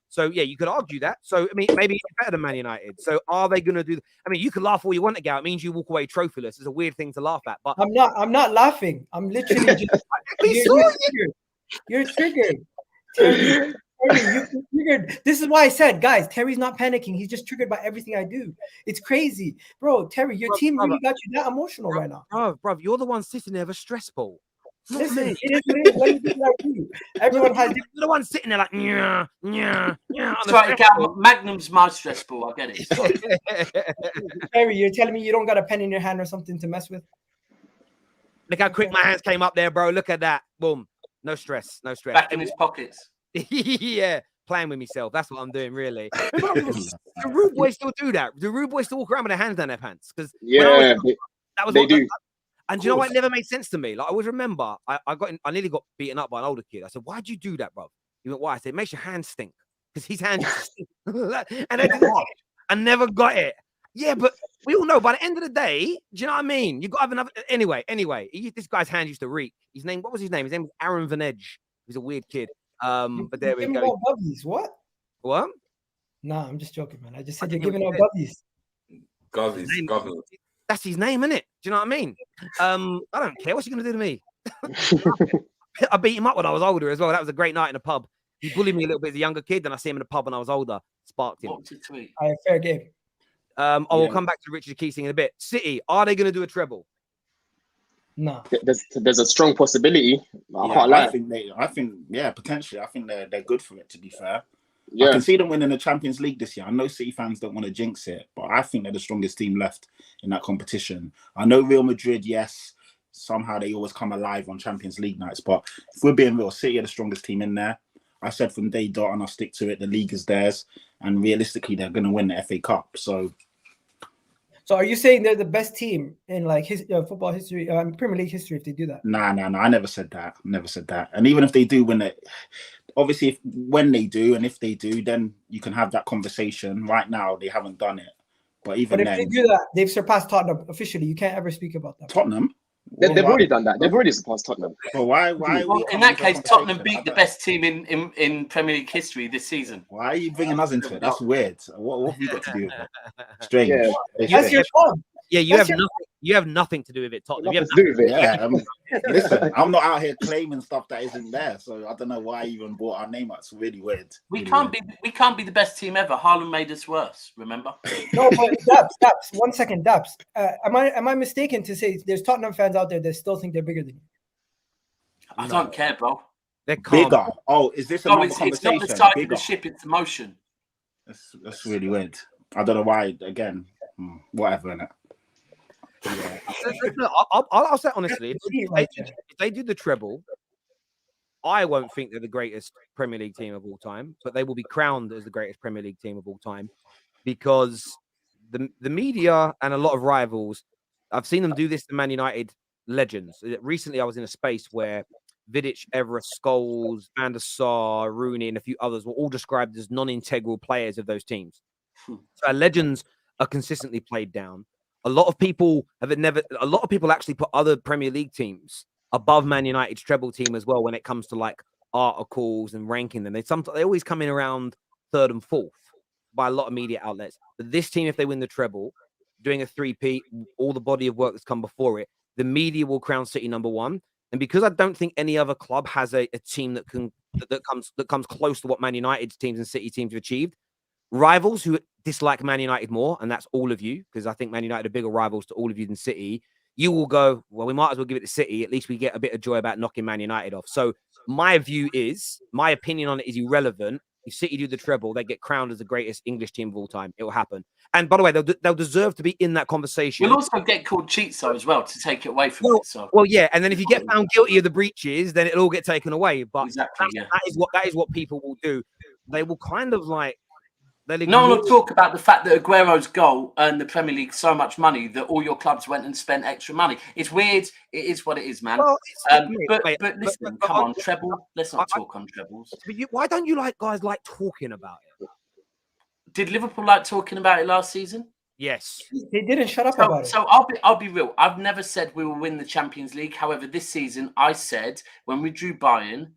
So you could argue that. So I mean, maybe it's better than Man United. So are they going to do? I mean, you can laugh all you want, Egal. It means you walk away trophyless. It's a weird thing to laugh at, but I'm not laughing. I'm literally just. You're triggered. Terry, you're triggered. This is why I said, guys, Terry's not panicking. He's just triggered by everything I do. It's crazy, bro. Terry, your team really got you that emotional right now, bro. You're the one sitting there with a stress ball. Listen, it is what it is. What do you think like you? Everyone has. You're the one sitting there like, yeah. Sorry, Magnum's my stress ball. I get it. Terry, you're telling me you don't got a pen in your hand or something to mess with? Look how quick my hands came up there, bro. Look at that. Boom. No stress. Back in his pockets. Yeah, playing with myself. That's what I'm doing, really. Do rude boys still do that? Do rude boys still walk around with their hands down their pants? Because they do. And do you know what? It never made sense to me. Like I always remember, I nearly got beaten up by an older kid. I said, "Why'd you do that, bro?" He went, "Why?" I said, "It makes your hands stink." Because his hands stink. And I never got it. Yeah, but we all know by the end of the day, do you know what I mean? You got to have another. Anyway, this guy's hand used to reek. What was his name? His name was Aaron Van Edge. He's a weird kid. But there we go. What? What? Nah, I'm just joking, man. I just said you're giving out gubbies. Gubbies. That's his name, isn't it? Do you know what I mean? I don't care. What's he gonna do to me? I beat him up when I was older as well. That was a great night in a pub. He bullied me a little bit as a younger kid, then I see him in a pub when I was older. Sparked him. Fair game. We'll come back to Richard Keating in a bit. City, are they going to do a treble? No. There's a strong possibility. I think potentially. I think they're good for it, to be fair. Yeah. I can see them winning the Champions League this year. I know City fans don't want to jinx it, but I think they're the strongest team left in that competition. I know Real Madrid, yes, somehow they always come alive on Champions League nights, but if we're being real, City are the strongest team in there. I said from day dot, and I'll stick to it, the league is theirs, and realistically, they're going to win the FA Cup. So are you saying they're the best team in like football history, Premier League history, if they do that? Nah. I never said that. And even if they do win it, obviously, when they do, and if they do, then you can have that conversation. Right now, they haven't done it. But if they do that, they've surpassed Tottenham officially. You can't ever speak about them. Tottenham? They've already done that. They've already surpassed Tottenham. Well, why? Well, in that case, Tottenham beat the best team in Premier League history this season. Why are you bringing us into it? That's weird. What have you got to do with it? Strange. Yeah. That's your job. Yeah, you have nothing. You have nothing to do with it, Tottenham. You Nothing have to do with it. Yeah, listen, I'm not out here claiming stuff that isn't there, so I don't know why you even brought our name out. It's really weird. We can't be the best team ever. Haaland made us worse. Remember? No, but Daps, 1 second, Daps. Am I mistaken to say there's Tottenham fans out there that still think they're bigger than you? I don't care, bro. They're calm. Bigger. Oh, is this No, another it's conversation? not the side Bigger. of the ship; it's the motion. That's really weird. I don't know why. Again, whatever. Innit? I'll say honestly, if they do the treble, I won't think they're the greatest Premier League team of all time, but they will be crowned as the greatest Premier League team of all time because the media and a lot of rivals, I've seen them do this to Man United legends. Recently, I was in a space where Vidic, Evra, Scholes, Van der Sar, Rooney, and a few others were all described as non-integral players of those teams. So our legends are consistently played down. A lot of people actually put other Premier League teams above Man United's treble team as well when it comes to like articles and ranking them. They always come in around third and fourth by a lot of media outlets. But this team, if they win the treble, doing a three-peat, all the body of work that's come before it, the media will crown City number one. And because I don't think any other club has a team that comes close to what Man United's teams and City teams have achieved, rivals who dislike Man United more, and that's all of you, because I think Man United are bigger rivals to all of you than City, you will go, well, we might as well give it to City. At least we get a bit of joy about knocking Man United off. So my opinion on it is irrelevant. If City do the treble, they get crowned as the greatest English team of all time. It will happen. And by the way, they'll deserve to be in that conversation. We'll also get called cheats though as well to take it away from it. So well, yeah. And then if you get found guilty of the breaches, then it'll all get taken away. But exactly, that is what people will do. They will kind of like. No one will talk about the fact that Aguero's goal earned the Premier League so much money that all your clubs went and spent extra money. It's weird. It is what it is, man. Well, but listen, come on, treble. Let's not talk on trebles. But why don't you guys like talking about it? Did Liverpool like talking about it last season? Yes. They didn't shut up about it. So I'll be real. I've never said we will win the Champions League. However, this season I said when we drew Bayern,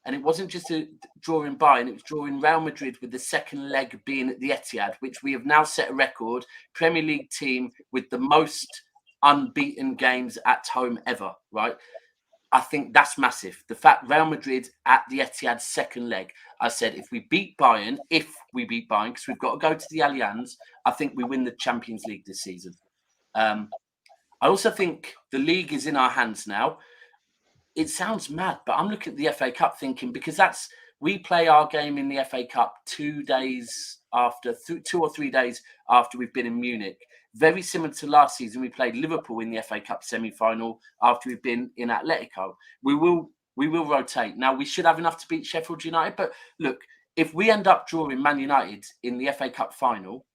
and it wasn't just a draw in Bayern, it was drawing Real Madrid with the second leg being at the Etihad, which we have now set a record. Premier League team with the most unbeaten games at home ever, right? I think that's massive. The fact Real Madrid at the Etihad second leg, I said if we beat Bayern, because we've got to go to the Allianz, I think we win the Champions League this season. I also think the league is in our hands now. It sounds mad, but I'm looking at the FA Cup thinking, because we play our game in the FA Cup 2 days after, 2 or 3 days after we've been in Munich. Very similar to last season, we played Liverpool in the FA Cup semi-final after we've been in Atletico. We will rotate. Now, we should have enough to beat Sheffield United, but look, if we end up drawing Man United in the FA Cup final,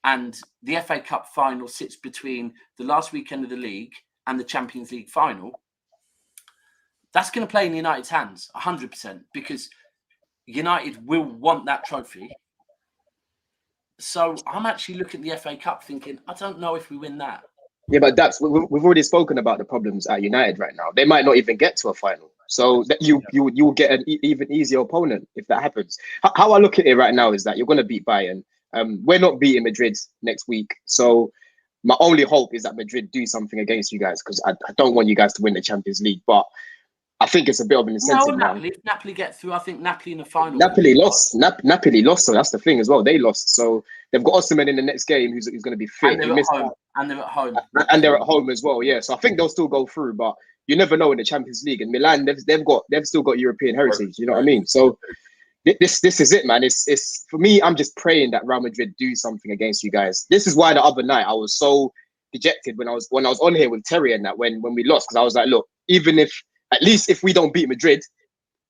and the FA Cup final sits between the last weekend of the league and the Champions League final, that's going to play in United's hands, 100%, because United will want that trophy. So I'm actually looking at the FA Cup thinking, I don't know if we win that. Yeah, but we've already spoken about the problems at United right now. They might not even get to a final. So that you will get an even easier opponent if that happens. How I look at it right now is that you're going to beat Bayern. We're not beating Madrid next week. So my only hope is that Madrid do something against you guys, because I don't want you guys to win the Champions League. But I think it's a bit of an incentive now. If Napoli get through, I think Napoli in the final. Napoli lost. Napoli lost, so that's the thing as well. They lost, so they've got Osimhen in the next game, who's going to be fit. And they're at home. And they're at home as well. Yeah, so I think they'll still go through, but you never know in the Champions League. And Milan, they've still got European heritage. You know what I mean? So this is it, man. It's for me. I'm just praying that Real Madrid do something against you guys. This is why the other night I was so dejected when I was on here with Terry and that when we lost, because I was like, look, even if at least if we don't beat Madrid,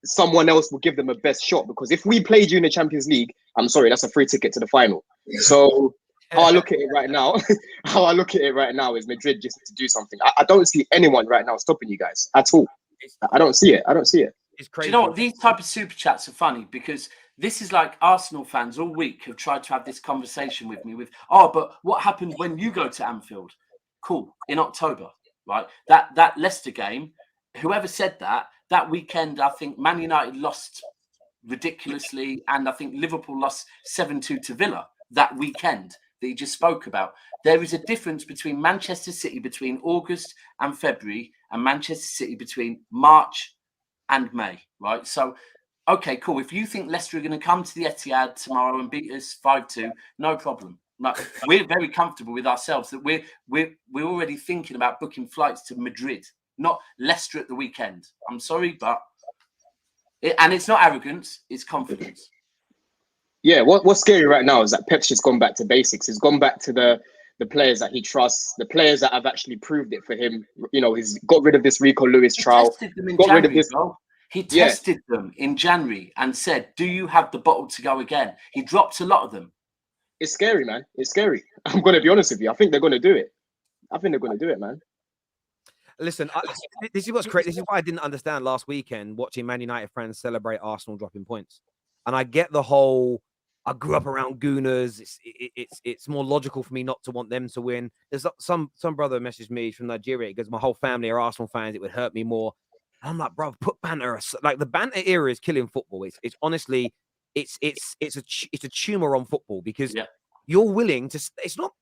someone else will give them a best shot. Because if we played you in the Champions League, I'm sorry, that's a free ticket to the final. So how I look at it right now, is Madrid just need to do something. I don't see anyone right now stopping you guys at all. I don't see it. It's crazy. Do you know what? These type of super chats are funny, because this is like Arsenal fans all week have tried to have this conversation with me but what happened when you go to Anfield? Cool. In October, right? That Leicester game, whoever said that weekend, I think Man United lost ridiculously, and I think Liverpool lost 7-2 to Villa that weekend. that he just spoke about. There is a difference between Manchester City between August and February and Manchester City between March and May, right? So, okay, cool. If you think Leicester are going to come to the Etihad tomorrow and beat us 5-2, no problem. No, we're very comfortable with ourselves that we're already thinking about booking flights to Madrid, not Leicester at the weekend. I'm sorry, but and it's not arrogance, it's confidence. Yeah, what's scary right now is that Pep's just gone back to basics. He's gone back to the players that he trusts, the players that have actually proved it for him. You know, he's got rid of this Rico Lewis trial. Tested them in got January, rid of this. bro. He tested them in January and said, "Do you have the bottle to go again?" He dropped a lot of them. It's scary, man. It's scary. I'm going to be honest with you. I think they're going to do it. I think they're going to do it, man. Listen, this is what's crazy. This is why I didn't understand last weekend watching Man United fans celebrate Arsenal dropping points. And I get the whole, I grew up around Gooners. It's more logical for me not to want them to win. There's some brother messaged me from Nigeria. He goes, my whole family are Arsenal fans. It would hurt me more. And I'm like, bro, put banter. Like the banter era is killing football. It's honestly, it's a tumor on football because you're willing to. It's not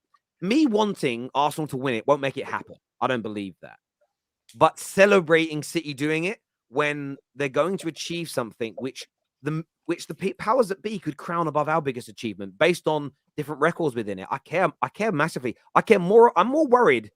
me wanting Arsenal to win. It won't make it happen. I don't believe that. But celebrating City doing it when they're going to achieve something which the powers that be could crown above our biggest achievement based on different records within it. I care massively. I'm more worried.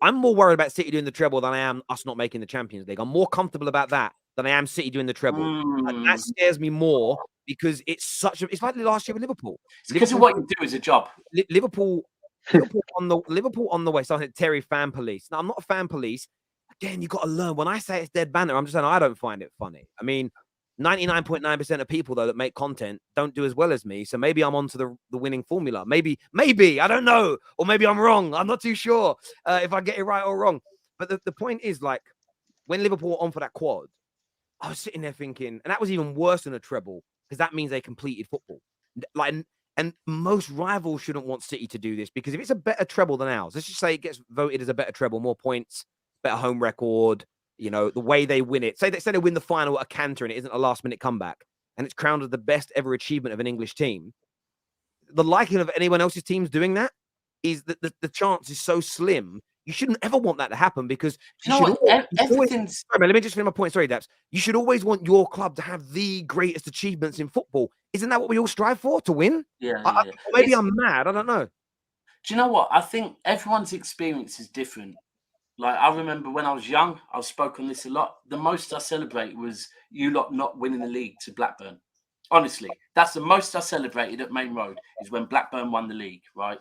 I'm more worried about City doing the treble than I am us not making the Champions League. I'm more comfortable about that than I am City doing the treble. And that scares me more because it's like last year with Liverpool. It's because of what you do as a job. Liverpool on the way. So I said Terry fan police. Now I'm not a fan police. Again, you got to learn. When I say it's dead banter, I'm just saying I don't find it funny. I mean, 99.9% of people though that make content don't do as well as me. So maybe I'm onto the winning formula. Maybe I don't know, or maybe I'm wrong. I'm not too sure if I get it right or wrong. But the point is, like, when Liverpool were on for that quad, I was sitting there thinking, and that was even worse than a treble because that means they completed football. Like, and most rivals shouldn't want City to do this because if it's a better treble than ours, let's just say it gets voted as a better treble, more points, better home record, you know, the way they win it. Say they win the final at a canter and it isn't a last-minute comeback and it's crowned as the best ever achievement of an English team. The likelihood of anyone else's teams doing that is that the chance is so slim. You shouldn't ever want that to happen because let me just finish my point. Sorry, Daps. You should always want your club to have the greatest achievements in football. Isn't that what we all strive for, to win? Yeah. Maybe I'm mad. I don't know. Do you know what? I think everyone's experience is different. Like, I remember when I was young, I spoke on this a lot. The most I celebrated was you lot not winning the league to Blackburn. Honestly, that's the most I celebrated at Main Road is when Blackburn won the league, right?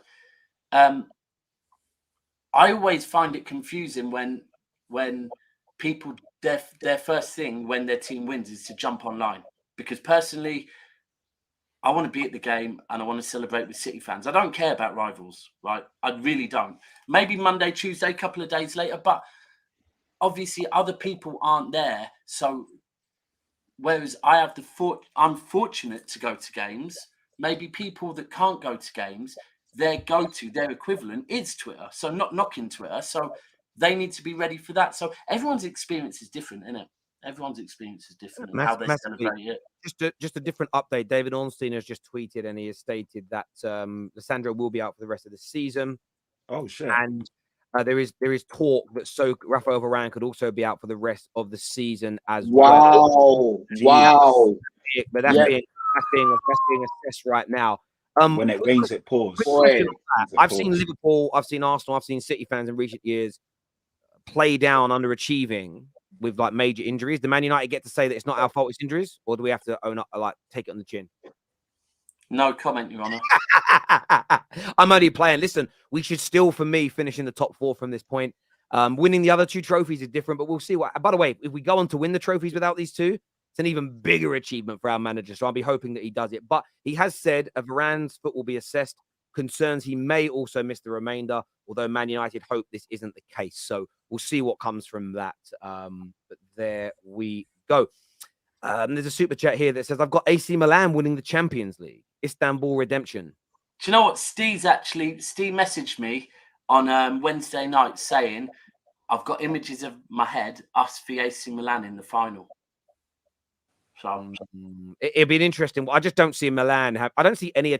I always find it confusing when people, their first thing when their team wins is to jump online. Because personally, I want to be at the game and I want to celebrate with City fans. I don't care about rivals, right? I really don't. Maybe Monday, Tuesday, a couple of days later, but obviously other people aren't there. So whereas I have I'm fortunate to go to games, maybe people that can't go to games, their equivalent is Twitter. So not knocking Twitter. So they need to be ready for that. So everyone's experience is different, isn't it? Everyone's experience is different and how they celebrate it. Just a different update. David Ornstein has just tweeted and he has stated that Lissandro will be out for the rest of the season. Oh, shit. And there is talk that Rafael Varane could also be out for the rest of the season as well. Wow. But that's being assessed right now. When it rains, it pours. I've seen Liverpool, I've seen Arsenal, I've seen City fans in recent years play down underachieving with like major injuries. Do Man United get to say that it's not our fault, it's injuries, or do we have to own up, like take it on the chin? No comment, Your Honour. I'm only playing. Listen, we should still, for me, finish in the top 4 from this point. Winning the other 2 trophies is different, but we'll see what. By the way, if we go on to win the trophies without these 2, it's an even bigger achievement for our manager. So I'll be hoping that he does it. But he has said Varane's foot will be assessed. Concerns he may also miss the remainder, although Man United hope this isn't the case. So we'll see what comes from that. But there we go. There's a super chat here that says, I've got AC Milan winning the Champions League. Istanbul redemption. Do you know what? Steve messaged me on Wednesday night saying, I've got images of my head, us v AC Milan in the final. So it'd be an interesting. I just don't see Milan I don't see any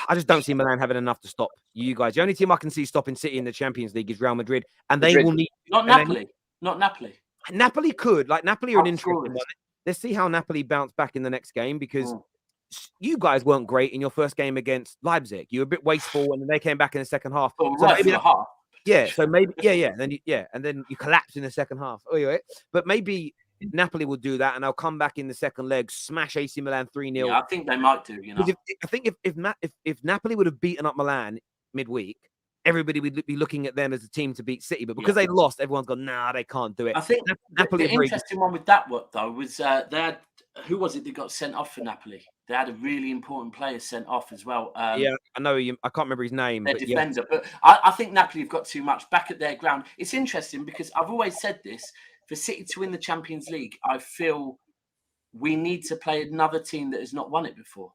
I just don't see Milan having enough to stop you guys. The only team I can see stopping City in the Champions League is Real Madrid, and they will need not Napoli. Not Napoli. Napoli could Napoli are an interesting one. Let's see how Napoli bounce back in the next game because you guys weren't great in your first game against Leipzig. You were a bit wasteful, and then they came back in the second half. Well, so right for the half. Yeah, so maybe and then you collapse in the second half. But maybe Napoli will do that, and they'll come back in the second leg, smash AC Milan 3-0. Yeah, I think they might do. I think if Napoli would have beaten up Milan midweek, everybody would be looking at them as a team to beat City. But because they lost, everyone's gone, nah, they can't do it. I think Napoli. The interesting one with that though was they had, who was it that got sent off for Napoli? They had a really important player sent off as well. Yeah, I know. I can't remember his name. Their defender. Yeah. But I think Napoli have got too much back at their ground. It's interesting because I've always said this. For City to win the Champions League, I feel we need to play another team that has not won it before.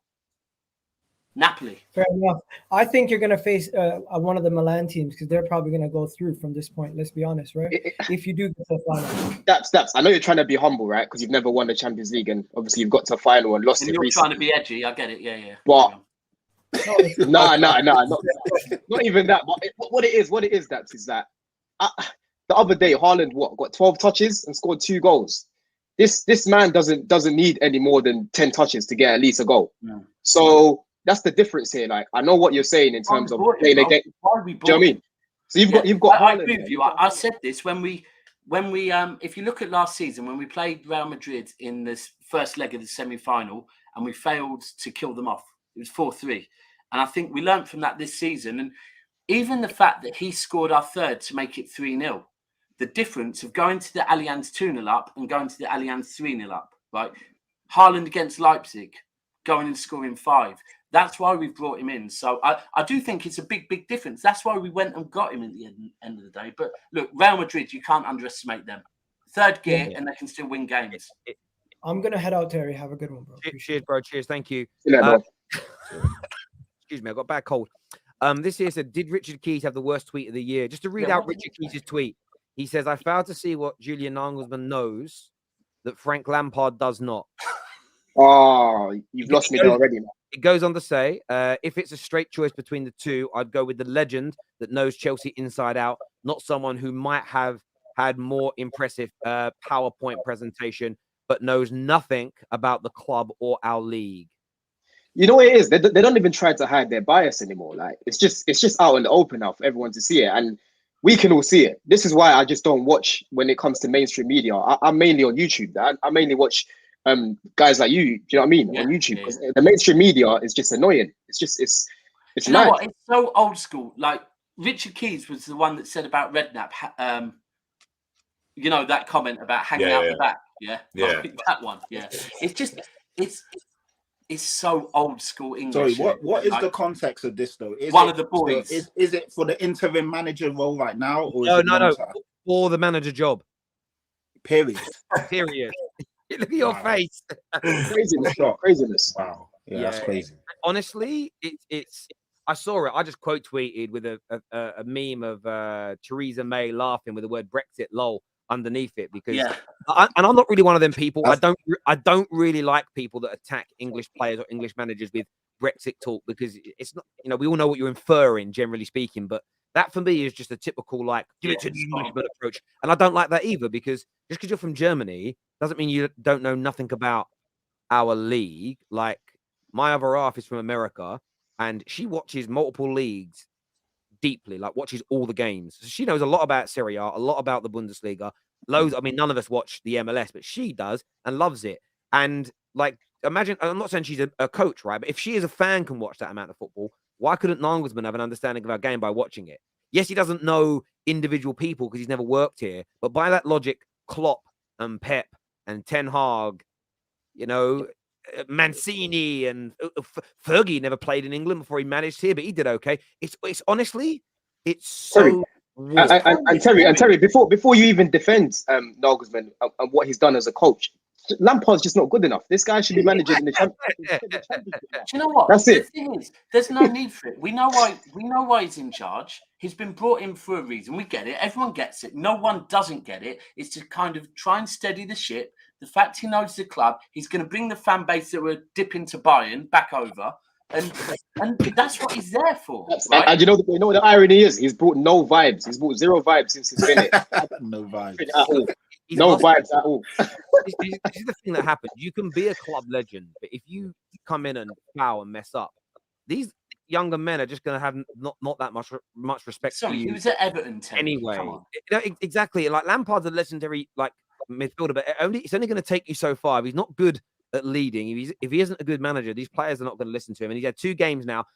Napoli. Fair enough. I think you're going to face one of the Milan teams because they're probably going to go through from this point. Let's be honest, right? If you do get to the final. Steps. I know you're trying to be humble, right? Because you've never won the Champions League, and obviously you've got to a final and lost it recently. You're trying to be edgy. I get it. Yeah. But no, not even that. But what it is, that is that the other day Haaland got 12 touches and scored 2 goals. This man doesn't need any more than 10 touches to get at least a goal. No. So that's the difference here. Like, I know what you're saying in terms of playing against. Do you know what I mean? So you've got. I agree with you. I said this when we if you look at last season when we played Real Madrid in this first leg of the semi-final and we failed to kill them off. It was 4-3, and I think we learned from that this season. And even the fact that he scored our third to make it 3-0. The difference of going to the Allianz 2-0 up and going to the Allianz 3-0 up, right? Haaland against Leipzig, going and scoring 5. That's why we've brought him in. So I do think it's a big difference. That's why we went and got him at the end of the day. But look, Real Madrid, you can't underestimate them. Third gear, and they can still win games. I'm going to head out, Terry. Have a good one, bro. Cheers, bro. Cheers. Thank you. Excuse me, I got a bad cold. This here said, did Richard Keys have the worst tweet of the year? Just to read out Richard Keys' tweet. He says, I failed to see what Julian Nagelsmann knows that Frank Lampard does not. Oh, you've lost me there already, man. It goes on to say, if it's a straight choice between the two, I'd go with the legend that knows Chelsea inside out, not someone who might have had more impressive PowerPoint presentation, but knows nothing about the club or our league. You know what it is? They don't even try to hide their bias anymore. Like it's just out in the open now for everyone to see it, and we can all see it. This is why I just don't watch when it comes to mainstream media. I'm mainly on YouTube. I mainly watch guys like you. Do you know what I mean? On YouTube, because the mainstream media is just annoying. It's you know what? It's so old school. Like Richard Keys was the one that said about Redknapp. You know that comment about hanging out the back. Yeah. That one. Yeah. It's just it's so old school English. Sorry, what is the context of this though? Is one of the boys. Is it for the interim manager role right now? Or no. For the manager job. Period. Look at your face. Craziness. Wow. Yeah, that's crazy. Honestly, it's. I saw it. I just quote tweeted with a meme of Theresa May laughing with the word Brexit lol underneath it because and I'm not really one of them people. I don't really like people that attack English players or English managers with Brexit talk because it's not, we all know what you're inferring generally speaking, but that for me is just a typical like give it to the Englishman approach. And I don't like that either because just because you're from Germany doesn't mean you don't know nothing about our league. Like my other half is from America and she watches multiple leagues deeply, like watches all the games. So she knows a lot about Serie A, a lot about the Bundesliga, loads. I mean, none of us watch the MLS, but she does and loves it. And like, imagine, I'm not saying she's a coach, right? But if she as a fan can watch that amount of football, why couldn't Nagelsmann have an understanding of our game by watching it? Yes, he doesn't know individual people because he's never worked here. But by that logic, Klopp and Pep and Ten Hag, Mancini and Fergie never played in England before he managed here, but he did okay. It's honestly, it's so. And Terry, before you even defend Nagelsmann and what he's done as a coach, Lampard's just not good enough. This guy should be managing in the Championship. Do you know what? That's it. The thing is, there's no need for it. We know why he's in charge. He's been brought in for a reason. We get it. Everyone gets it. No one doesn't get it. It's to kind of try and steady the ship. The fact he knows the club, he's going to bring the fan base that were dipping to Bayern back over. and that's what he's there for. Right? And you know what the irony is? He's brought no vibes. He's brought 0 vibes since he's been here. No vibes at all. No vibes at all. This is the thing that happens. You can be a club legend, but if you come in and foul and mess up, these younger men are just going to have not that much respect for you. He was at Everton anyway. Exactly. Like Lampard's a legendary midfielder, but it's only going to take you so far. If he's not good at leading, if he isn't a good manager, these players are not going to listen to him. And he's had 2 games now.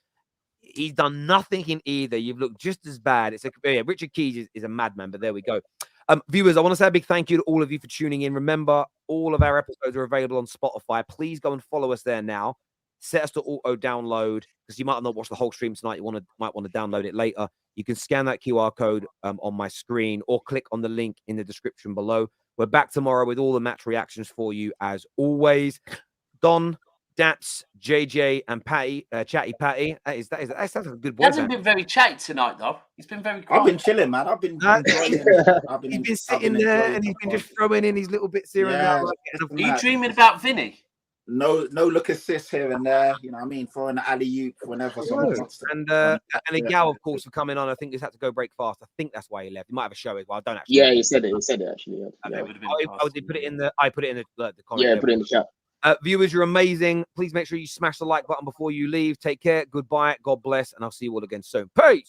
He's done nothing in either. You've looked just as bad. Richard Keys is a madman, but there we go. Viewers, I want to say a big thank you to all of you for tuning in. Remember, all of our episodes are available on Spotify. Please go and follow us there now. Set us to auto download because you might not watch the whole stream tonight. You might want to download it later. You can scan that QR code on my screen or click on the link in the description below. We're back tomorrow with all the match reactions for you as always. Don, Daps, JJ, and Patty, Chatty Patty. That's a good boy. He hasn't been very chatty tonight, though. He's been very quiet. I've been chilling, man. I've been enjoying. He's been sitting there and he's been just throwing in his little bits here and there. Are you dreaming about Vinny? No look assist here and there. You know what I mean? Throwing the alley-oop whenever someone wants to. And Egal, of course, for coming on. I think he's had to go break fast. I think that's why he left. He might have a show as well. I don't actually. Yeah, he said it. He said it actually. Yeah. I put it in the comment. Yeah, put it in the chat. Viewers, you're amazing. Please make sure you smash the like button before you leave. Take care. Goodbye. God bless. And I'll see you all again soon. Peace.